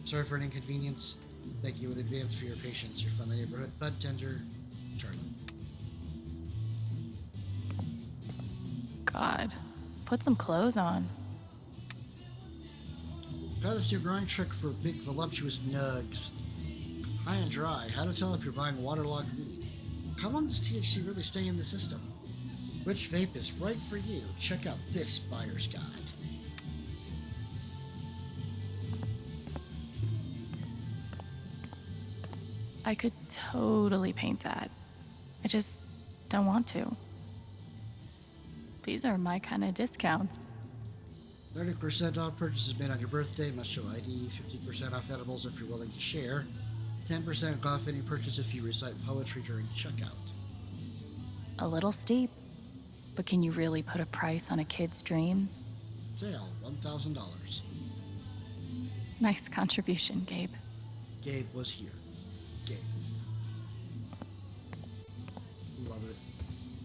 Sorry for any inconvenience. Thank you in advance for your patience. Your friendly neighborhood bud tender, Charlie. God, put some clothes on. Try this new growing trick for big voluptuous nugs. High and dry. How to tell if you're buying waterlogged weed. How long does THC really stay in the system? Which vape is right for you? Check out this buyer's guide. I could totally paint that. I just don't want to. These are my kind of discounts. 30% off purchases made on your birthday. Must show ID. 50% off edibles if you're willing to share. 10% off any purchase if you recite poetry during checkout. A little steep, but can you really put a price on a kid's dreams? Sale, $1,000. Nice contribution, Gabe. Gabe was here. Gabe. Love it.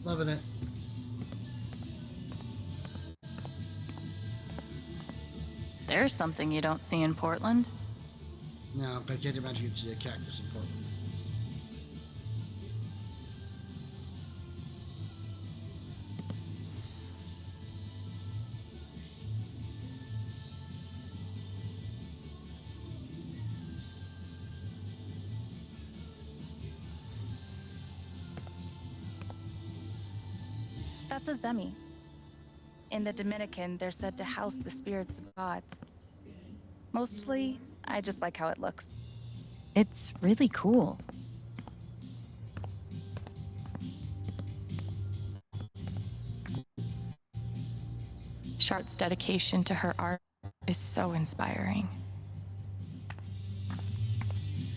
Loving it. There's something you don't see in Portland. No, I can't imagine you'd see a cactus in Portland. That's a Zemi. In the Dominican, they're said to house the spirits of gods. Mostly, I just like how it looks. It's really cool. Chart's dedication to her art is so inspiring.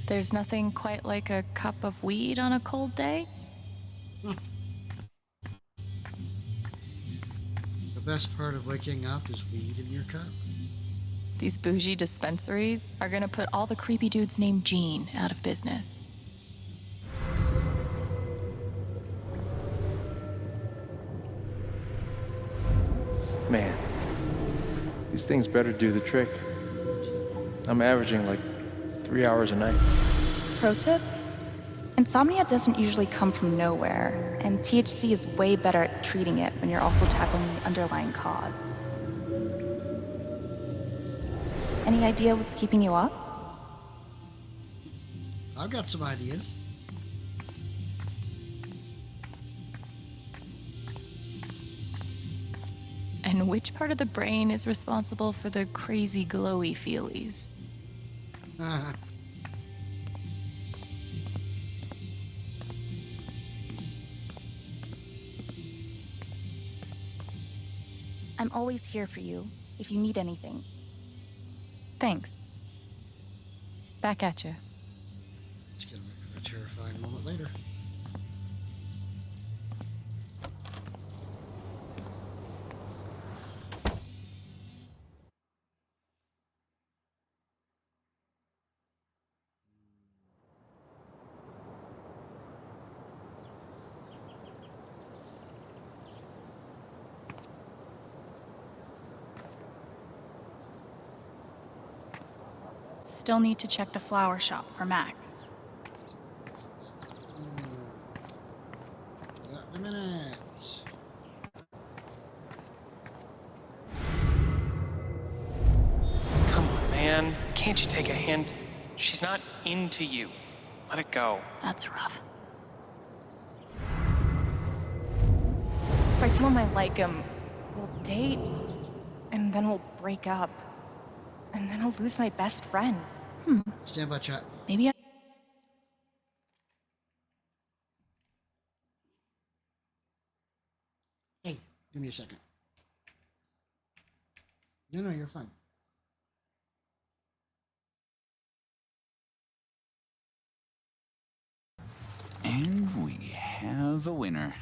There's nothing quite like a cup of weed on a cold day. The best part of waking up is weed in your cup. These bougie dispensaries are gonna put all the creepy dudes named Gene out of business. Man, these things better do the trick. I'm averaging like 3 hours a night. Pro tip? Insomnia doesn't usually come from nowhere, and THC is way better at treating it when you're also tackling the underlying cause. Any idea what's keeping you up? I've got some ideas. And which part of the brain is responsible for the crazy glowy feelies? I'm always here for you, if you need anything. Thanks. Back at you. It's gonna make for a terrifying moment later. Still need to check the flower shop for Mac. Did man. Can't you take a hint? She's not into you. Let it go. That's rough. If I tell him I like him, we'll date, and then we'll break up. And then I'll lose my best friend. Stand by, chat. Maybe Hey, give me a second. No, you're fine. And we have a winner.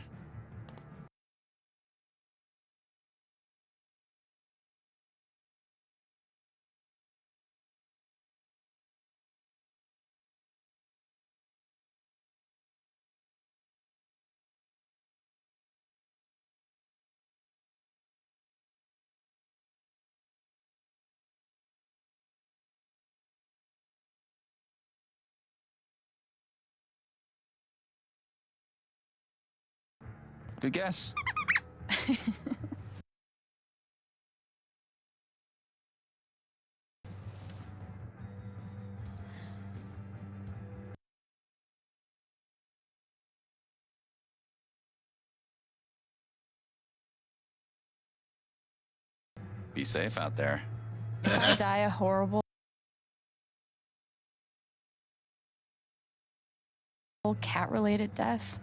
Good guess. Be safe out there. if I die a horrible cat-related death,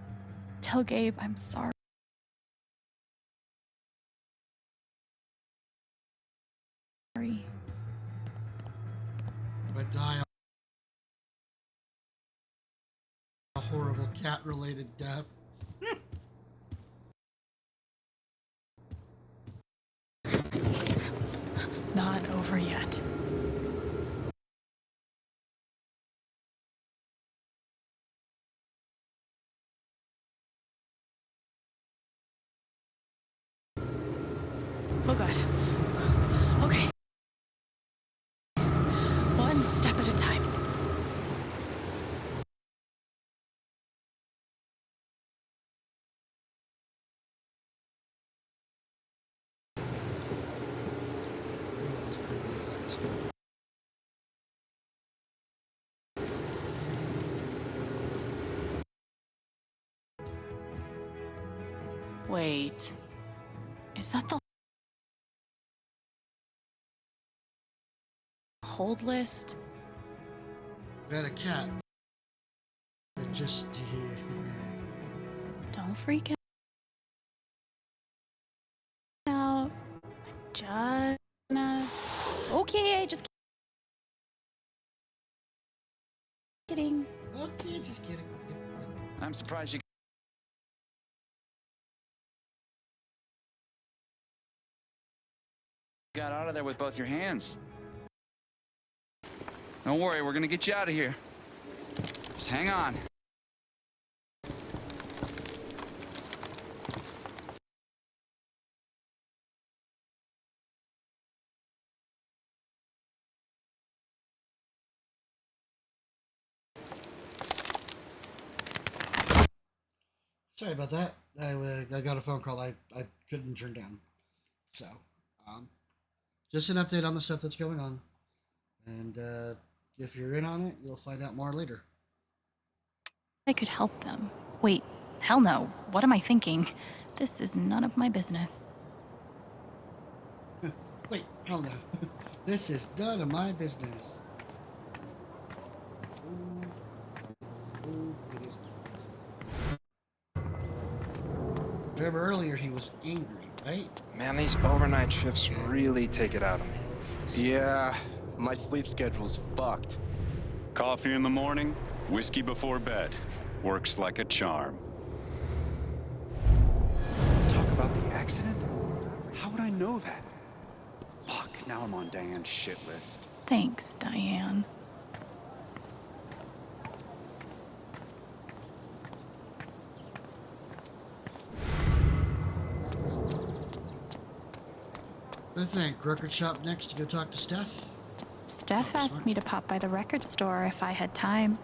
tell Gabe I'm sorry. If I die a horrible cat-related death. Not over yet. Oh God. Okay. One step at a time. Wait. Is that the hold list? We had a cat that just Don't freak out. I'm just gonna... Okay, just kidding. Okay, just kidding. I'm surprised you got out of there with both your hands. Don't worry, we're gonna get you out of here. Just hang on. Sorry about that. I got a phone call I couldn't turn down. So, just an update on the stuff that's going on. And if you're in on it, you'll find out more later. I could help them. Wait, hell no. What am I thinking? This is none of my business. Wait, hold on. This is none of my business. It is. Remember earlier he was angry, right? Man, these overnight shifts really take it out of me. Yeah, my sleep schedule's fucked. Coffee in the morning, whiskey before bed. Works like a charm. Talk about the accident? How would I know that? Fuck, now I'm on Diane's shit list. Thanks, Diane. I think record shop next to go talk to Steph. Steph asked me to pop by the record store if I had time.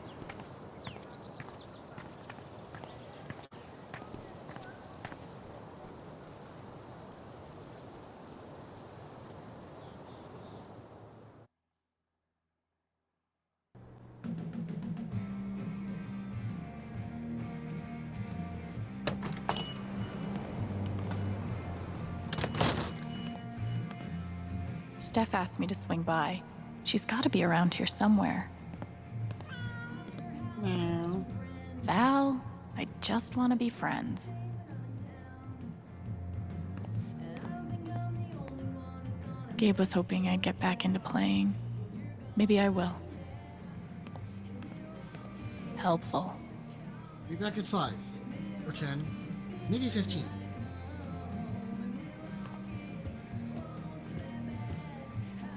Steph asked me to swing by. She's got to be around here somewhere. No. Val, I just want to be friends. Gabe was hoping I'd get back into playing. Maybe I will. Helpful. Be back at 5 or 10, maybe 15.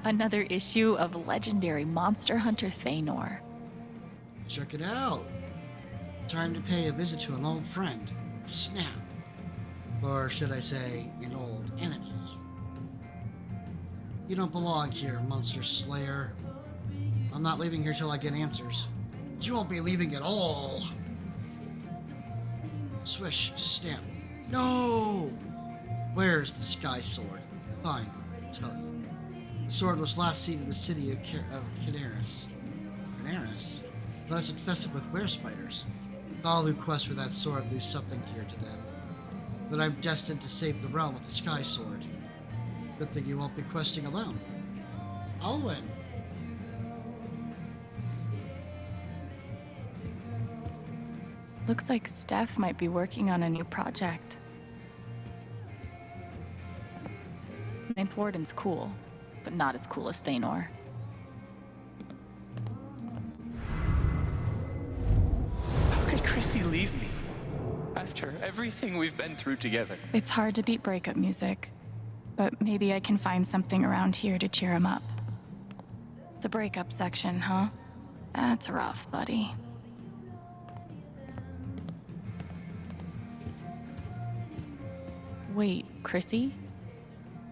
Another issue of legendary monster hunter Thanor. Check it out. Time to pay a visit to an old friend, Snap. Or should I say, an old enemy. You don't belong here, Monster Slayer. I'm not leaving here till I get answers. You won't be leaving at all. Swish, snap. No! Where's the Sky Sword? Fine, I'll tell you. The sword was last seen in the city of Canaris. Canaris? But it's infested with were-spiders. All who quest for that sword lose something dear to them. But I'm destined to save the realm with the Sky Sword. Good thing you won't be questing alone. I'll win. Looks like Steph might be working on a new project. Ninth Warden's cool, but not as cool as Thanor. How could Chrissy leave me? After everything we've been through together. It's hard to beat breakup music, but maybe I can find something around here to cheer him up. The breakup section, huh? That's rough, buddy. Wait, Chrissy?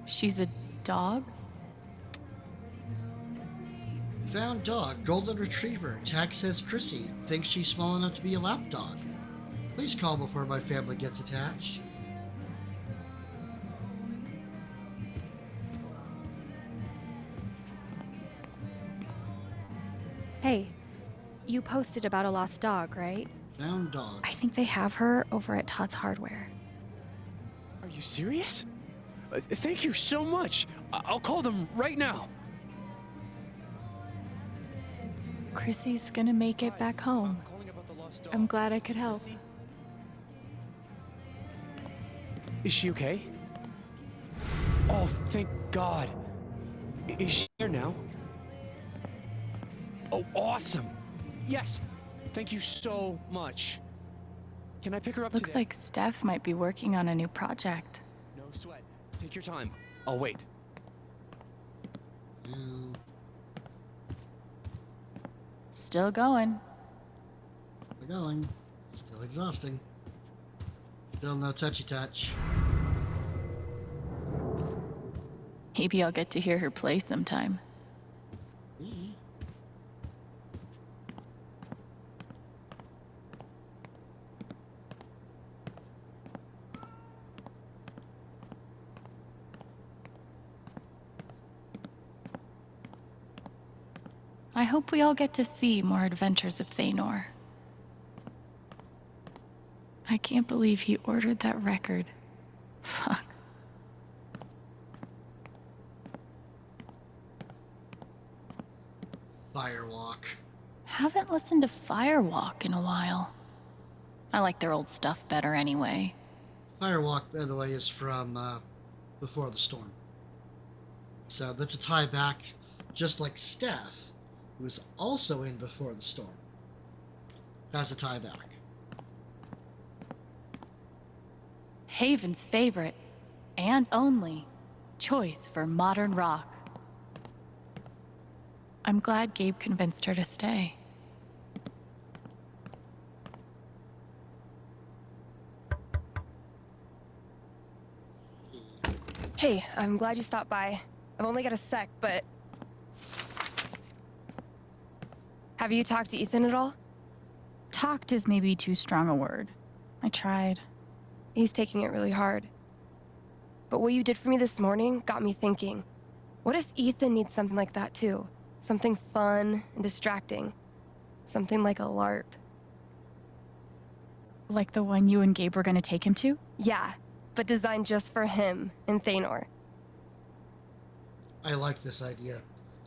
She's a dog? Found dog, golden retriever. Tag says Chrissy. Thinks she's small enough to be a lap dog. Please call before my family gets attached. Hey, you posted about a lost dog, right? Found dog. I think they have her over at Todd's Hardware. Are you serious? Thank you so much. I'll call them right now. Chrissy's gonna make it back home. I'm glad I could help. Is she okay? Oh, thank God. Is she here now? Oh, awesome. Yes. Thank you so much. Can I pick her up Looks today? like Steph might be working on a new project. No sweat. Take your time. I'll wait. Still going. Still going. Still exhausting. Still no touchy touch. Maybe I'll get to hear her play sometime. I hope we all get to see more adventures of Thanor. I can't believe he ordered that record. Fuck. Firewalk. Haven't listened to Firewalk in a while. I like their old stuff better anyway. Firewalk, by the way, is from Before the Storm. So that's a tie back, just like Steph, who's also in Before the Storm, has a tie back. Haven's favorite, and only, choice for modern rock. I'm glad Gabe convinced her to stay. Hey, I'm glad you stopped by. I've only got a sec, but... Have you talked to Ethan at all? Talked is maybe too strong a word. I tried. He's taking it really hard. But what you did for me this morning got me thinking. What if Ethan needs something like that too? Something fun and distracting. Something like a LARP. Like the one you and Gabe were gonna take him to? Yeah, but designed just for him and Thanor. I like this idea.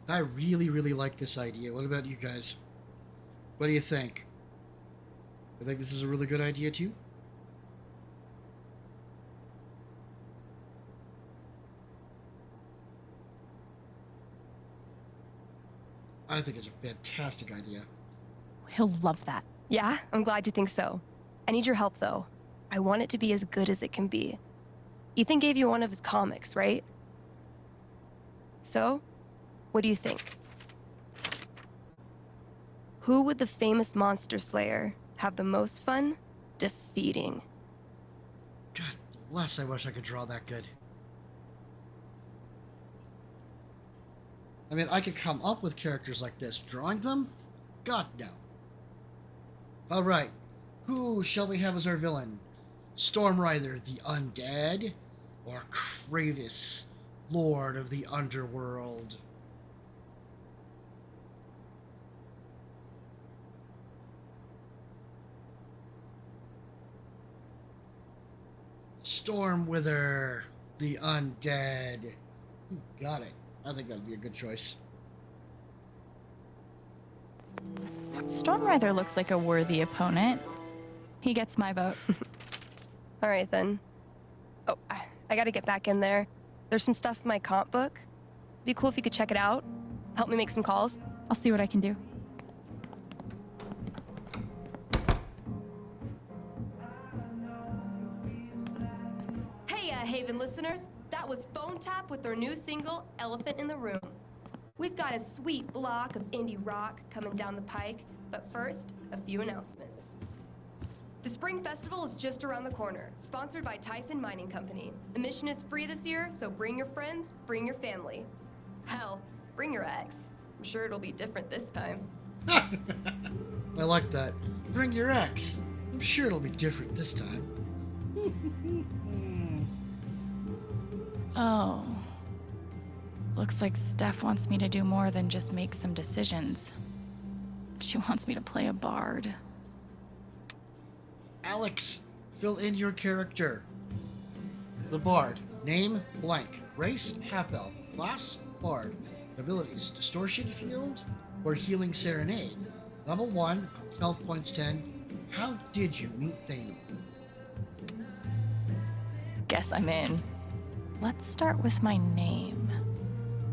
I really, really like this idea. What about you guys? What do you think? I think this is a really good idea too. I think it's a fantastic idea. He'll love that. Yeah, I'm glad you think so. I need your help, though. I want it to be as good as it can be. Ethan gave you one of his comics, right? So, what do you think? Who would the famous monster slayer have the most fun defeating? God bless, I wish I could draw that good. I mean, I could come up with characters like this. Drawing them? God, no. Alright, who shall we have as our villain? Stormrider the Undead? Or Kravis, Lord of the Underworld? Stormwither the Undead. Ooh, got it. I think that'd be a good choice. Stormrider looks like a worthy opponent. He gets my vote. All right, then. Oh, I gotta get back in there. There's some stuff in my comp book. Be cool if you could check it out. Help me make some calls. I'll see what I can do. Hey, Haven listeners. That was Phone Tap with their new single, Elephant in the Room. We've got a sweet block of indie rock coming down the pike, but first, a few announcements. The Spring Festival is just around the corner, sponsored by Typhon Mining Company. Admission is free this year, so bring your friends, bring your family. Hell, bring your ex. I'm sure it'll be different this time. I like that. Bring your ex. I'm sure it'll be different this time. Oh. Looks like Steph wants me to do more than just make some decisions. She wants me to play a bard. Alex, fill in your character. The Bard. Name, blank. Race, Hapel. Class, Bard. Abilities, Distortion Field or Healing Serenade. Level 1, health points 10. How did you meet Thanor? Guess I'm in. Let's start with my name.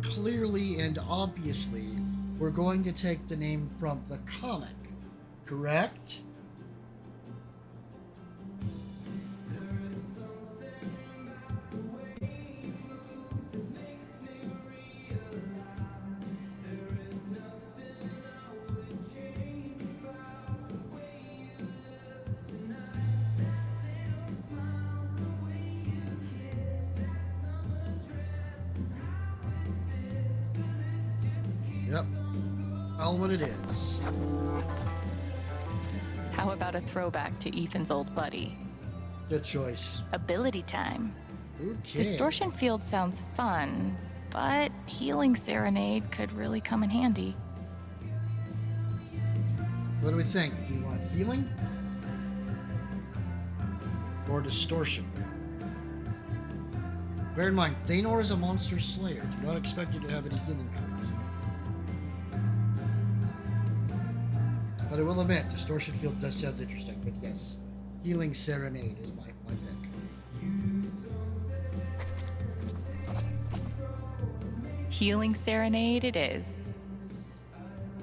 Clearly and obviously, we're going to take the name from the comic, correct? Yep. All what it is. How about a throwback to Ethan's old buddy? Good choice. Ability time. Okay. Distortion Field sounds fun, but Healing Serenade could really come in handy. What do we think? Do you want healing? Or distortion? Bear in mind, Thanor is a monster slayer. Do not expect you to have any healing powers. But I will admit, Distortion Field does sound interesting, but yes, Healing Serenade is my pick. Healing Serenade it is.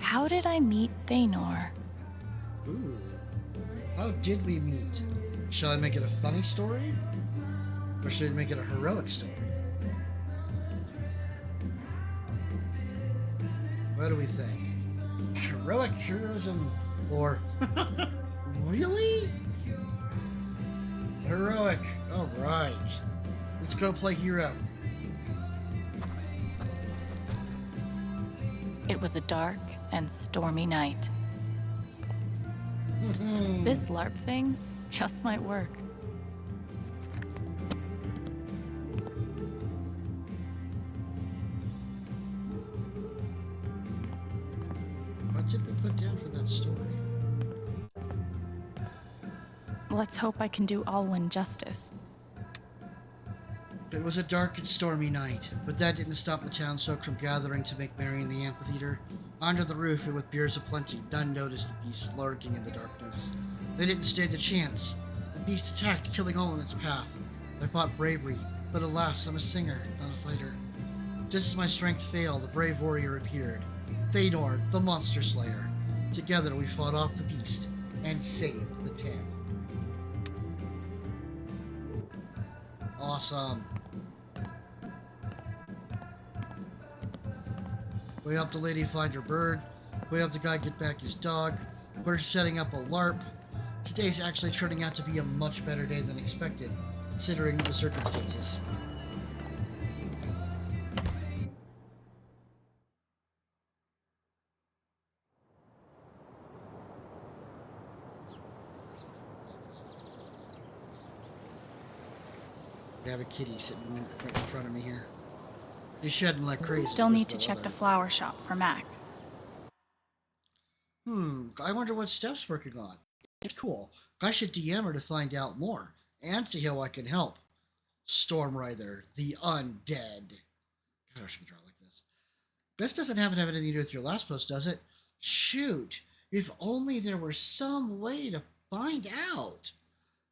How did I meet Thanor? Ooh. How did we meet? Shall I make it a funny story? Or should I make it a heroic story? What do we think? Heroic heroism or... Really? Heroic. Alright. Let's go play hero. It was a dark and stormy night. This LARP thing just might work. What did we put down for that story? Let's hope I can do Alwyn justice. It was a dark and stormy night, but that didn't stop the townsfolk from gathering to make merry in the amphitheater. Under the roof and with beers aplenty, none noticed the beast lurking in the darkness. They didn't stand a chance. The beast attacked, killing all in its path. I fought bravery, but alas, I'm a singer, not a fighter. Just as my strength failed, a brave warrior appeared. Thanor, the monster slayer. Together we fought off the beast and saved the town. Awesome. We helped the lady find her bird. We helped the guy get back his dog. We're setting up a LARP. Today's actually turning out to be a much better day than expected, considering the circumstances. I have a kitty sitting right in front of me here. He's shedding like crazy. Still need to check the flower shop for Mac. I wonder what Steph's working on. It's cool. I should DM her to find out more and see how I can help. Stormrider, the undead. God, I should draw like this. This doesn't happen to have anything to do with your last post, does it? Shoot. If only there were some way to find out.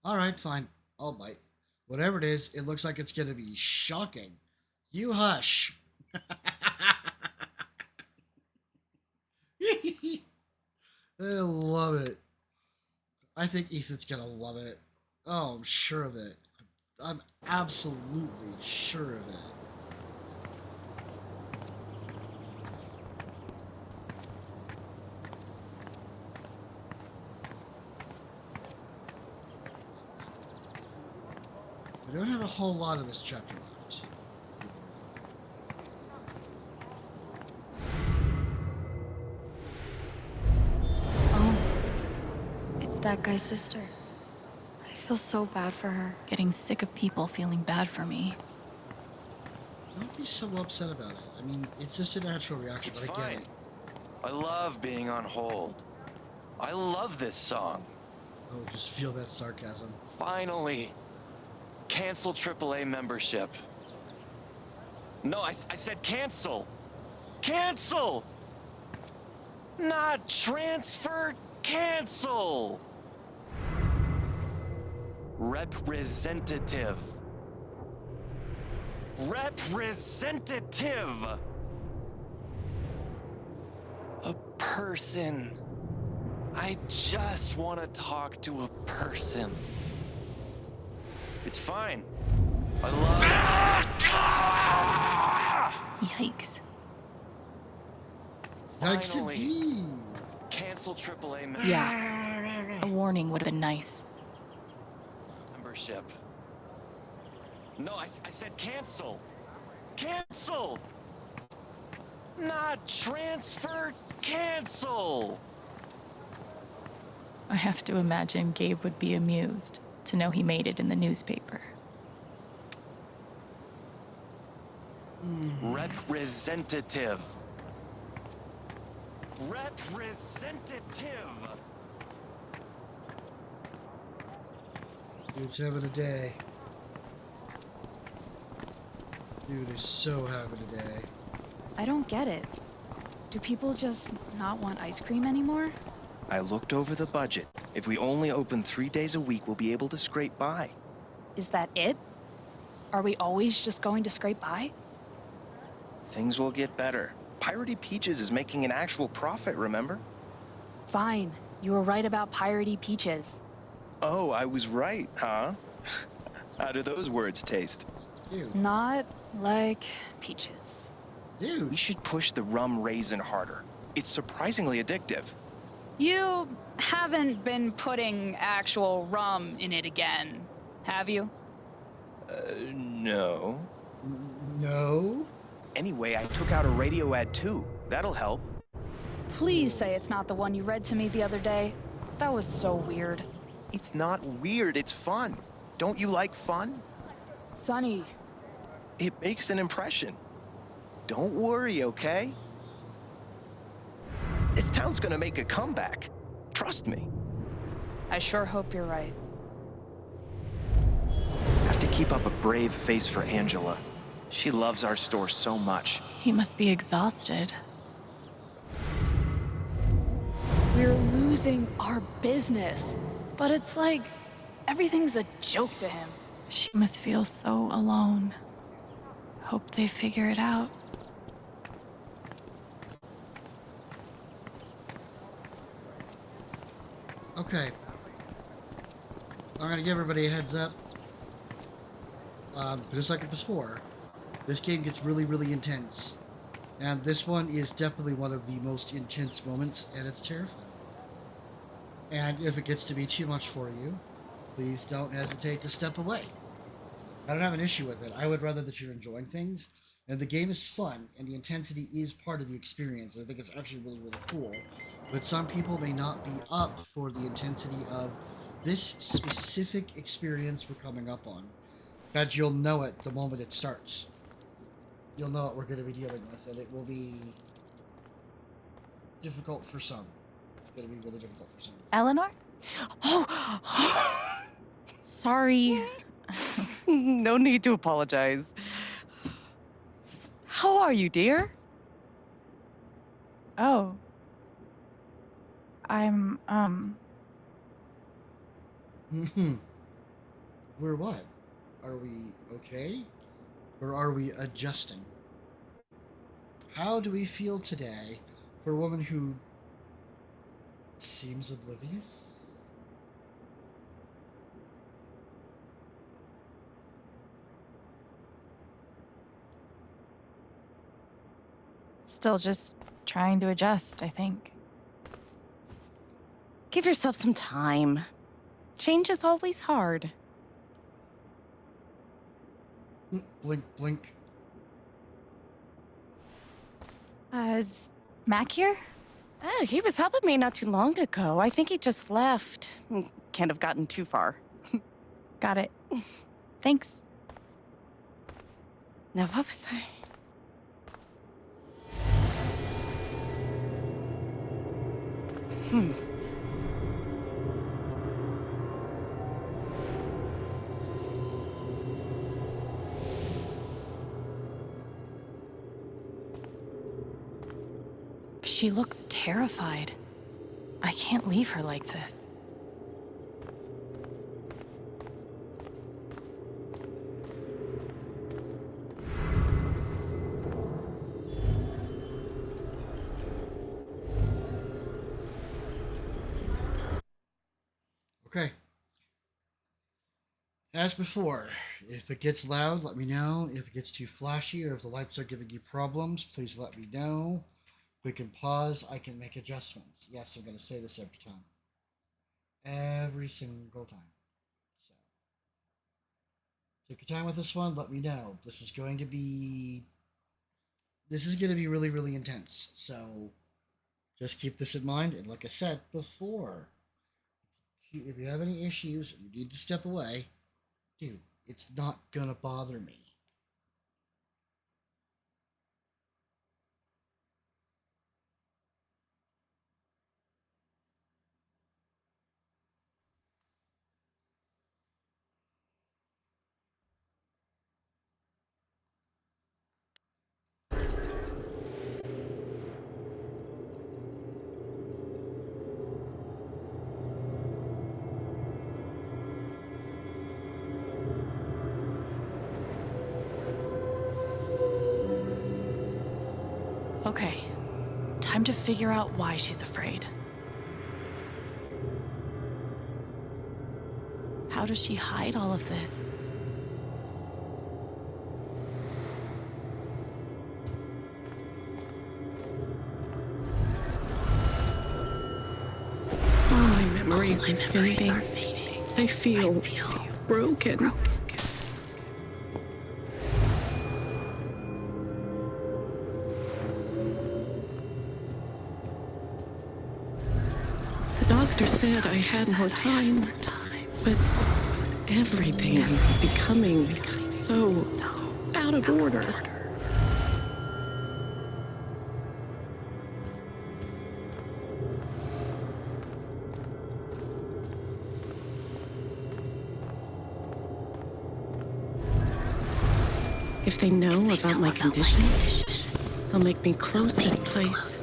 Alright, fine. I'll bite. Whatever it is, it looks like it's going to be shocking. You hush. I love it. I think Ethan's going to love it. Oh, I'm sure of it. I'm absolutely sure of it. We don't have a whole lot of this chapter left. Oh, it's that guy's sister. I feel so bad for her. Getting sick of people feeling bad for me. Don't be so upset about it. I mean, it's just a natural reaction, It's but I fine. get it. I love being on hold. I love this song. Oh, just feel that sarcasm. Finally. Cancel AAA membership. No, I said cancel. Cancel! Not transfer, cancel! Representative. Representative! A person. I just want to talk to a person. It's fine. I love Yikes. Finally. Cancel AAA Yeah. A warning would have been nice. membership. No, I said cancel. Cancel! Not transfer, cancel! I have to imagine Gabe would be amused to know he made it in the newspaper. Representative. Representative. Dude's having a day. Dude is so having a day. I don't get it. Do people just not want ice cream anymore? I looked over the budget. If we only open 3 days a week, we'll be able to scrape by. Is that it? Are we always just going to scrape by? Things will get better. Piratey Peaches is making an actual profit, remember? Fine. You were right about Piratey Peaches. Oh, I was right, huh? How do those words taste? Not like peaches. We should push the rum raisin harder. It's surprisingly addictive. You haven't been putting actual rum in it again, have you? No. No? Anyway, I took out a radio ad too. That'll help. Please say it's not the one you read to me the other day. That was so weird. It's not weird, it's fun. Don't you like fun? Sonny. It makes an impression. Don't worry, okay? This town's gonna make a comeback. Trust me. I sure hope you're right. Have to keep up a brave face for Angela. She loves our store so much. He must be exhausted. We're losing our business. But it's like everything's a joke to him. She must feel so alone. Hope they figure it out. Okay. I'm gonna give everybody a heads up. Just like before, this game gets really, really intense. And this one is definitely one of the most intense moments, and it's terrifying. And if it gets to be too much for you, please don't hesitate to step away. I don't have an issue with it. I would rather that you're enjoying things. And the game is fun, and the intensity is part of the experience. I think it's actually really, really cool. But some people may not be up for the intensity of this specific experience we're coming up on. That you'll know it the moment it starts. You'll know what we're going to be dealing with, and it will be difficult for some. It's going to be really difficult for some. Eleanor? Oh! Sorry. No need to apologize. How are you, dear? Oh. I'm, We're what? Are we okay? Or are we adjusting? How do we feel today for a woman who seems oblivious? Still just trying to adjust, I think. Give yourself some time. Change is always hard. Blink, blink. Is Mac here? He was helping me not too long ago. I think he just left. Can't have gotten too far. Got it. Thanks. Now, what was I? She looks terrified. I can't leave her like this. Okay. As before, if it gets loud, let me know. If it gets too flashy or if the lights are giving you problems, please let me know. We can pause. I can make adjustments. Yes, I'm going to say this every time. Every single time. So, take your time with this one. Let me know. This is going to be really, really intense. So, just keep this in mind. And like I said before, if you have any issues and you need to step away, dude, it's not going to bother me. Okay. Time to figure out why she's afraid. How does she hide all of this? All my memories are fading. I feel broken. The doctor said I had more time, but everything is becoming so out of order. If they know about my condition, they'll make me close this place.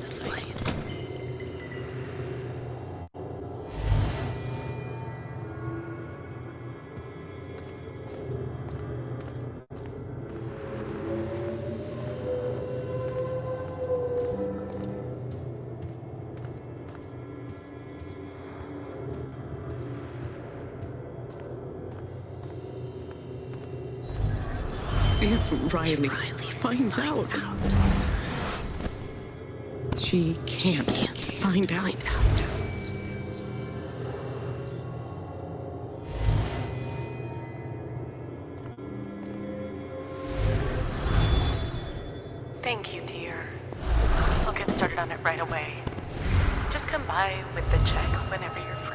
If Riley finds out, she can't find out. Thank you, dear. I'll get started on it right away. Just come by with the check whenever you're free.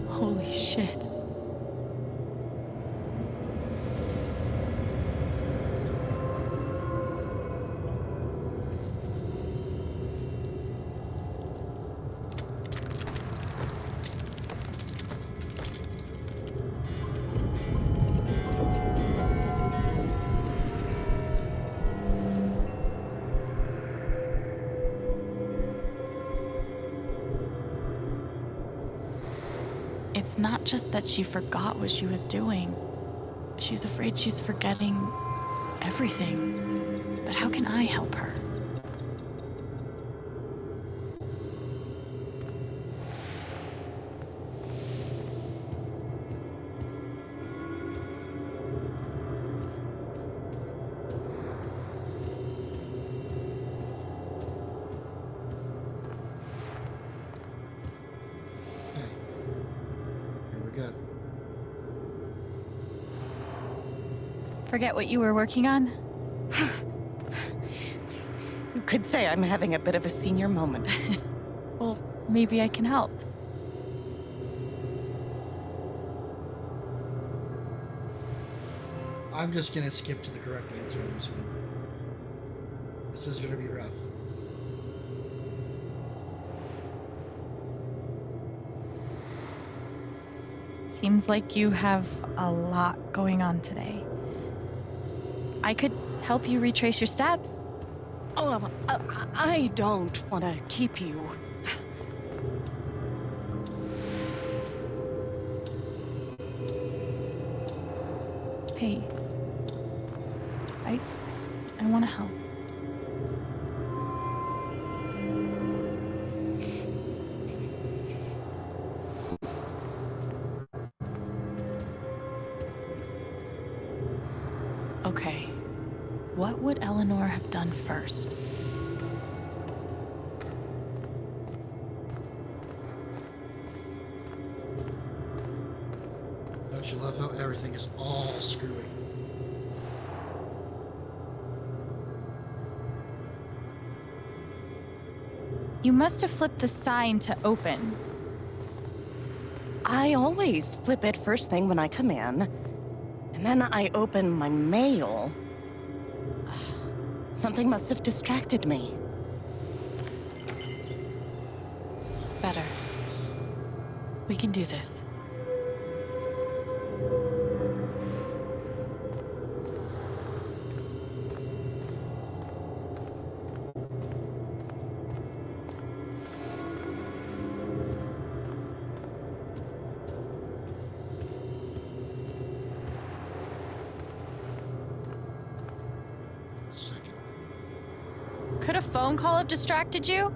Holy shit. It's not just that she forgot what she was doing. She's afraid she's forgetting everything. But how can I help her? Forget what you were working on? You could say I'm having a bit of a senior moment. Well, maybe I can help. I'm just gonna skip to the correct answer on this one. This is gonna be rough. Seems like you have a lot going on today. I could help you retrace your steps. Oh, I don't want to keep you. Hey, I want to help. Okay, what would Eleanor have done first? Don't you love how everything is all screwy? You must have flipped the sign to open. I always flip it first thing when I come in, and then I open my mail. Something must have distracted me. Better. We can do this. Could a phone call have distracted you?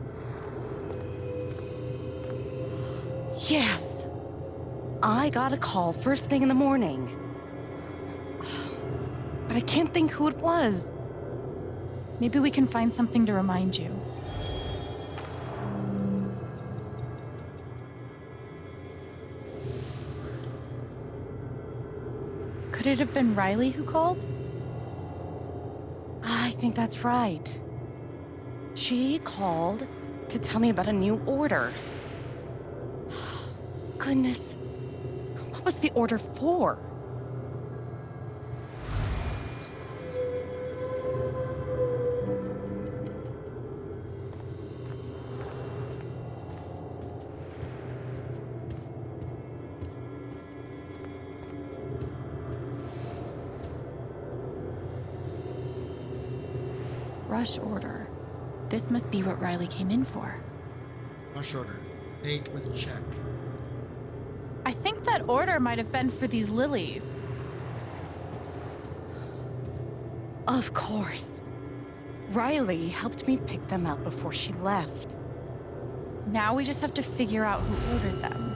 Yes. I got a call first thing in the morning. But I can't think who it was. Maybe we can find something to remind you. Could it have been Riley who called? I think that's right. She called to tell me about a new order. Goodness. What was the order for? rush order. This must be what Riley came in for. Rush order. Date with check. I think that order might have been for these lilies. Of course. Riley helped me pick them out before she left. Now we just have to figure out who ordered them.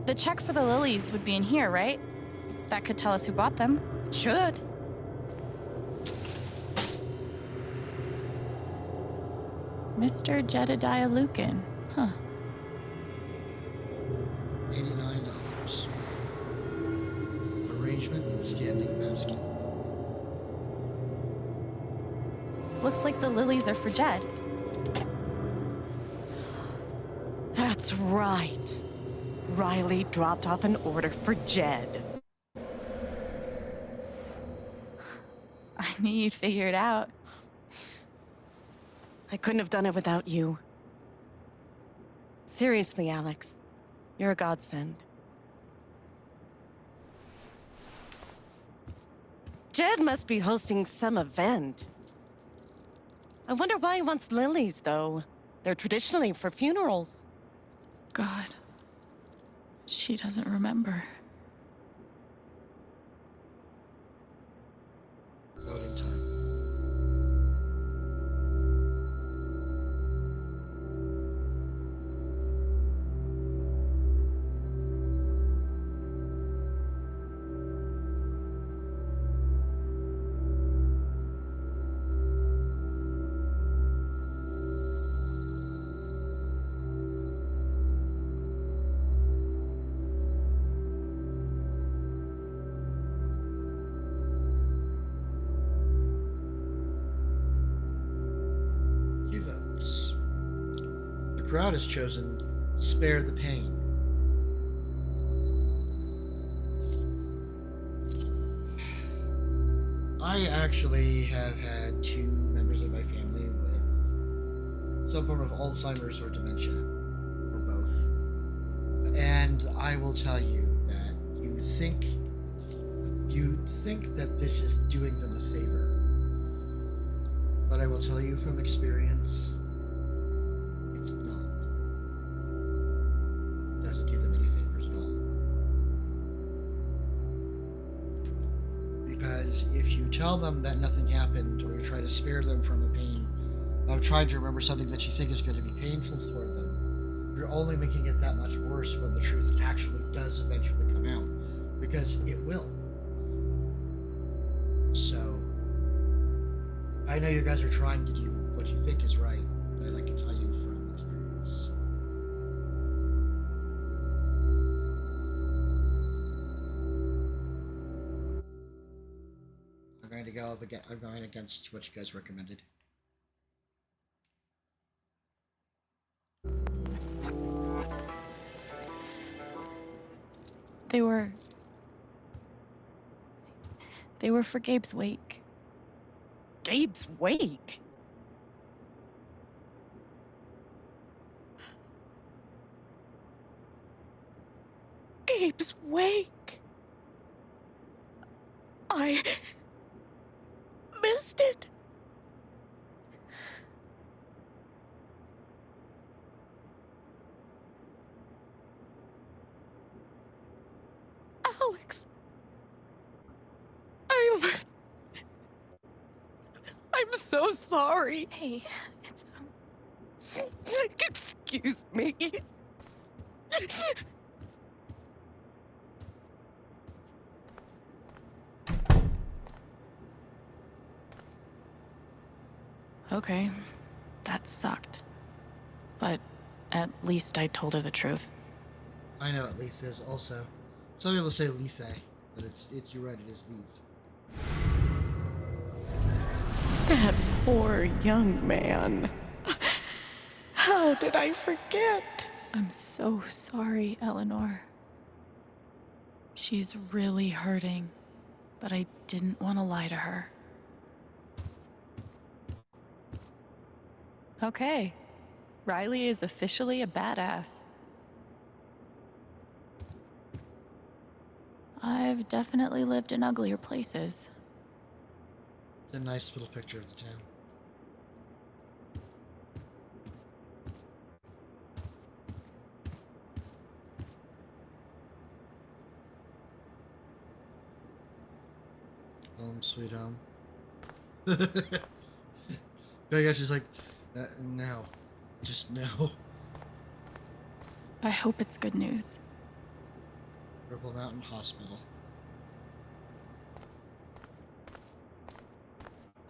The check for the lilies would be in here, right? That could tell us who bought them. It should. Mr. Jedediah Lucan. Huh. $89. Arrangement in standing basket. Looks like the lilies are for Jed. That's right. Riley dropped off an order for Jed. I knew you'd figure it out. I couldn't have done it without you. Seriously, Alex. You're a godsend. Jed must be hosting some event. I wonder why he wants lilies, though. They're traditionally for funerals. God. She doesn't remember. Loading time. The crowd has chosen Spare the Pain. I actually have had 2 members of my family with some form of Alzheimer's or dementia, or both. And I will tell you that you think that this is doing them a favor. But I will tell you from experience, it's not. It doesn't do them any favors at all. Because if you tell them that nothing happened, or you try to spare them from the pain of trying to remember something that you think is going to be painful for them, you're only making it that much worse when the truth actually does eventually come out. Because it will. So, I know you guys are trying to do what you think is right, but I can tell you from experience. I'm going to go up again. I'm going against what you guys recommended. They were for Gabe's wake. Gabe's wake? Gabe's wake? I missed it. Alex. I'm so sorry. Hey, it's Excuse me. Okay, that sucked. But at least I told her the truth. I know what Leaf is also. Some people say Leaf, but you're right, it is Leaf. That poor young man. How did I forget? I'm so sorry, Eleanor. She's really hurting, but I didn't want to lie to her. Okay. Riley is officially a badass. I've definitely lived in uglier places. It's a nice little picture of the town. Home sweet home. I guess she's like, no. Just no. I hope it's good news. Purple Mountain Hospital.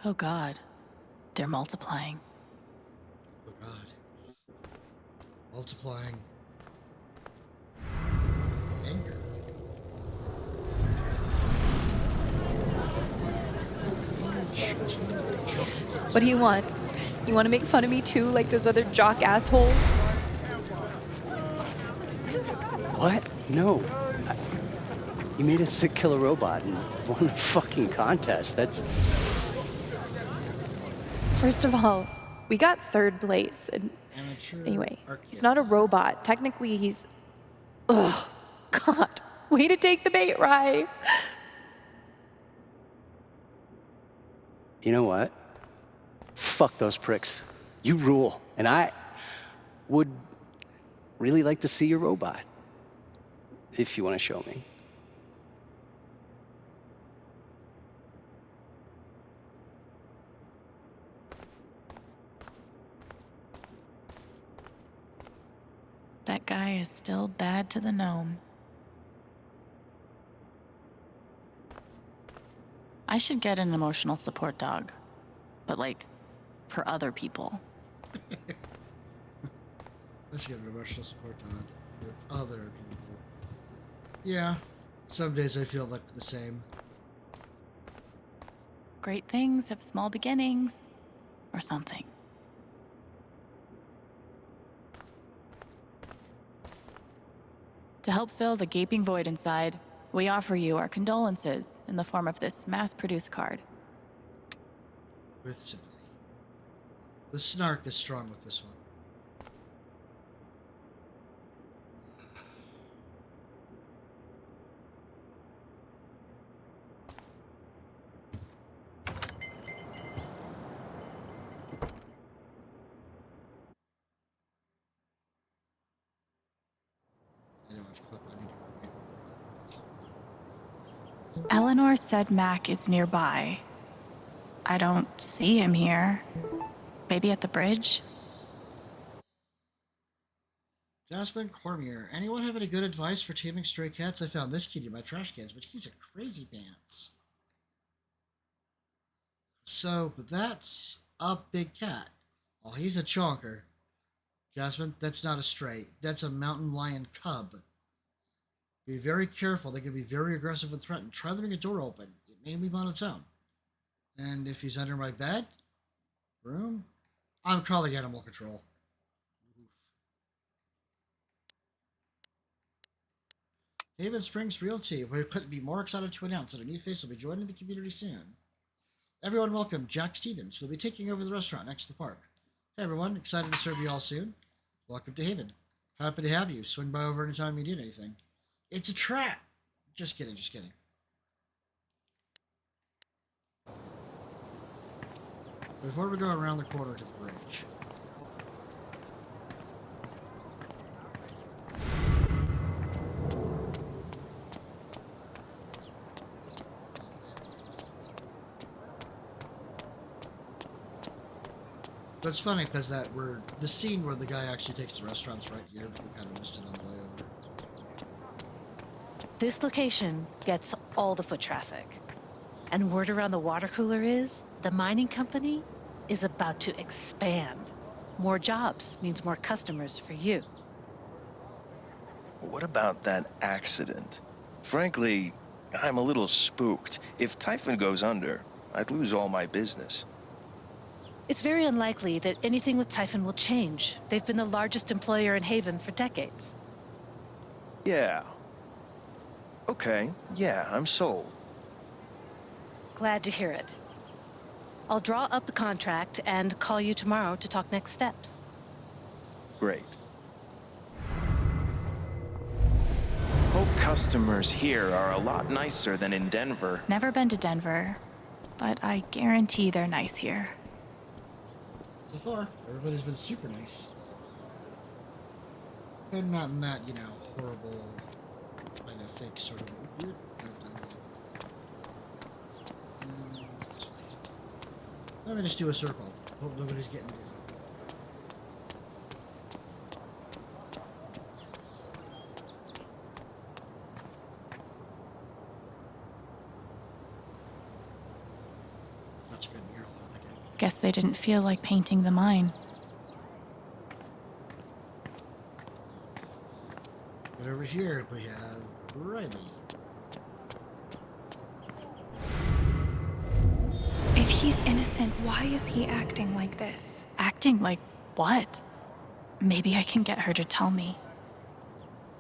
Oh God, they're multiplying. Oh God. Multiplying. Anger. What do you want? You want to make fun of me too, like those other jock assholes? What? No. You made a sick killer robot and won a fucking contest. That's... First of all, we got third place. And anyway, he's not a robot. Technically, he's... Ugh. God. Way to take the bait, Rye. You know what? Fuck those pricks. You rule. And I would really like to see your robot. If you want to show me. That guy is still bad to the gnome. I should get an emotional support dog. But like, for other people. I should get an emotional support dog for other people. Yeah, some days I feel like the same. Great things have small beginnings. Or something. To help fill the gaping void inside, we offer you our condolences in the form of this mass-produced card. With sympathy. The snark is strong with this one. Eleanor said Mac is nearby. I don't see him here. Maybe at the bridge? Jasmine Cormier. Anyone have any good advice for taming stray cats? I found this kitty in my trash cans, but he's a crazy pants. So, that's a big cat. Well, he's a chonker. Jasmine, that's not a stray. That's a mountain lion cub. Be very careful. They can be very aggressive and threatened. Try leaving a door open. It may leave on its own. And if he's under my bed, room, I'm calling animal control. Haven Springs Realty. We couldn't be more excited to announce that a new face will be joining the community soon. Everyone welcome Jack Stevens, who will be taking over the restaurant next to the park. Hey everyone, excited to serve you all soon. Welcome to Haven. Happy to have you. Swing by over anytime you need anything. It's a trap. Just kidding, just kidding. Before we go around the corner to the bridge. But it's funny because the scene where the guy actually takes the restaurant's right here, but we kind of missed it on the way over. This location gets all the foot traffic. And word around the water cooler is the mining company is about to expand. More jobs means more customers for you. What about that accident? Frankly, I'm a little spooked. If Typhon goes under, I'd lose all my business. It's very unlikely that anything with Typhon will change. They've been the largest employer in Haven for decades. Yeah. Okay, yeah, I'm sold. Glad to hear it. I'll draw up the contract and call you tomorrow to talk next steps. Great. Hope customers here are a lot nicer than in Denver. Never been to Denver, but I guarantee they're nice here. So far, everybody's been super nice. And not in that, you know, horrible, kind of fake sort of weird. Let me just do a circle. Hope nobody's getting dizzy. That's a good mural. I like it. Guess they didn't feel like painting the mine. But over here we have Riley. If he's innocent, why is he acting like this? Acting like what? Maybe I can get her to tell me.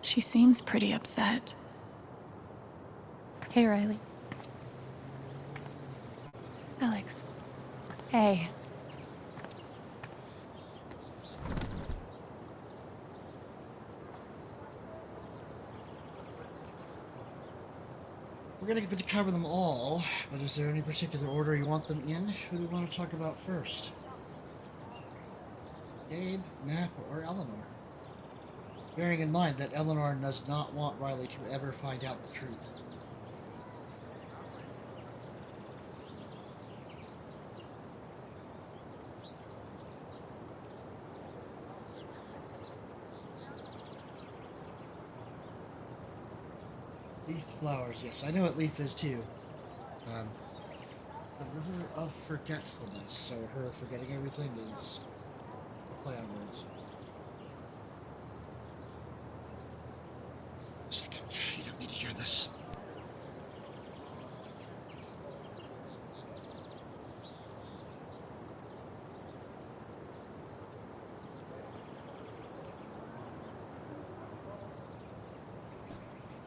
She seems pretty upset. Hey, Riley. Alex. Hey. We're gonna get to cover them all, but is there any particular order you want them in? Who do we want to talk about first? Gabe, Mac, or Eleanor? Bearing in mind that Eleanor does not want Riley to ever find out the truth. Leaf flowers, yes. I know what Leaf is too. The River of Forgetfulness, so her forgetting everything is a play on words. A second, you don't need to hear this.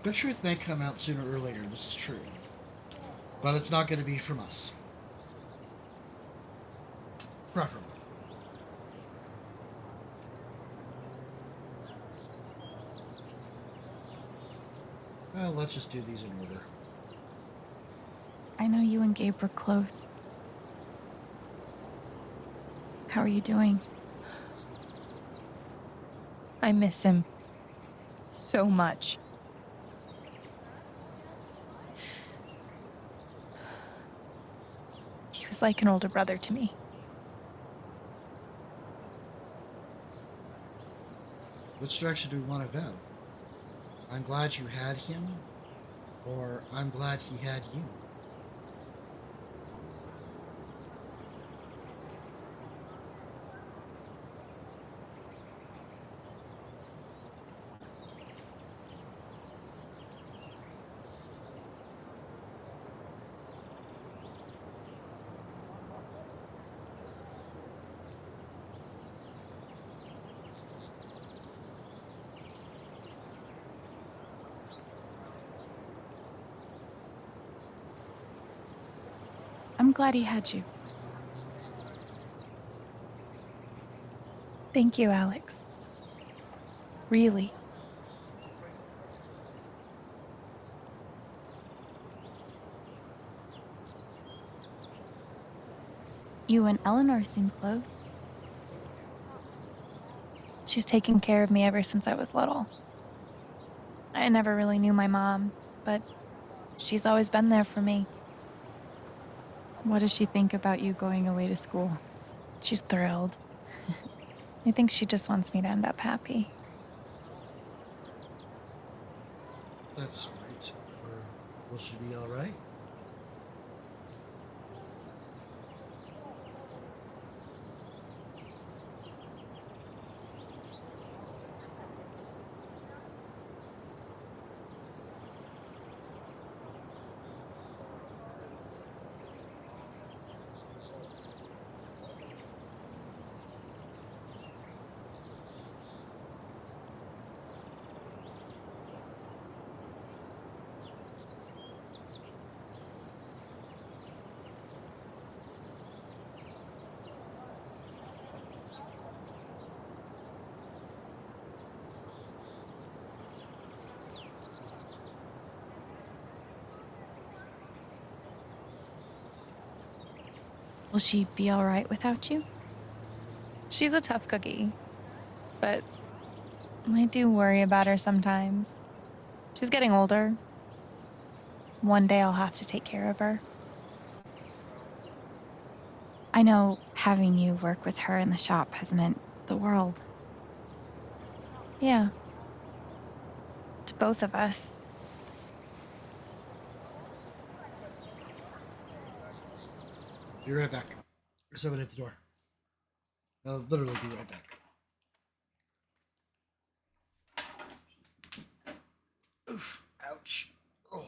The truth may come out sooner or later, this is true. But it's not going to be from us. Preferably. Well, let's just do these in order. I know you and Gabe were close. How are you doing? I miss him so much. He was like an older brother to me. Which direction do we want to go? I'm glad you had him, or I'm glad he had you. I'm glad he had you. Thank you, Alex. Really. You and Eleanor seem close. She's taken care of me ever since I was little. I never really knew my mom, but she's always been there for me. What does she think about you going away to school? She's thrilled. I think she just wants me to end up happy. That's right. Or will she be alright? Will she be all right without you? She's a tough cookie, but I do worry about her sometimes. She's getting older. One day I'll have to take care of her. I know having you work with her in the shop has meant the world. Yeah. To both of us. Be right back. There's someone at the door. I'll literally be right back. Oof. Ouch. Oh.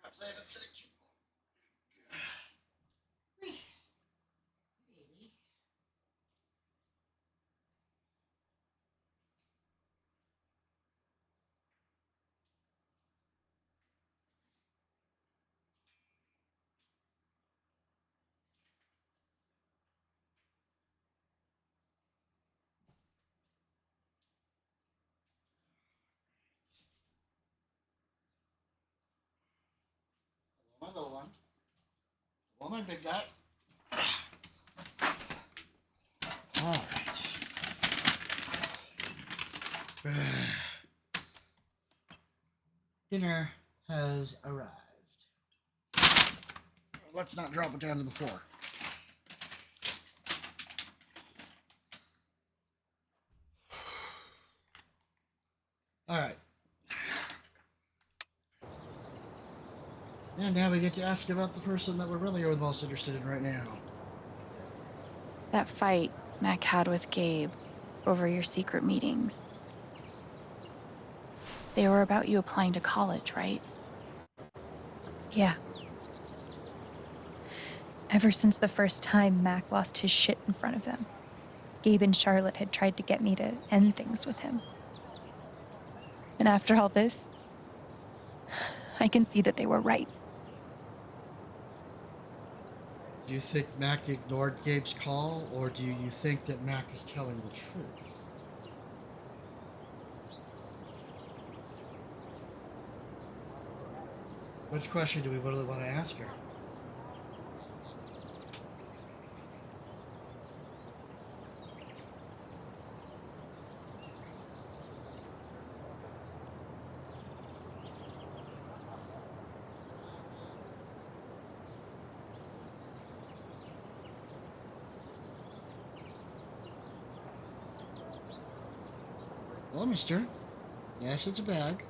Perhaps I haven't said it too long. Baby. My little one. Well, my big guy. All right. Dinner has arrived. Let's not drop it down to the floor. All right. And now we get to ask about the person that we're really most interested in right now. That fight Mac had with Gabe over your secret meetings. They were about you applying to college, right? Yeah. Ever since the first time Mac lost his shit in front of them, Gabe and Charlotte had tried to get me to end things with him. And after all this, I can see that they were right. Do you think Mac ignored Gabe's call, or do you think that Mac is telling the truth? Which question do we really want to ask her? Hello, mister. Yes, it's a bag.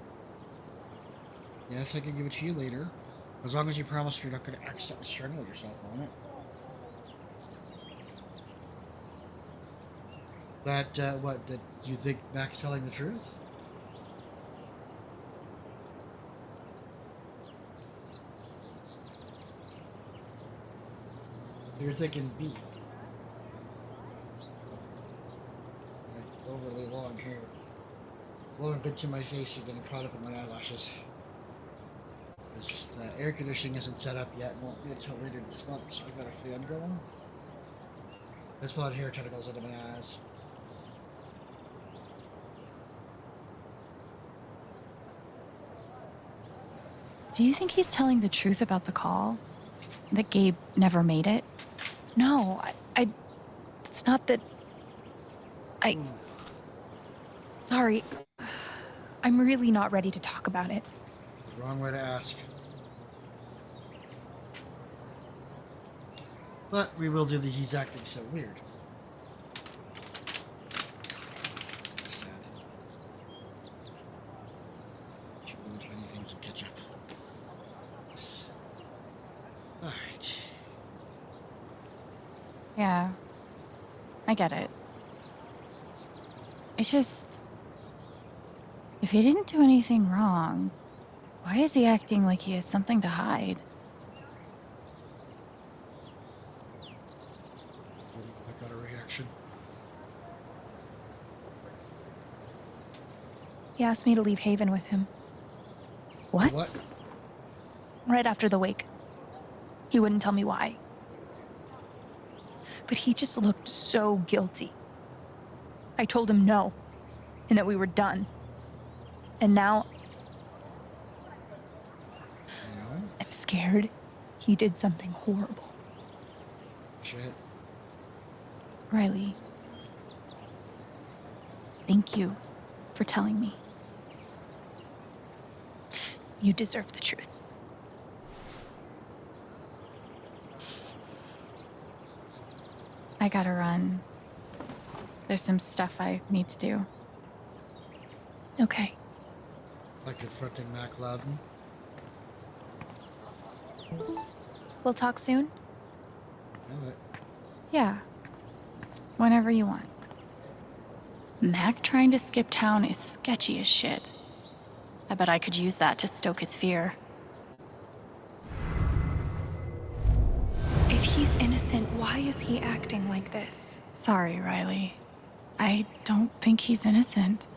Yes, I can give it to you later. As long as you promise you're not going to accidentally strangle yourself on it. That you think Mac's telling the truth? You're thinking B. Like overly long hair. Blowing good to my face and getting caught up in my eyelashes. The air conditioning isn't set up yet and won't be until later this month, so I got a fan going. This spot hair tentacles into my eyes. Do you think he's telling the truth about the call? That Gabe never made it? No, I it's not that... Sorry. I'm really not ready to talk about it. The wrong way to ask. But we will do the he's acting so weird. Sad. Two little tiny things of ketchup. Yes. Alright. Yeah. I get it. It's just... if he didn't do anything wrong, why is he acting like he has something to hide? I got a reaction. He asked me to leave Haven with him. What? What? Right after the wake. He wouldn't tell me why. But he just looked so guilty. I told him no, and that we were done. And now... scared he did something horrible. Shit. Riley, thank you for telling me. You deserve the truth. I gotta run. There's some stuff I need to do. Okay. Like confronting Mac Loudon. We'll talk soon? Know it. Yeah. Whenever you want. Mac trying to skip town is sketchy as shit. I bet I could use that to stoke his fear. If he's innocent, why is he acting like this? Sorry, Riley. I don't think he's innocent.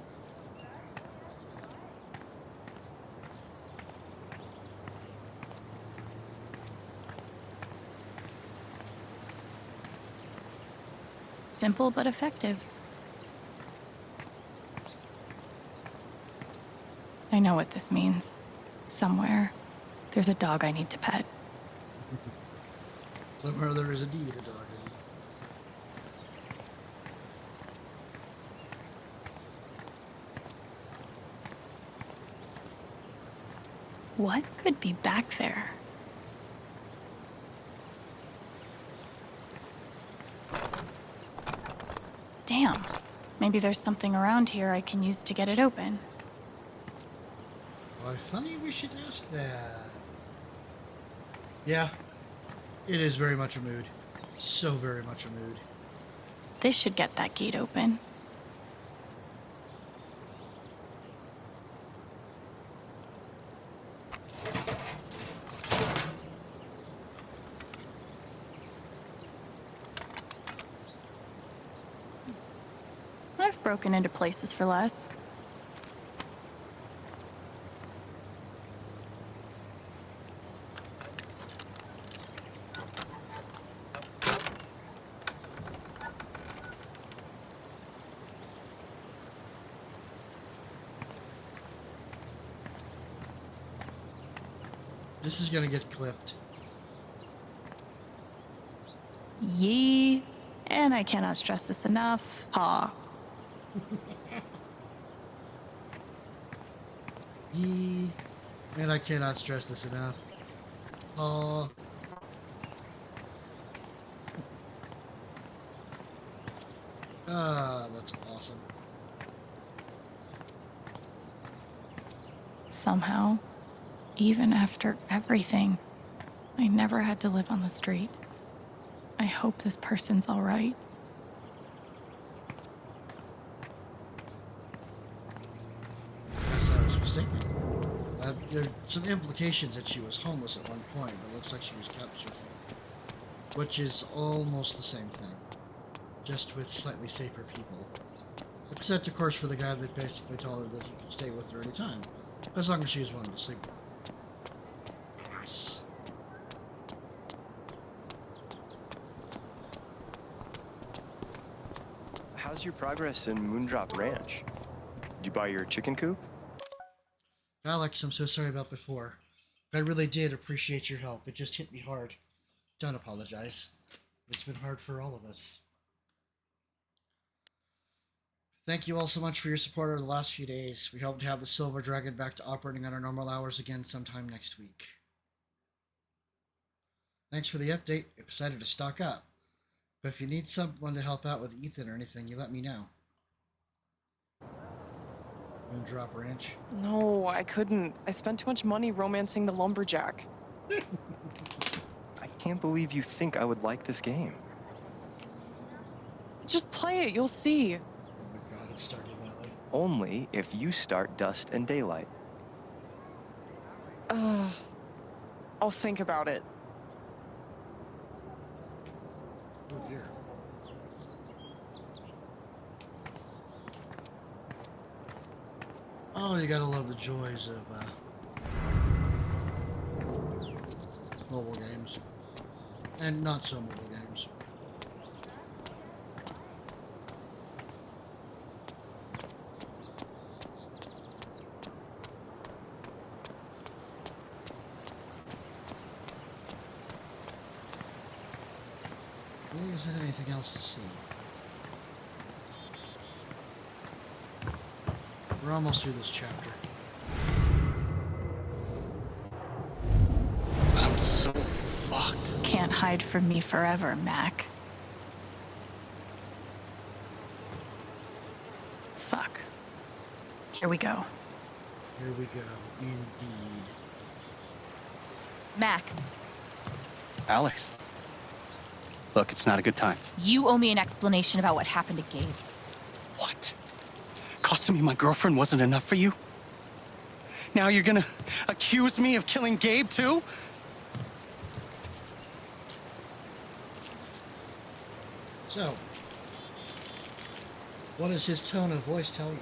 Simple but effective. I know what this means. Somewhere, there's a dog I need to pet. Somewhere there is indeed a dog. What could be back there? Damn. Maybe there's something around here I can use to get it open. Why, funny we should ask that. Yeah, it is very much a mood. So very much a mood. This should get that gate open. I've broken into places for less. This is gonna get clipped. Yee. And I cannot stress this enough. Ha. Yee. And I cannot stress this enough. Oh. Ah, that's awesome. Somehow, even after everything, I never had to live on the street. I hope this person's all right. Guess I was mistaken. There are some implications that she was homeless at one point, but it looks like she was couch surfing. Which is almost the same thing. Just with slightly safer people. Except, of course, for the guy that basically told her that he could stay with her anytime. As long as she was willing to sleep with him. Yes. How's your progress in Moondrop Ranch? Did you buy your chicken coop? Alex, I'm so sorry about before. I really did appreciate your help. It just hit me hard. Don't apologize. It's been hard for all of us. Thank you all so much for your support over the last few days. We hope to have the Silver Dragon back to operating on our normal hours again sometime next week. Thanks for the update. Excited to stock up. But if you need someone to help out with Ethan or anything, you let me know. Moondrop Ranch. No, I couldn't. I spent too much money romancing the lumberjack. I can't believe you think I would like this game. Just play it, you'll see. Oh my god, it started that way. Only if you start Dust and Daylight. I'll think about it. Oh dear. Oh, you gotta love the joys of mobile games. And not so mobile games. There isn't anything else to see. We're almost through this chapter. I'm so fucked. Can't hide from me forever, Mac. Fuck. Here we go. Here we go, indeed. Mac, Alex. Look, it's not a good time. you owe me an explanation about what happened to Gabe. What? Costing me my girlfriend wasn't enough for you? Now you're gonna accuse me of killing Gabe, too? So, what does his tone of voice tell you?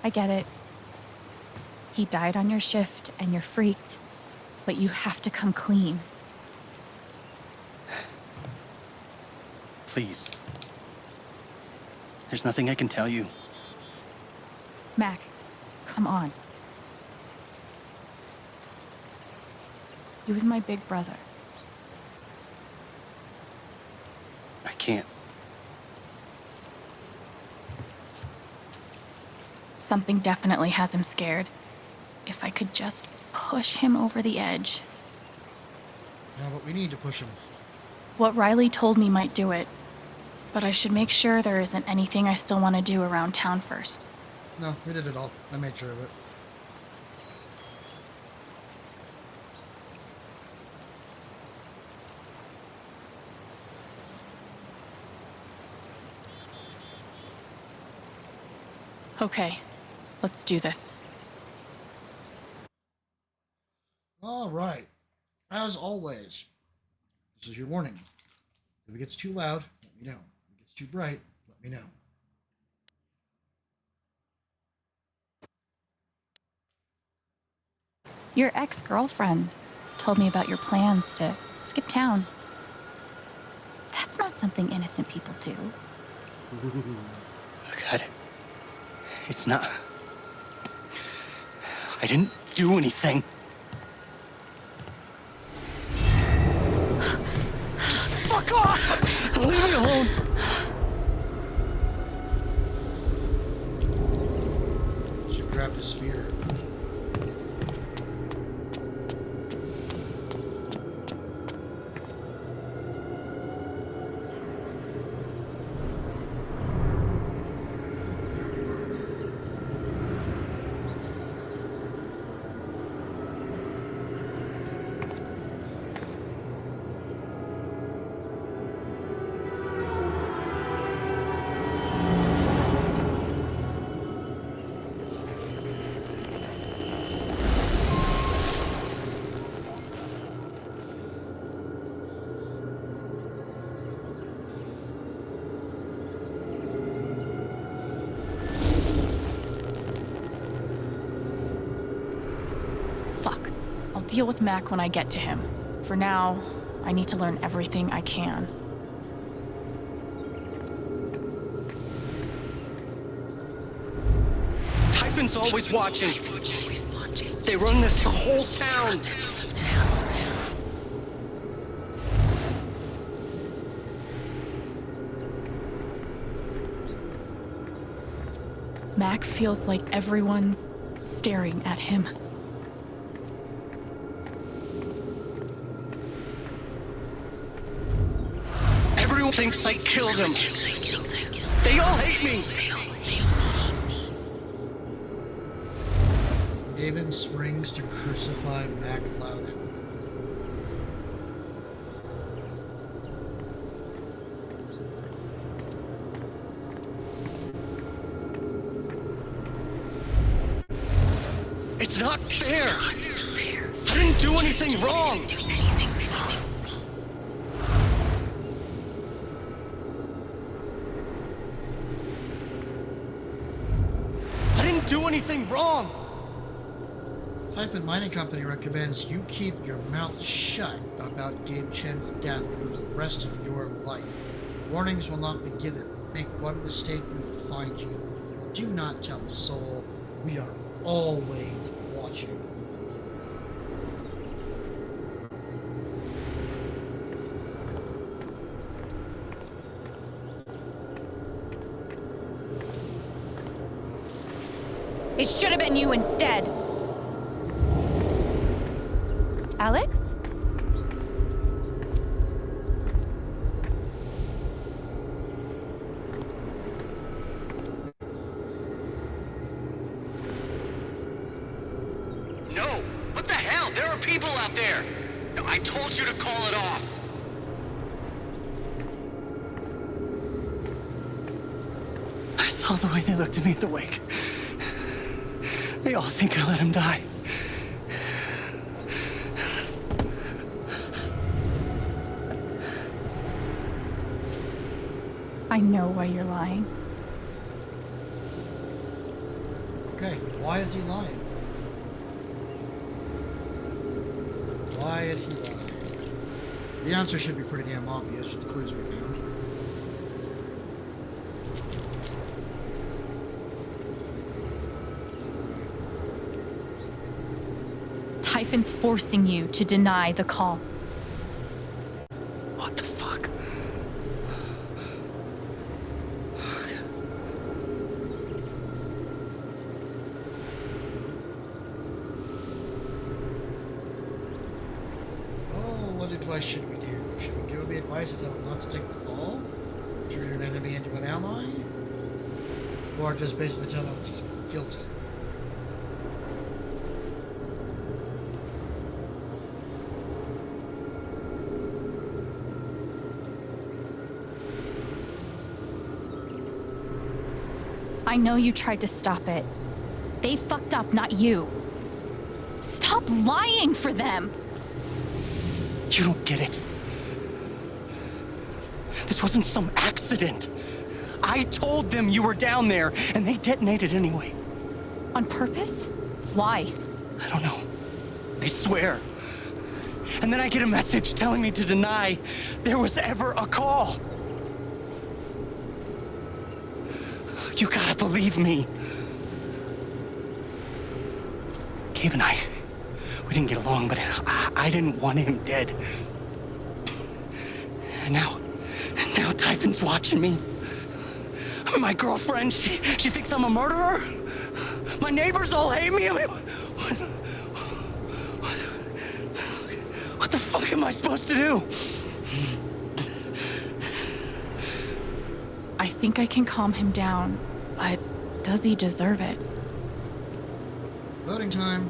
I get it. He died on your shift and you're freaked, but you have to come clean. Please. There's nothing I can tell you. Mac, come on. He was my big brother. I can't. Something definitely has him scared. If I could just push him over the edge. Yeah, but we need to push him. What Riley told me might do it, but I should make sure there isn't anything I still want to do around town first. No, we did it all. I made sure of it. Okay, let's do this. All right. As always, this is your warning. If it gets too loud, let me know. If it gets too bright, let me know. Your ex-girlfriend told me about your plans to skip town. That's not something innocent people do. God. It's not... I didn't do anything. Just fuck off! Leave me alone! She grabbed the sphere. I'll deal with Mac when I get to him. For now, I need to learn everything I can. Typhon's always watching. They run this whole town. Mac feels like everyone's staring at him. Everyone thinks I killed him. They all hate me. Haven springs to crucify Mac Loudon. It's not fair. I didn't do anything wrong. I didn't do anything wrong. Typhon Mining Company recommends you keep your mouth shut about Gabe Chen's death for the rest of your life. Warnings will not be given. Make one mistake, we will find you. Do not tell a soul. We are always watching. It should have been you instead. Alex? No! What the hell? There are people out there! No, I told you to call it off! I saw the way they looked at me at the wake. They all think I let him die. I know why you're lying. Okay, why is he lying? Why is he lying? The answer should be pretty damn obvious with the clues we found. Typhon's forcing you to deny the call. What the fuck? Oh, what advice should we do? Should we give him the advice to tell him not to take the fall? Turn an enemy into an ally? Or just basically tell him he's guilty? I know you tried to stop it. They fucked up, not you. Stop lying for them! You don't get it. This wasn't some accident. I told them you were down there, and they detonated anyway. On purpose? Why? I don't know. I swear. And then I get a message telling me to deny there was ever a call. You gotta believe me. Gabe and I, we didn't get along, but I didn't want him dead. And now Typhon's watching me. My girlfriend, she thinks I'm a murderer. My neighbors all hate me. I mean, what the fuck am I supposed to do? I think I can calm him down, but does he deserve it? Loading time.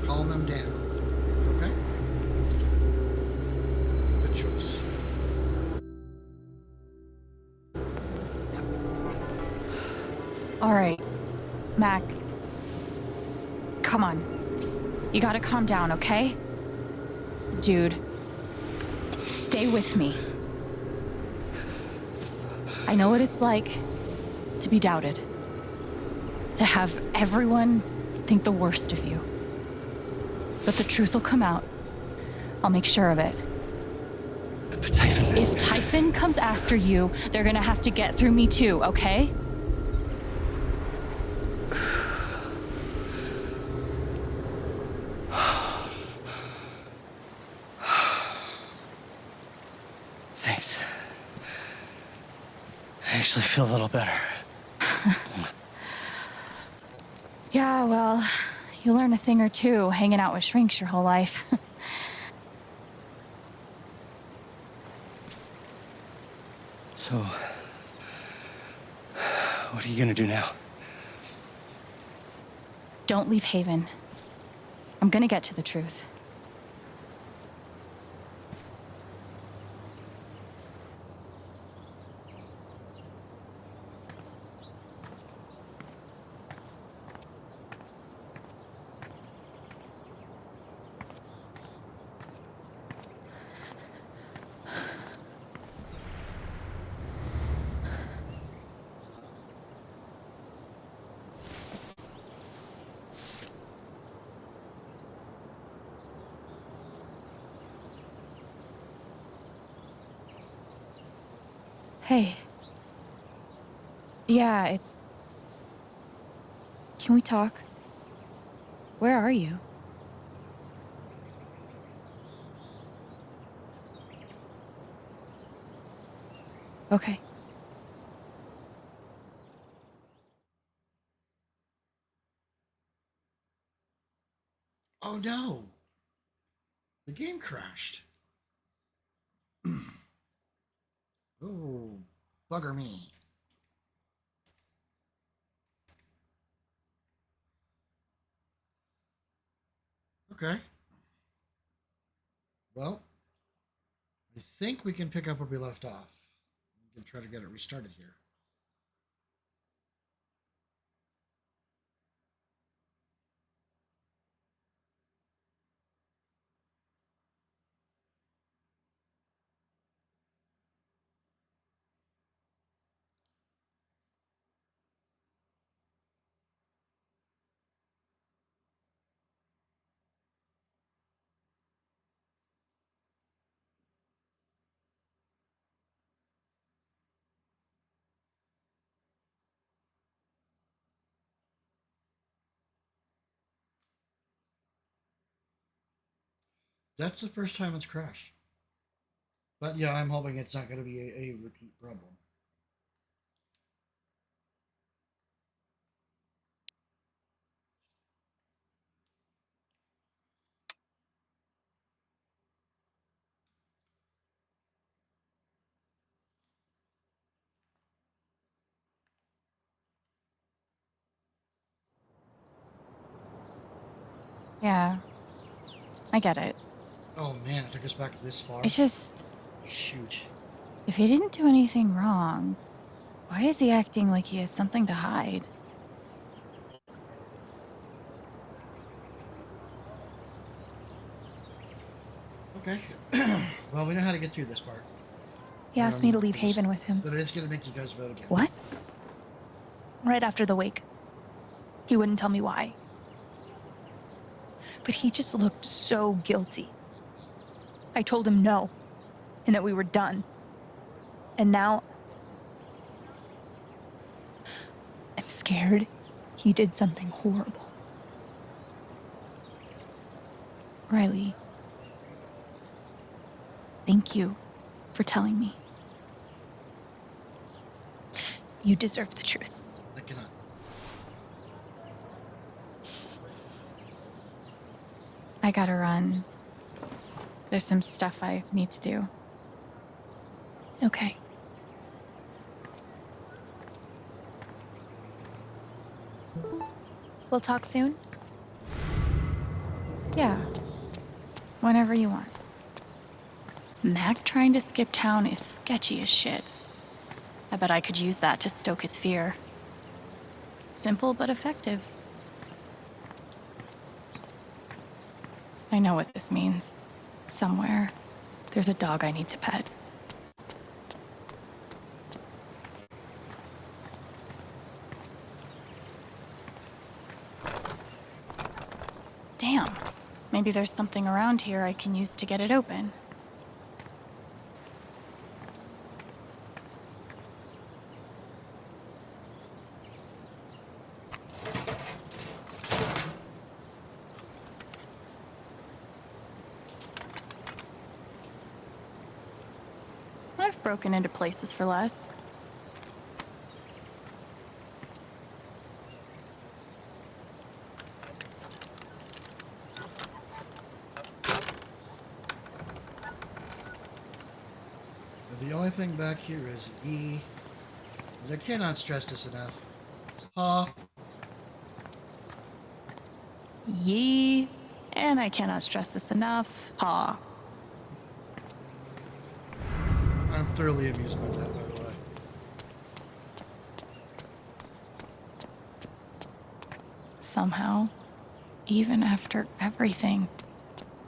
Calm them down. Okay? Good choice. All right, Mac. Come on. You gotta calm down, okay? Dude, stay with me. I know what it's like to be doubted. To have everyone think the worst of you. But the truth will come out. I'll make sure of it. But Typhon... If Typhon comes after you, they're gonna have to get through me too, okay? Thanks. I actually feel a little better. Yeah, well, you learn a thing or two hanging out with shrinks your whole life. So, what are you gonna do now? Don't leave Haven. I'm gonna get to the truth. Hey. Yeah, it's... Can we talk? Where are you? Okay. Oh no! The game crashed. Oh, bugger me. Okay. Well, I think we can pick up where we left off. We can try to get it restarted here. That's the first time it's crashed. But yeah, I'm hoping it's not going to be a repeat problem. Yeah. I get it. Oh man, it took us back this far. It's just... Shoot. If he didn't do anything wrong, why is he acting like he has something to hide? Okay. Well, we know how to get through this part. He asked me to leave Haven with him. But it is going to make you guys vote again. What? Right after the wake. He wouldn't tell me why. But he just looked so guilty. I told him no, and that we were done. And now... I'm scared he did something horrible. Riley. Thank you for telling me. You deserve the truth. I cannot. I gotta run. There's some stuff I need to do. Okay. We'll talk soon? Yeah. Whenever you want. Mac trying to skip town is sketchy as shit. I bet I could use that to stoke his fear. Simple but effective. I know what this means. Somewhere, there's a dog I need to pet. Damn. Maybe there's something around here I can use to get it open. I've broken into places for less. The only thing back here is E. I cannot stress this enough. Ha. Yee. And I cannot stress this enough. Ha. I'm thoroughly amused by that, by the way. Somehow, even after everything,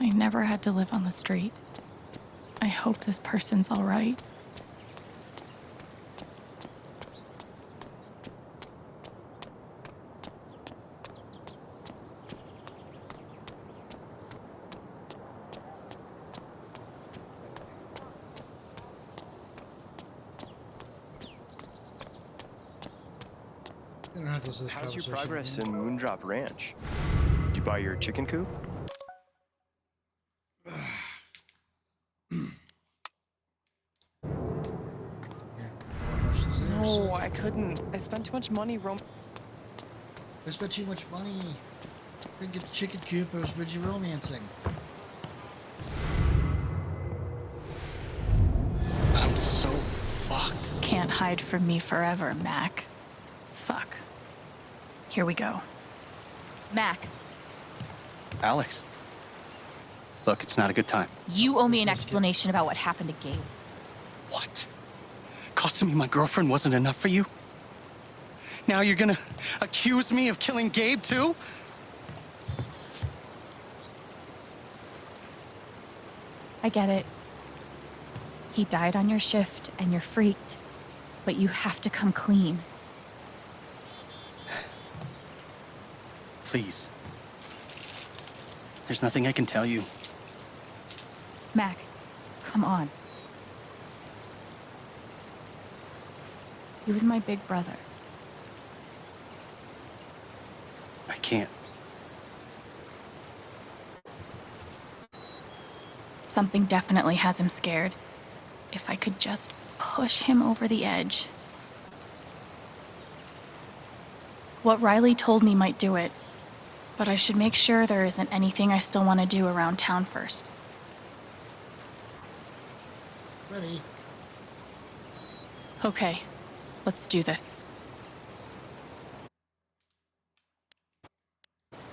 I never had to live on the street. I hope this person's all right. Chronicles of this How's your conversation progress again. in Moondrop Ranch? Did you buy your chicken coop? No, I couldn't. I spent too much money I spent too much money. Didn't get the chicken coop. I was busy romancing. I'm so fucked. Can't hide from me forever, Mac. Fuck. Here we go. Mac, Alex. Look, it's not a good time. you owe me an explanation about what happened to Gabe. What? Costing me my girlfriend wasn't enough for you? Now you're gonna accuse me of killing Gabe, too? I get it. He died on your shift and you're freaked, but you have to come clean. Please. There's nothing I can tell you. Mac, come on. He was my big brother. I can't. Something definitely has him scared. If I could just push him over the edge. What Riley told me might do it, but I should make sure there isn't anything I still want to do around town first. Ready. Okay, let's do this.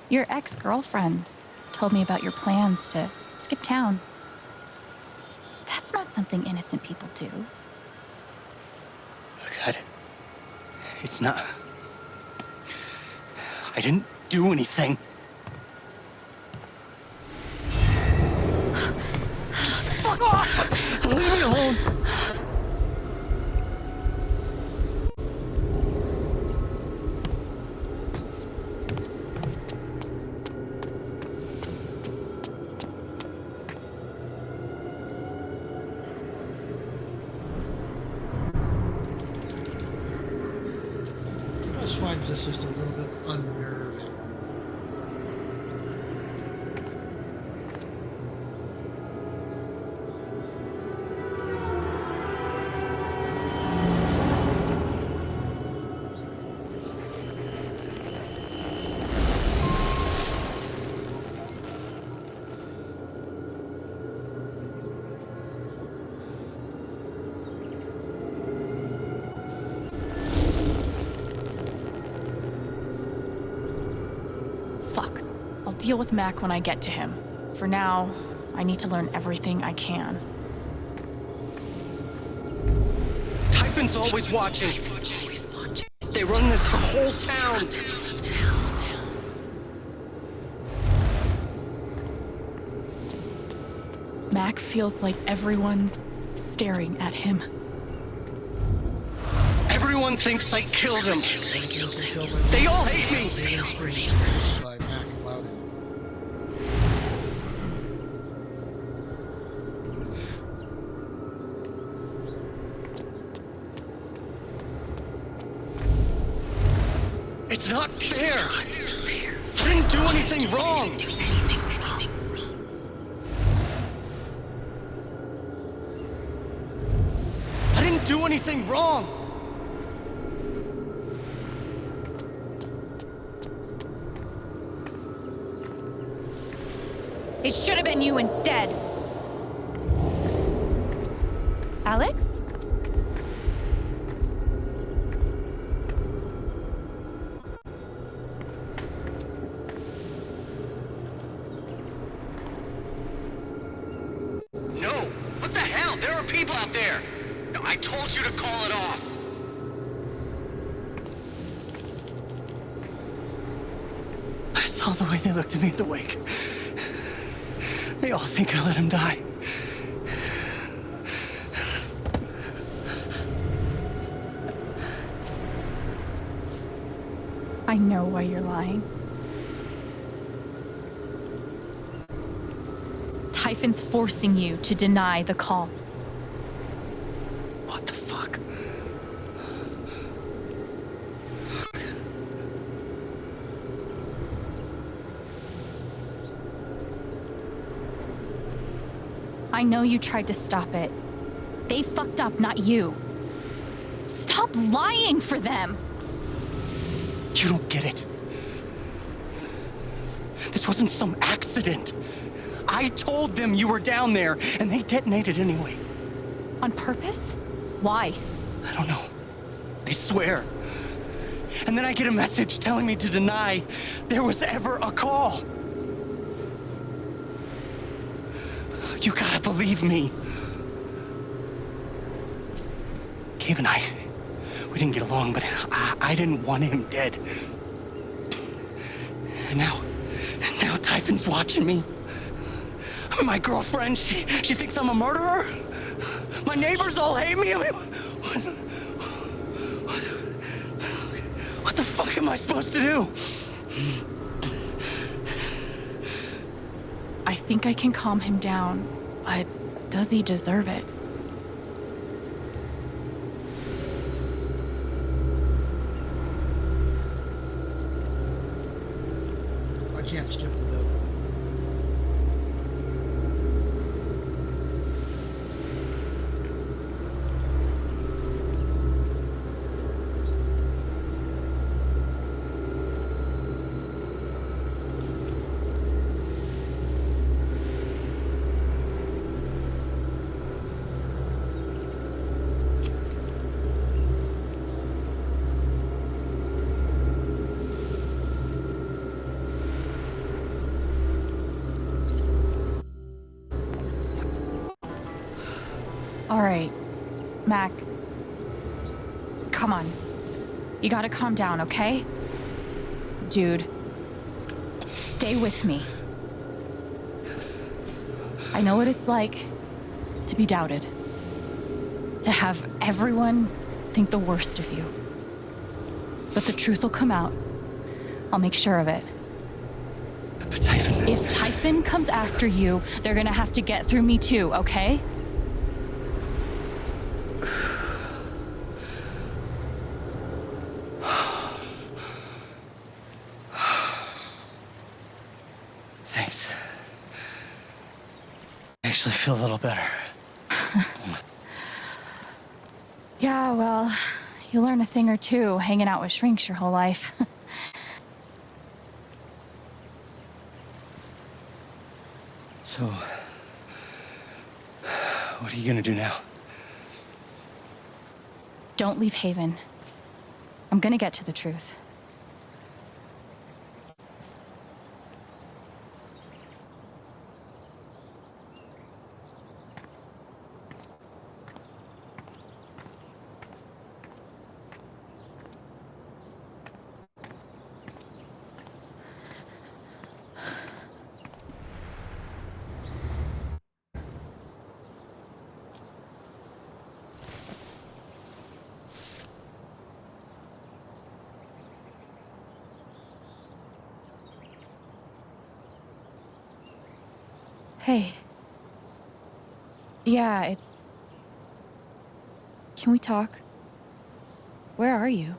Your ex-girlfriend told me about your plans to skip town. That's not something innocent people do. God. It's not. I didn't do anything. Fuck off! Leave me alone! I just find this just a little bit unnerving. Fuck. I'll deal with Mac when I get to him. For now, I need to learn everything I can. Typhon's always watching. They run this whole town. Mac feels like everyone's staring at him. Everyone thinks I killed him. They all hate me. By Mac Loudon. It's not fair. I didn't do anything wrong. I didn't do anything wrong. It should have been you instead. Alex? No! What the hell? There are people out there! No, I told you to call it off! I saw the way they looked at me at the wake. They all think I let him die. I know why you're lying. Typhon's forcing you to deny the call. What the fuck? I know you tried to stop it. They fucked up, not you. Stop lying for them! You don't get it. This wasn't some accident. I told them you were down there, and they detonated anyway. On purpose? Why? I don't know. I swear. And then I get a message telling me to deny there was ever a call. You gotta believe me. Gabe and I, we didn't get along, but I didn't want him dead. And now Typhon's watching me. My girlfriend, she thinks I'm a murderer. My neighbors all hate me. I mean, what the fuck am I supposed to do? I think I can calm him down, but does he deserve it? I can't skip the boat. All right, Mac. Come on. You gotta calm down, okay? Dude, stay with me. I know what it's like to be doubted. To have everyone think the worst of you. But the truth will come out. I'll make sure of it. But Typhon... If Typhon comes after you, they're gonna have to get through me too, okay? Thanks. I actually feel a little better. Yeah, well, you learn a thing or two hanging out with shrinks your whole life. So, what are you gonna do now? Don't leave Haven. I'm gonna get to the truth. Hey. Yeah, it's... Can we talk? Where are you?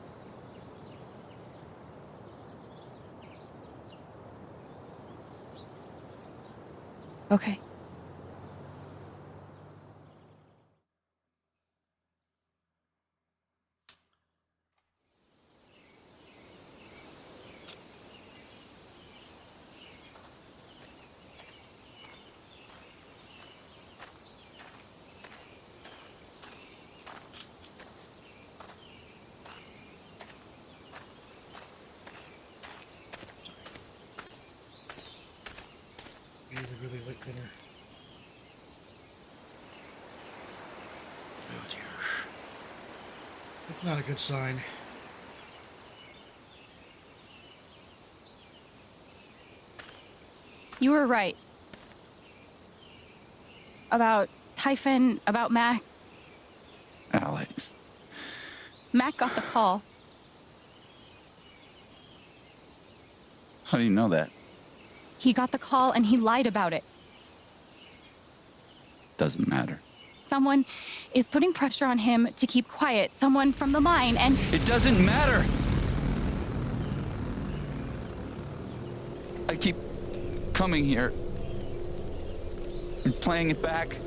Okay. Really late dinner. Oh dear. That's not a good sign. You were right. About Typhon, about Mac. Alex. Mac got the call. How do you know that? He got the call and he lied about it. Doesn't matter. Someone is putting pressure on him to keep quiet. Someone from the mine, and... It doesn't matter! I keep coming here and playing it back.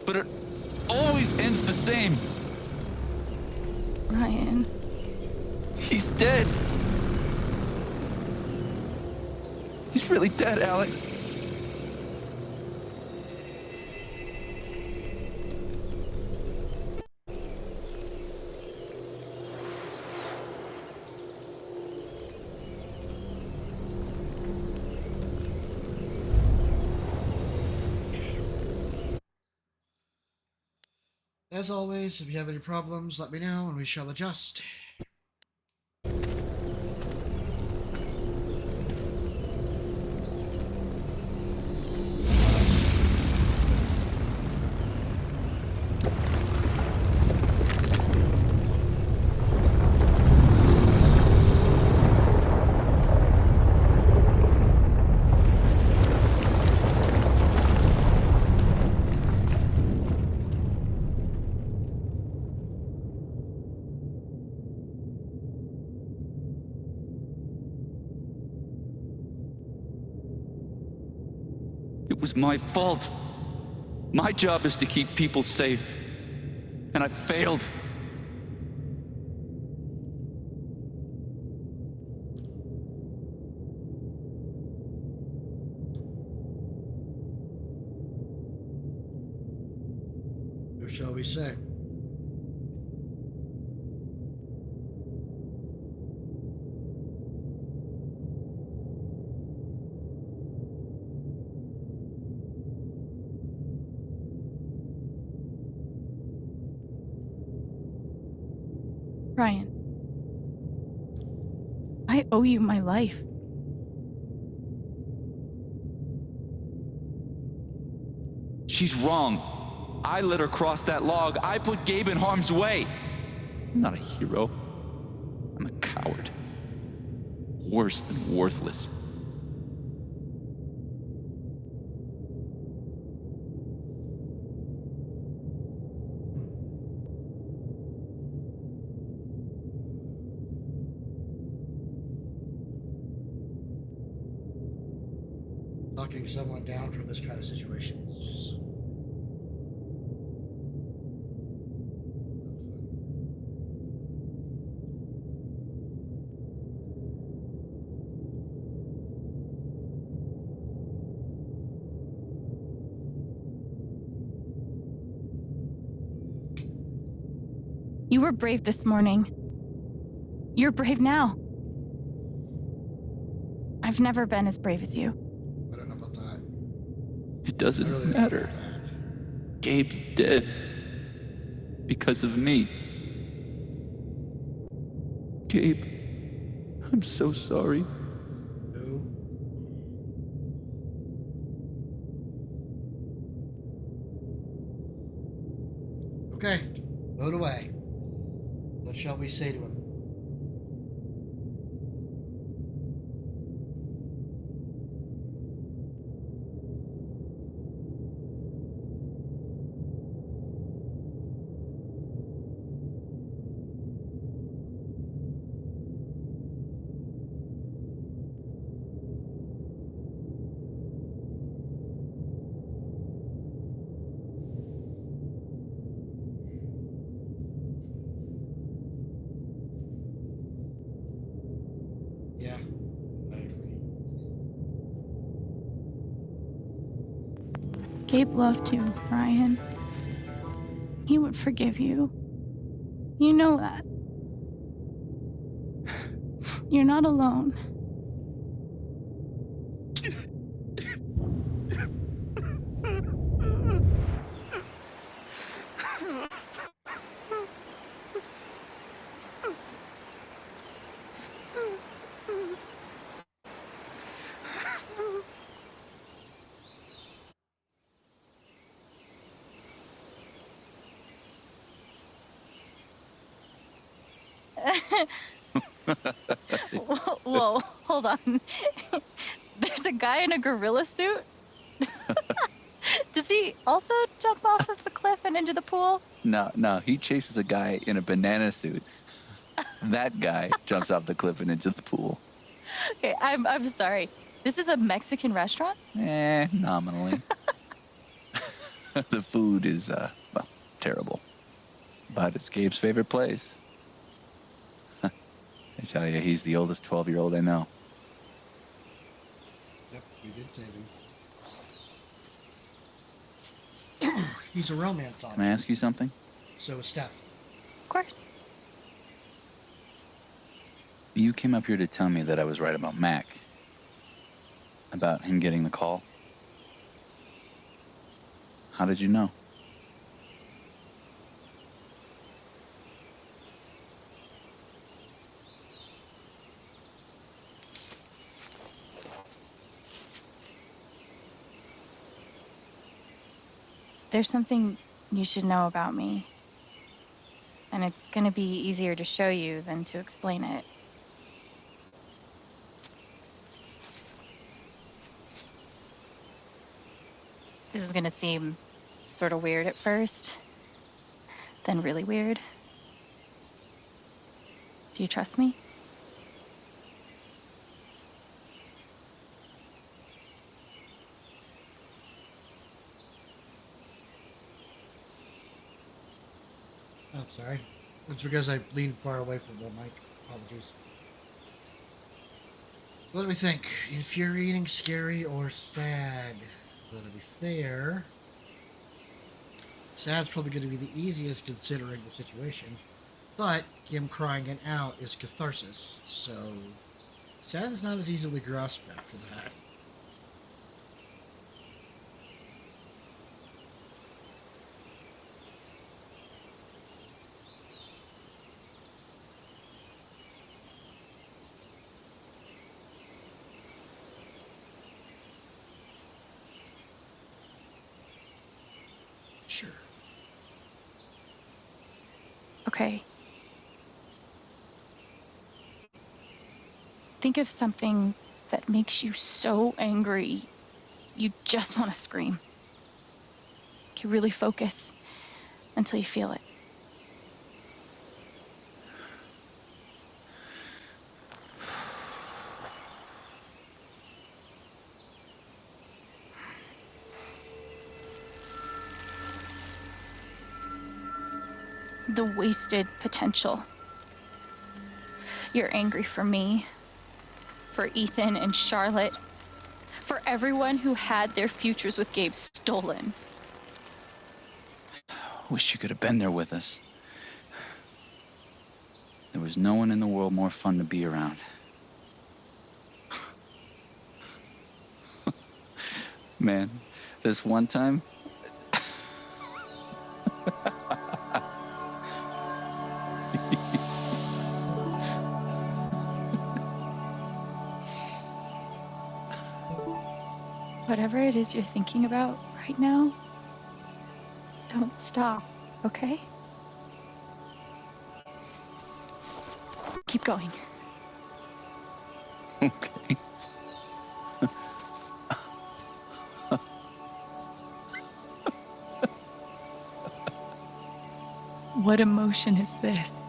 but it always ends the same. Ryan. He's dead. He's really dead, Alex. As always, if you have any problems, let me know and we shall adjust. It was my fault. My job is to keep people safe. And I failed. What shall we say? Ryan, I owe you my life. She's wrong. I let her cross that log. I put Gabe in harm's way. I'm not a hero. I'm a coward. Worse than worthless. Knocking someone down from this kind of situation is You were brave this morning. You're brave now. I've never been as brave as you. I don't know about that. It doesn't matter. Gabe's dead. Because of me. Gabe, I'm so sorry. No. Okay, load away. What shall we say to him? Yeah, I agree. Gabe loved you, Ryan. He would forgive you. You know that. You're not alone. Whoa, hold on. There's a guy in a gorilla suit? Does he also jump off of the cliff and into the pool? No, he chases a guy in a banana suit. That guy jumps off the cliff and into the pool. Okay, I'm sorry. This is a Mexican restaurant? Nominally. The food is, well, terrible. But it's Gabe's favorite place. I tell you, he's the oldest 12-year-old I know. Yep, we did save him. He's a romance option. Can I ask you something? So is Steph. Of course. You came up here to tell me that I was right about Mac. About him getting the call. How did you know? There's something you should know about me. And it's gonna be easier to show you than to explain it. This is gonna seem sort of weird at first, then really weird. Do you trust me? Oh, sorry. It's because I leaned far away from the mic. Apologies. What do we think? Infuriating, scary, or sad? Though to be fair, sad's probably going to be the easiest considering the situation. But him crying it out is catharsis, so sad is not as easily grasped after that. Sure. Okay. Think of something that makes you so angry you just want to scream. You really focus until you feel it. The wasted potential. You're angry for me, for Ethan and Charlotte, for everyone who had their futures with Gabe stolen. Wish you could have been there with us. There was no one in the world more fun to be around. Man, this one time... Whatever it is you're thinking about right now, don't stop, okay? Keep going. Okay. What emotion is this?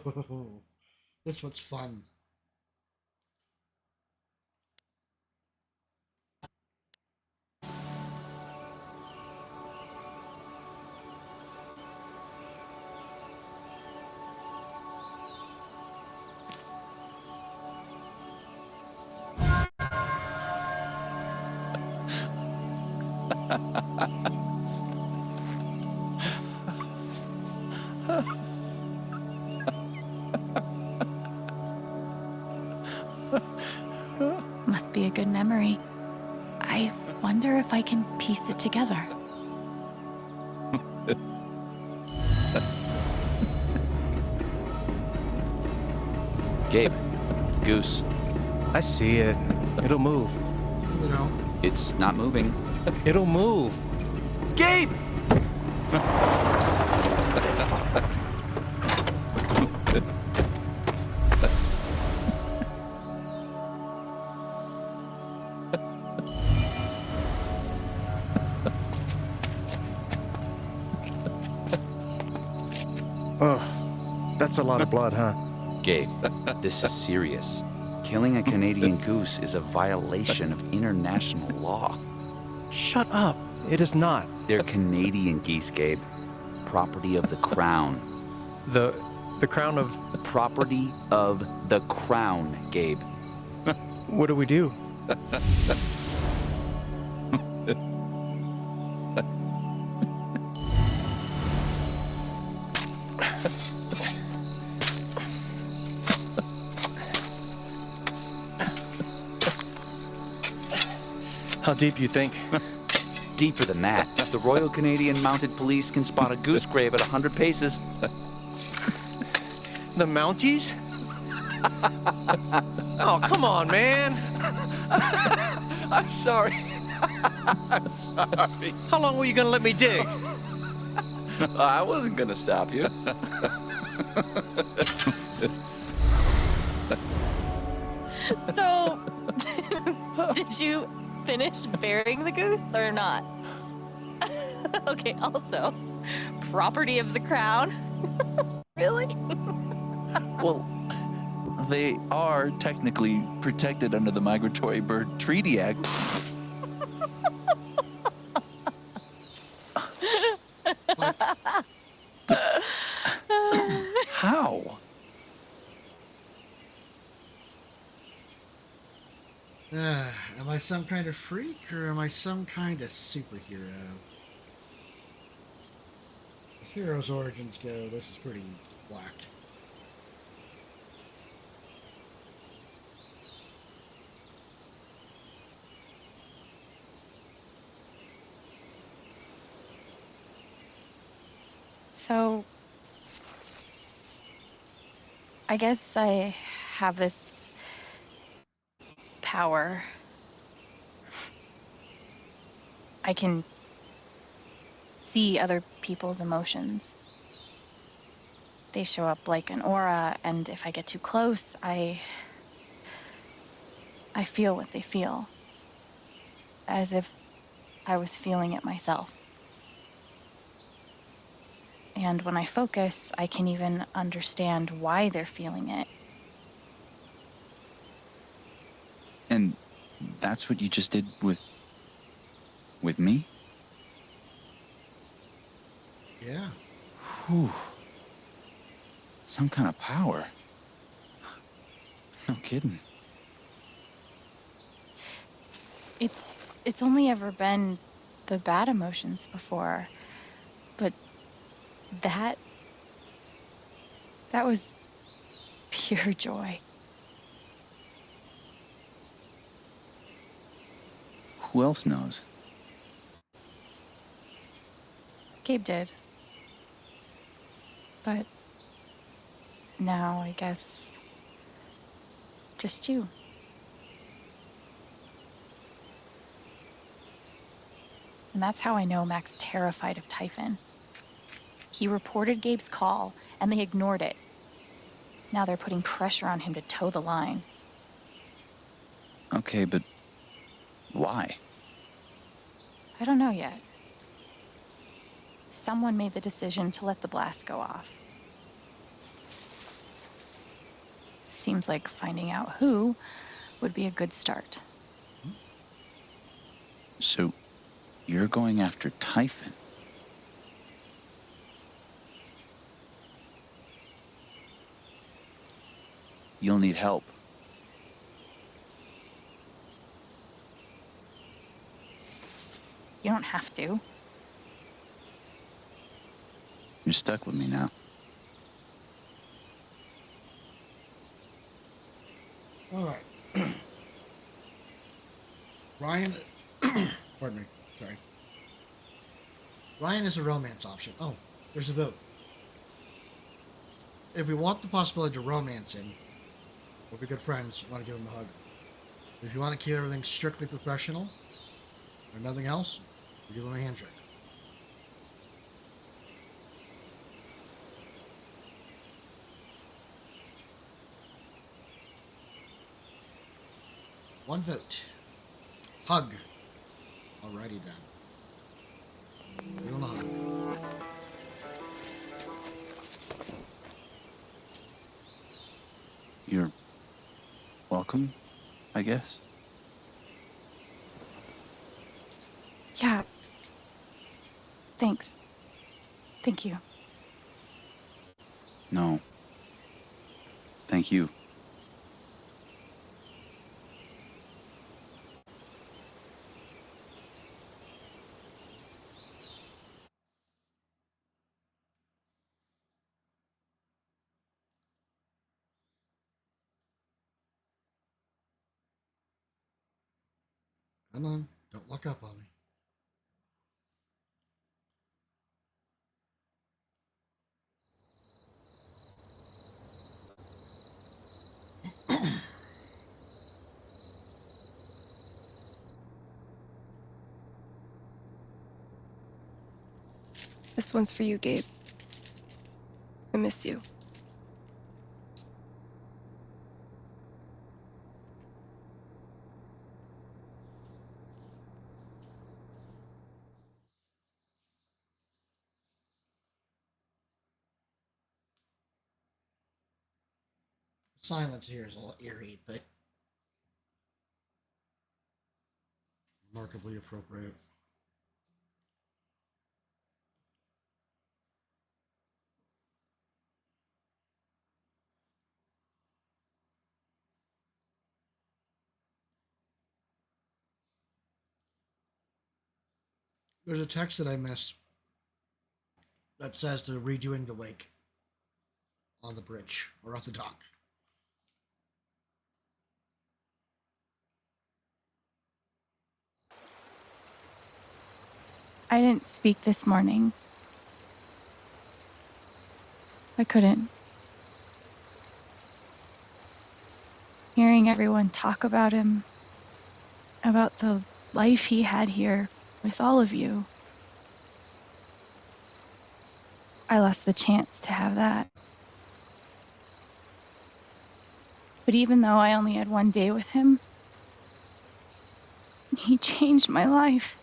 Oh, this one's fun. Must be a good memory. I wonder if I can piece it together. Gabe, Goose. I see it. It'll move. You know. It's not moving. It'll move. Gabe! Oh, that's a lot of blood, huh? Gabe, this is serious. Killing a Canadian goose is a violation of international law. Shut up. It is not. They're Canadian geese, Gabe. Property of the Crown. The crown of... Property of the Crown, Gabe. What do we do? How deep you think? Deeper than that. The Royal Canadian Mounted Police can spot a goose grave at 100 paces. The Mounties? Oh, come on, man. I'm sorry. I'm sorry. How long were you gonna let me dig? I wasn't gonna stop you. So, did you finish burying the goose or not? Okay, also, property of the crown? Really? Well, they are technically protected under the Migratory Bird Treaty Act. How? Am I some kind of freak or am I some kind of superhero? As hero's origins go, this is pretty whacked. So, I guess I have this power. I can see other people's emotions. They show up like an aura, and if I get too close, I feel what they feel. As if I was feeling it myself. And when I focus, I can even understand why they're feeling it. And that's what you just did with me? Yeah. Whew. Some kind of power. No kidding. It's only ever been the bad emotions before, but that was pure joy. Who else knows? Gabe did. But now I guess just you. And that's how I know Mac's terrified of Typhon. He reported Gabe's call, and they ignored it. Now they're putting pressure on him to toe the line. Okay, but why? I don't know yet. Someone made the decision to let the blast go off. Seems like finding out who would be a good start. So, you're going after Typhon? You'll need help. You don't have to. You're stuck with me now. All right. Ryan, pardon me, sorry. Ryan is a romance option. Oh, there's a vote. If we want the possibility to romance him, we'll be good friends. Want to give him a hug. If you want to keep everything strictly professional or nothing else, we give him a handshake. One vote. Hug. Alrighty then. Give him a hug. welcome, I guess. Yeah. Thanks. Thank you. No. Thank you. Come on, don't look up on me. This one's for you, Gabe. I miss you. Silence here is a little eerie, but remarkably appropriate. There's a text that I missed that says they're redoing the wake on the bridge or off the dock. I didn't speak this morning. I couldn't. Hearing everyone talk about him, about the life he had here with all of you, I lost the chance to have that. But even though I only had one day with him, he changed my life.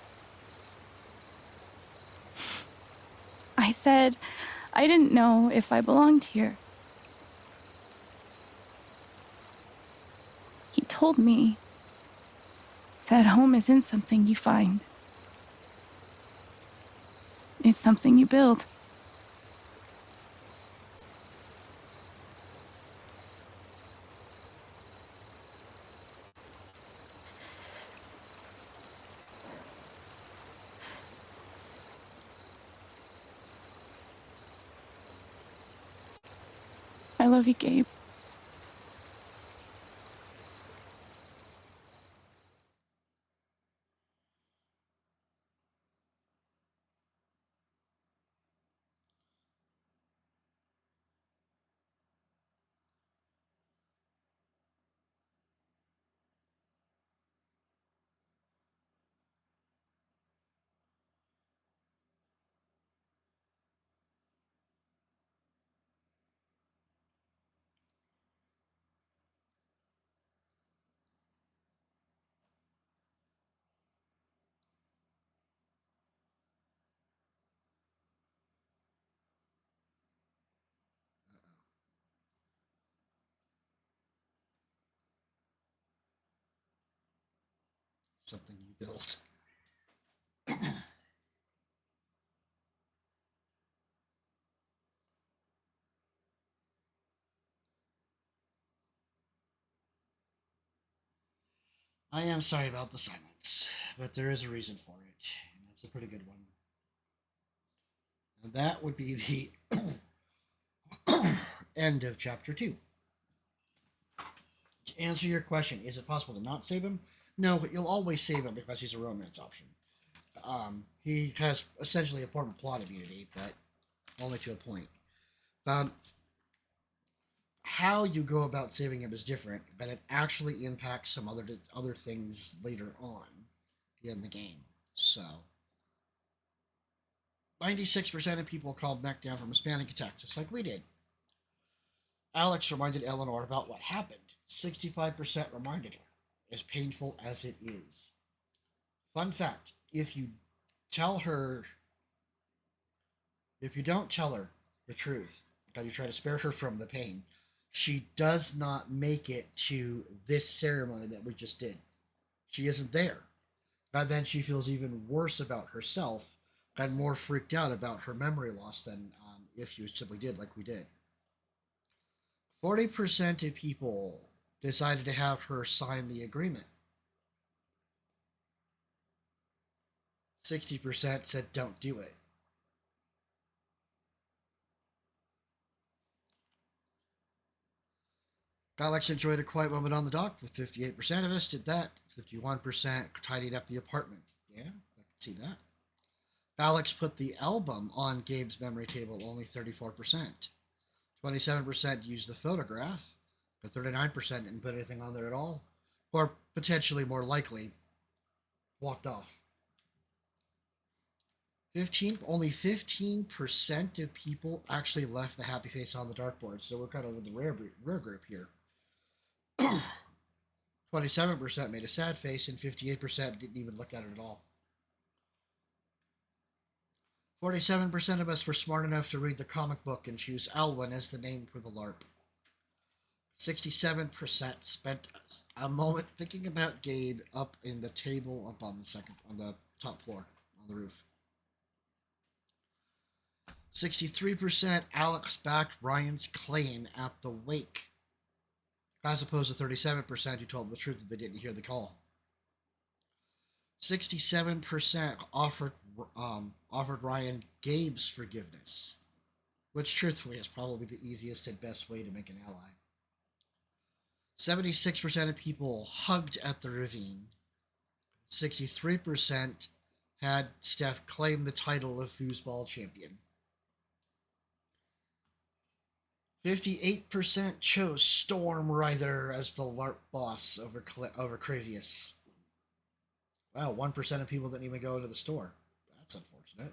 I said I didn't know if I belonged here. He told me that home isn't something you find. It's something you build. I love you, Gabe. Something you built. I am sorry about the silence, but there is a reason for it, and it's a pretty good one. And that would be the end of chapter 2. To answer your question, is it possible to not save him? No, but you'll always save him because he's a romance option. He has essentially a form of plot immunity, but only to a point. How you go about saving him is different, but it actually impacts some other things later on in the game. So, 96% of people called Mac down from a panic attack, just like we did. Alex reminded Eleanor about what happened. 65% reminded her, as painful as it is. Fun fact, if you don't tell her the truth, because you try to spare her from the pain, She does not make it to this ceremony that we just did. She isn't there. And then she feels even worse about herself and more freaked out about her memory loss than if you simply did like we did. 40% of people decided to have her sign the agreement. 60% said don't do it. Alex enjoyed a quiet moment on the dock, with 58% of us did that. 51% tidied up the apartment. Yeah, I can see that. Alex put the album on Gabe's memory table, only 34%. 27% used the photograph, but 39% didn't put anything on there at all. Or potentially more likely, walked off. Only 15% of people actually left the happy face on the dartboard, so we're kind of in the rare group here. 27% made a sad face, and 58% didn't even look at it at all. 47% of us were smart enough to read the comic book and choose Alwyn as the name for the LARP. 67% spent a moment thinking about Gabe up in the table up on the top floor, on the roof. 63% Alex backed Ryan's claim at the wake, as opposed to 37% who told the truth that they didn't hear the call. 67% offered Ryan Gabe's forgiveness, which truthfully is probably the easiest and best way to make an ally. 76% of people hugged at the ravine. 63% had Steph claim the title of foosball champion. 58% chose Storm Rider as the LARP boss over Cravius. Wow, 1% of people didn't even go into the store. That's unfortunate.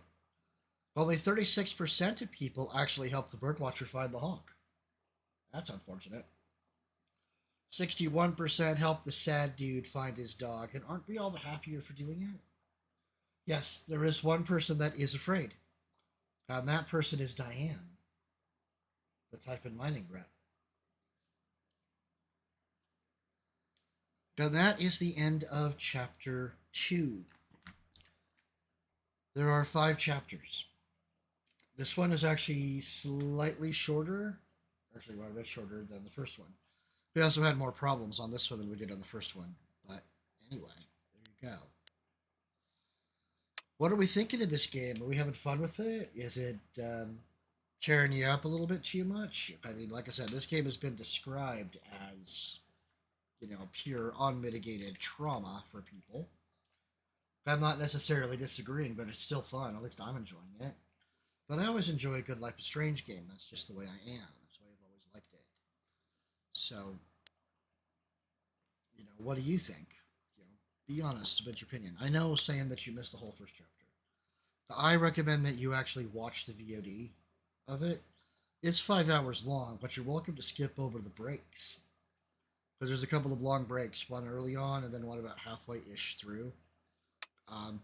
Only 36% of people actually helped the birdwatcher find the hawk. That's unfortunate. 61% helped the sad dude find his dog, and aren't we all the happier for doing it? Yes, there is one person that is afraid, and that person is Diane, the Typhon mining rep. And that is the end of chapter 2. There are 5 chapters. This one is actually slightly shorter, actually quite a bit shorter than the first one. We also had more problems on this one than we did on the first one, but anyway, there you go. What are we thinking of this game? Are we having fun with it? Is it tearing you up a little bit too much? I mean, like I said, this game has been described as, you know, pure unmitigated trauma for people. I'm not necessarily disagreeing, but it's still fun. At least I'm enjoying it. But I always enjoy a good Life is Strange game. That's just the way I am. That's the way I've always liked it. So, you know, what do you think? You know, be honest about your opinion. I know saying that you missed the whole first chapter. I recommend that you actually watch the VOD of it. It's 5 hours long, but you're welcome to skip over the breaks. Because there's a couple of long breaks, one early on and then one about halfway-ish through.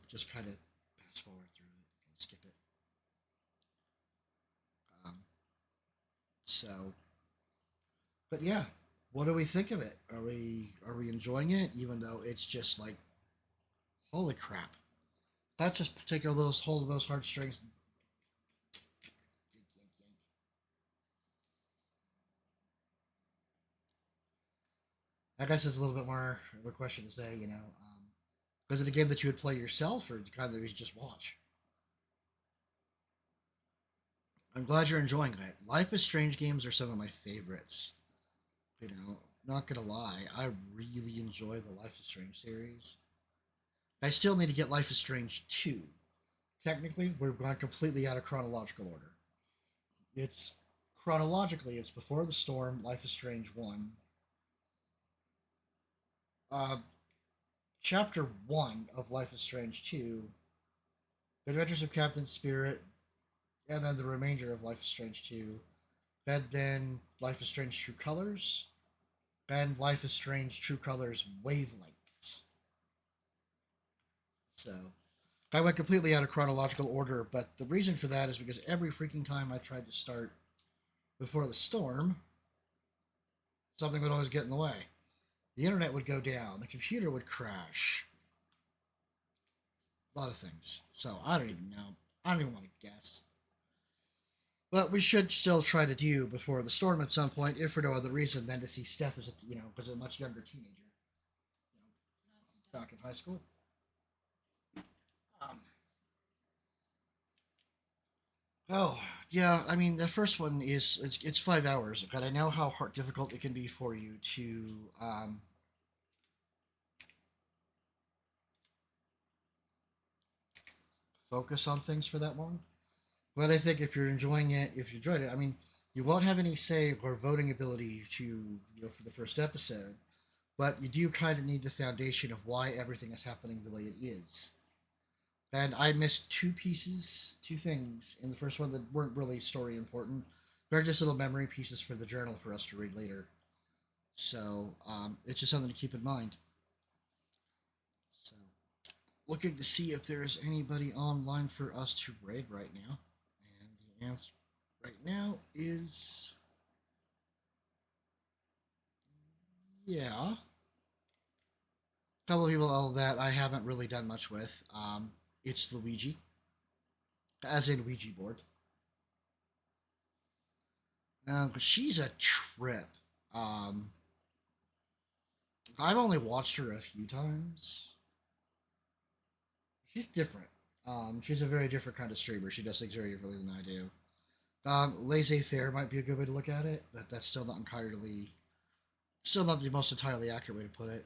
Just kind of fast forward through it and skip it. But yeah, what do we think of it? Are we enjoying it? Even though it's just like, holy crap! That just take hold of those heartstrings. I guess it's a little bit more of a question to say, you know, is it a game that you would play yourself, or the kind that you just watch? I'm glad you're enjoying it. Life is Strange games are some of my favorites. You know, not gonna lie, I really enjoy the Life is Strange series. I still need to get Life is Strange 2. Technically, we've gone completely out of chronological order. It's chronologically, it's Before the Storm, Life is Strange 1. Chapter 1 of Life is Strange 2, The Adventures of Captain Spirit, and then the remainder of Life is Strange 2, and then Life is Strange True Colors, and Life is Strange True Colors Wavelengths. So, I went completely out of chronological order, but the reason for that is because every freaking time I tried to start Before the Storm, Something would always get in the way. The internet would go down. The computer would crash. A lot of things. So I don't even know. I don't even want to guess. But we should still try to do before the storm at some point, if for no other reason than to see Steph as as a much younger teenager. Back in high school. Oh, yeah, I mean, the first one is, it's 5 hours, but I know how difficult it can be for you to, focus on things for that long. But I think if you're enjoying it, if you enjoyed it, I mean, you won't have any say or voting ability to, for the first episode, but you do kind of need the foundation of why everything is happening the way it is. And I missed two things in the first one that weren't really story important. They're just little memory pieces for the journal for us to read later. So, it's just something to keep in mind. So, looking to see if there's anybody online for us to raid right now. And the answer right now is... yeah. A couple of people that I haven't really done much with. It's Luigi. As in Ouija board. She's a trip. I've only watched her a few times. She's different. She's a very different kind of streamer. She does things very differently than I do. Laissez-faire might be a good way to look at it. That's still not the most entirely accurate way to put it.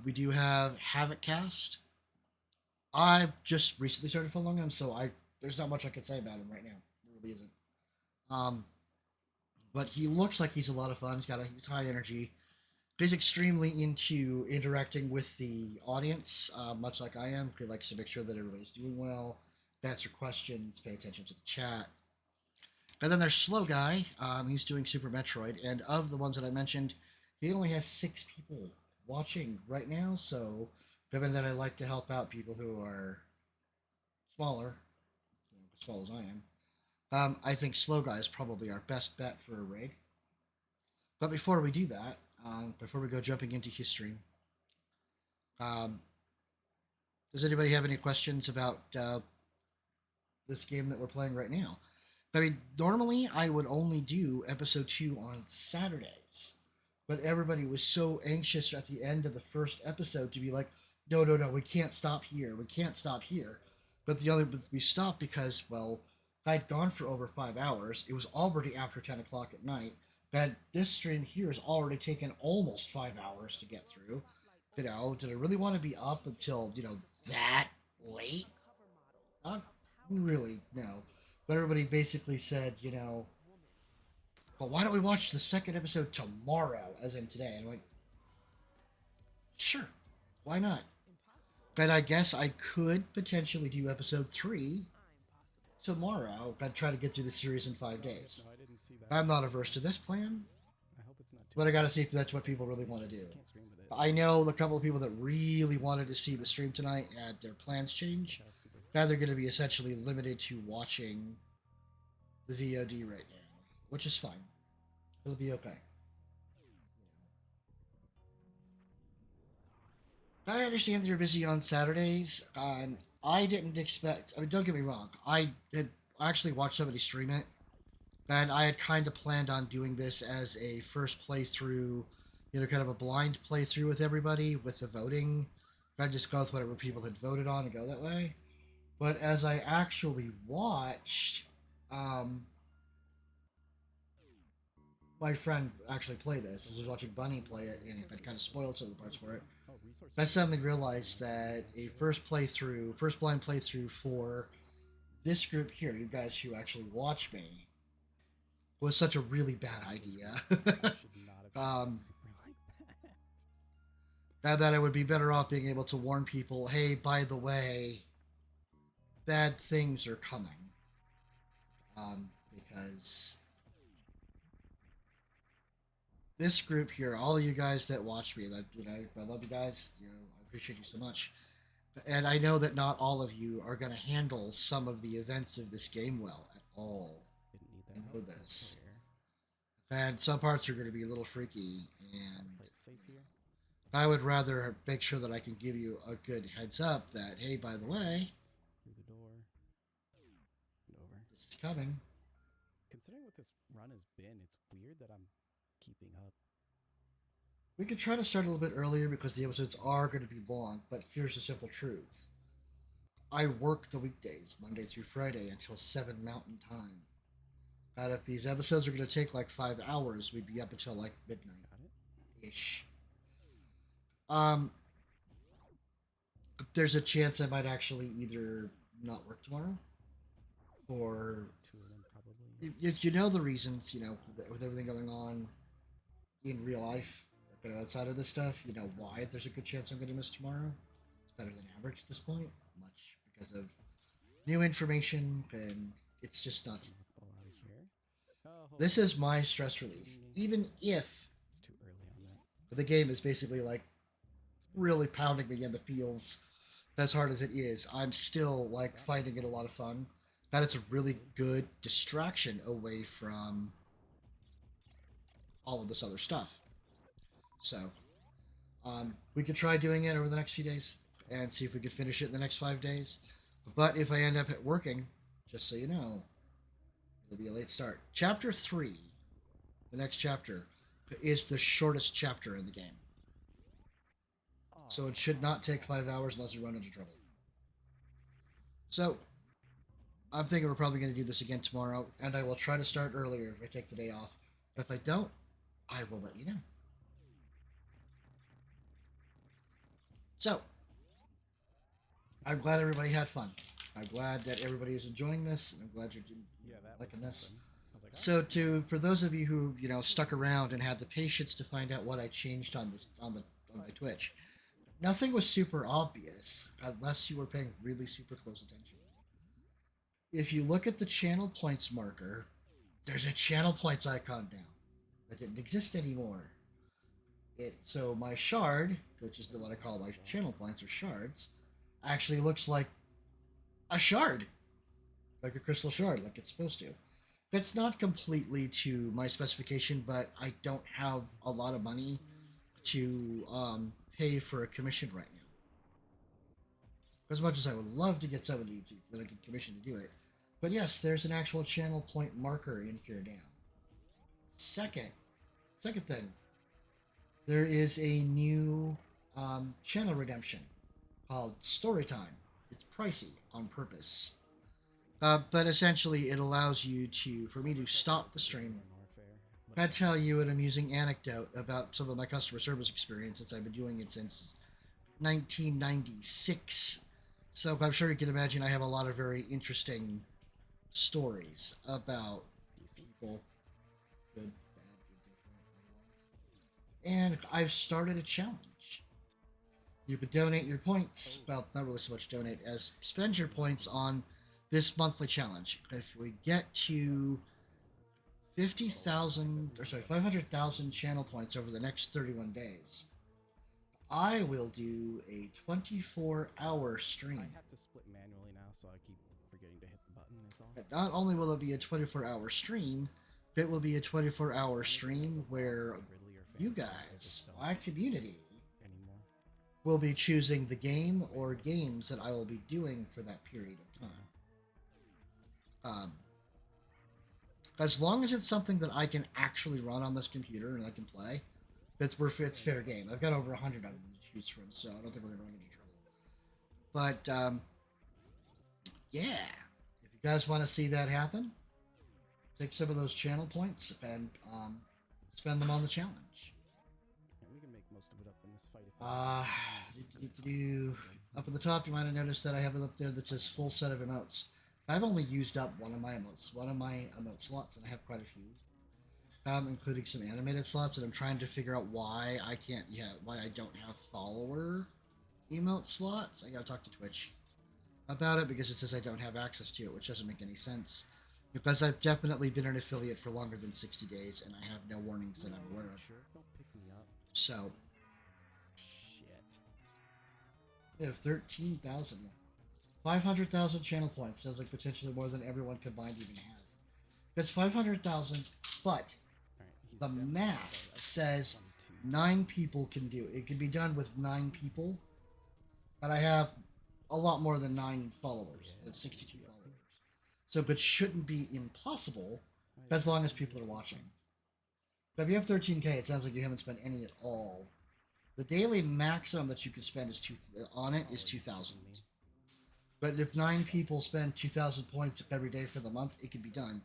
We do have Havocast. I just recently started following him, so there's not much I can say about him right now. There really isn't. But he looks like he's a lot of fun. He's high energy. He's extremely into interacting with the audience, much like I am. He likes to make sure that everybody's doing well, answer questions, pay attention to the chat. And then there's Slow Guy. He's doing Super Metroid, and of the ones that I mentioned, he only has 6 people watching right now, so given that I like to help out people who are smaller, as small as I am, I think Slow Guy is probably our best bet for a raid. But before we do that, before we go jumping into history, does anybody have any questions about this game that we're playing right now? I mean, normally I would only do episode 2 on Saturdays, but everybody was so anxious at the end of the first episode to be like, no, we can't stop here. We can't stop here. But we stopped because, well, I'd gone for over 5 hours. It was already after 10 o'clock at night. But this stream here has already taken almost 5 hours to get through. Did I really want to be up until, that late? Not really, no. But everybody basically said, well, why don't we watch the second episode tomorrow, as in today? And I'm like, sure, why not? But I guess I could potentially do episode 3 tomorrow. I'd try to get through the series in 5 days. I'm not averse to this plan, but I gotta see if that's what people really want to do. I know the couple of people that really wanted to see the stream tonight had their plans change. Now they're going to be essentially limited to watching the VOD right now, which is fine. It'll be okay. I understand that you're busy on Saturdays. I didn't expect... I mean, don't get me wrong. I had actually watched somebody stream it, and I had kind of planned on doing this as a first playthrough, kind of a blind playthrough with everybody, with the voting. I'd just go with whatever people had voted on and go that way. But as I actually watched, my friend actually play this. I was watching Bunny play it, and I kind of spoiled some of the parts for it. I suddenly realized that a first blind playthrough for this group here, you guys who actually watch me, was such a really bad idea. That I would be better off being able to warn people, hey, by the way, bad things are coming. Because this group here, all of you guys that watch me, I love you guys. I appreciate you so much. And I know that not all of you are going to handle some of the events of this game well at all. I know this. And some parts are going to be a little freaky, and I would rather make sure that I can give you a good heads up that, hey, by the way, Through the door. And over. this is coming. Considering what this run has been, it's weird that I'm keeping up. We could try to start a little bit earlier because the episodes are going to be long, but here's the simple truth. I work the weekdays, Monday through Friday, until 7 Mountain Time. But if these episodes are going to take like 5 hours, we'd be up until like midnight-ish. There's a chance I might actually either not work tomorrow, or you know the reasons, you know, with everything going on in real life, but outside of this stuff, you know why there's a good chance I'm going to miss tomorrow. It's better than average at this point, much because of new information, and it's just not. This is my stress relief, even if It's too early on that. the game is basically like really pounding me in the feels as hard as it is. I'm still like finding it a lot of fun. That it's a really good distraction away from all of this other stuff. So, we could try doing it over the next few days and see if we could finish it in the next 5 days. But if I end up working, just so you know, it'll be a late start. Chapter 3, the next chapter, is the shortest chapter in the game. So it should not take 5 hours unless you run into trouble. So, I'm thinking we're probably going to do this again tomorrow, and I will try to start earlier if I take the day off. If I don't, I will let you know. So, I'm glad everybody had fun. I'm glad that everybody is enjoying this, and I'm glad you're liking this. So, for those of you who stuck around and had the patience to find out what I changed on my Twitch, nothing was super obvious unless you were paying really super close attention. If you look at the channel points marker, there's a channel points icon down that didn't exist anymore. So my shard, which is the what I call my channel points or shards, actually looks like a shard, like a crystal shard, like it's supposed to. It's not completely to my specification, but I don't have a lot of money to pay for a commission right now. As much as I would love to get somebody that I could commission to do it. But yes, there's an actual channel point marker in here now. Second thing, there is a new channel redemption called Storytime. It's pricey on purpose. But essentially it allows you for me to stop the stream and tell you an amusing anecdote about some of my customer service experience since I've been doing it since 1996. So I'm sure you can imagine I have a lot of very interesting stories about people, good, bad, indifferent, and I've started a challenge. You could donate your points, well, not really so much donate, as spend your points on this monthly challenge. If we get to 500,000 channel points over the next 31 days, I will do a 24-hour stream. I have to split manually now, so I keep forgetting to hit the button, is all. Not only will it be a 24-hour stream, it will be a 24-hour stream where you guys, my community, will be choosing the game or games that I will be doing for that period of time. As long as it's something that I can actually run on this computer and I can play, it's fair game. I've got over 100 of them to choose from, so I don't think we're going to run into trouble. But, yeah, if you guys want to see that happen, take some of those channel points and spend them on the challenge. Yeah, we can make most of it up in this fight. Up at the top, you might have noticed that I have it up there that says full set of emotes. I've only used up one of my emote slots, and I have quite a few, including some animated slots, and I'm trying to figure out why I don't have follower emote slots. I gotta talk to Twitch about it because it says I don't have access to it, which doesn't make any sense. Because I've definitely been an affiliate for longer than 60 days, and I have no warnings that I'm aware of. So, we have 13,000. Yeah. 500,000 channel points. Sounds like potentially more than everyone combined even has. That's 500,000, but The math says 9 people can do it. It can be done with 9 people. But I have a lot more than 9 followers. I have 62 followers. So it shouldn't be impossible as long as people are watching. But if you have 13K, it sounds like you haven't spent any at all. The daily maximum that you can spend is on it is 2,000. But if 9 people spend 2,000 points every day for the month, it can be done.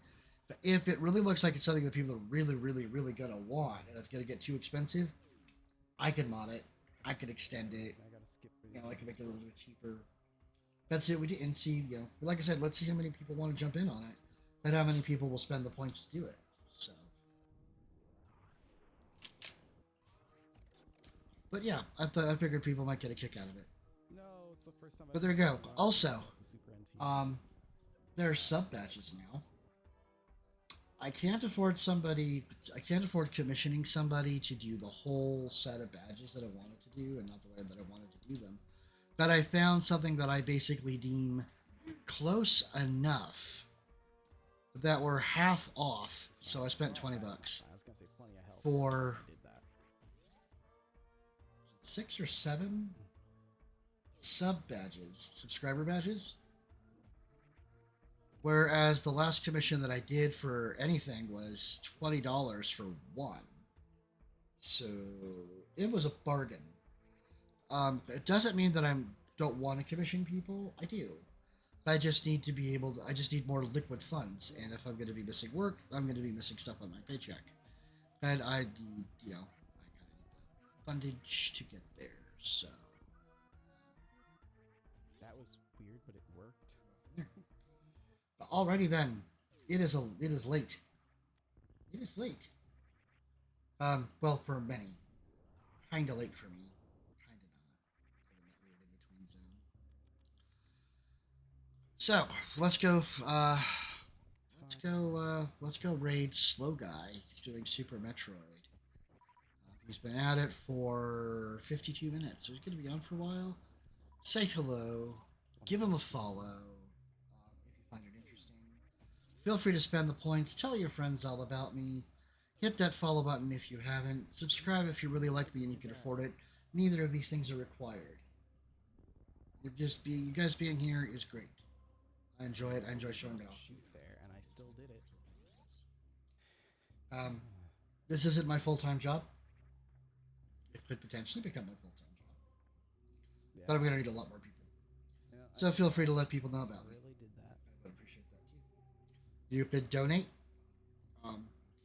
But if it really looks like it's something that people are really, really, really going to want, and it's going to get too expensive, I can mod it. I can extend it. You know, I can make it a little bit cheaper. That's it. We do, and see, you know, like I said, let's see how many people want to jump in on it, and how many people will spend the points to do it. So, but yeah, I figured people might get a kick out of it. No, it's the first time. But there you go. Also, there are sub badges now. I can't afford commissioning somebody to do the whole set of badges that I wanted to do, and not the way that I wanted to do them. But I found something that I basically deem close enough that were half off, so I spent $20 for 6 or 7 sub badges, subscriber badges. Whereas the last commission that I did for anything was $20 for one. So it was a bargain. It doesn't mean that I don't want to commission people. I do. I just need to be able to, I just need more liquid funds. And if I'm going to be missing work, I'm going to be missing stuff on my paycheck. And I need, you know, I kind of need the fundage to get there. So that was weird, but it worked. Alrighty then, it is late. It is late. Well, for many, kinda late for me, kinda not. Given that weird in-between zone. So let's go raid Slow Guy. He's doing Super Metroid. He's been at it for 52 minutes, so he's gonna be on for a while. Say hello, give him a follow. Feel free to spend the points, tell your friends all about me, hit that follow button if you haven't, subscribe if you really like me and you can afford it. Neither of these things are required. You guys being here is great. I enjoy it. I enjoy showing it off to you. There, and I still did it. This isn't my full-time job. It could potentially become my full-time job. Yeah. But I'm going to need a lot more people. Yeah, so feel free to let people know about me. You could donate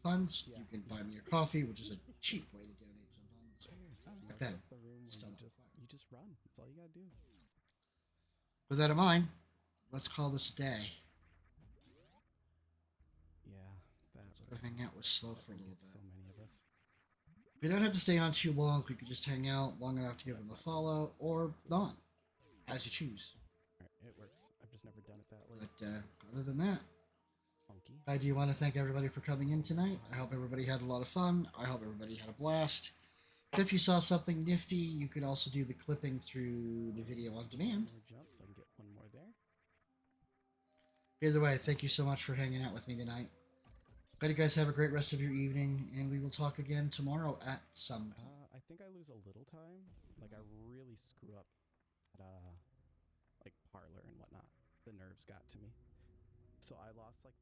funds. Yeah. You can buy me a coffee, which is a cheap way to donate sometimes. But then, still you just run. That's all you gotta do. With that in mind, let's call this a day. Yeah, let's go hang out with Slow for a little bit. So many of us. We don't have to stay on too long. We could just hang out long enough to give him a follow, or not, as you choose. It works. I've just never done it that way. But other than that. I do want to thank everybody for coming in tonight. I hope everybody had a lot of fun. I hope everybody had a blast. If you saw something nifty, you could also do the clipping through the video on demand. Jump so I can get one more there. Either way, thank you so much for hanging out with me tonight. Glad you guys have a great rest of your evening, and we will talk again tomorrow at some point. I think I lose a little time. Like, I really screw up at, like, Parlor and whatnot. The nerves got to me. So I lost, like,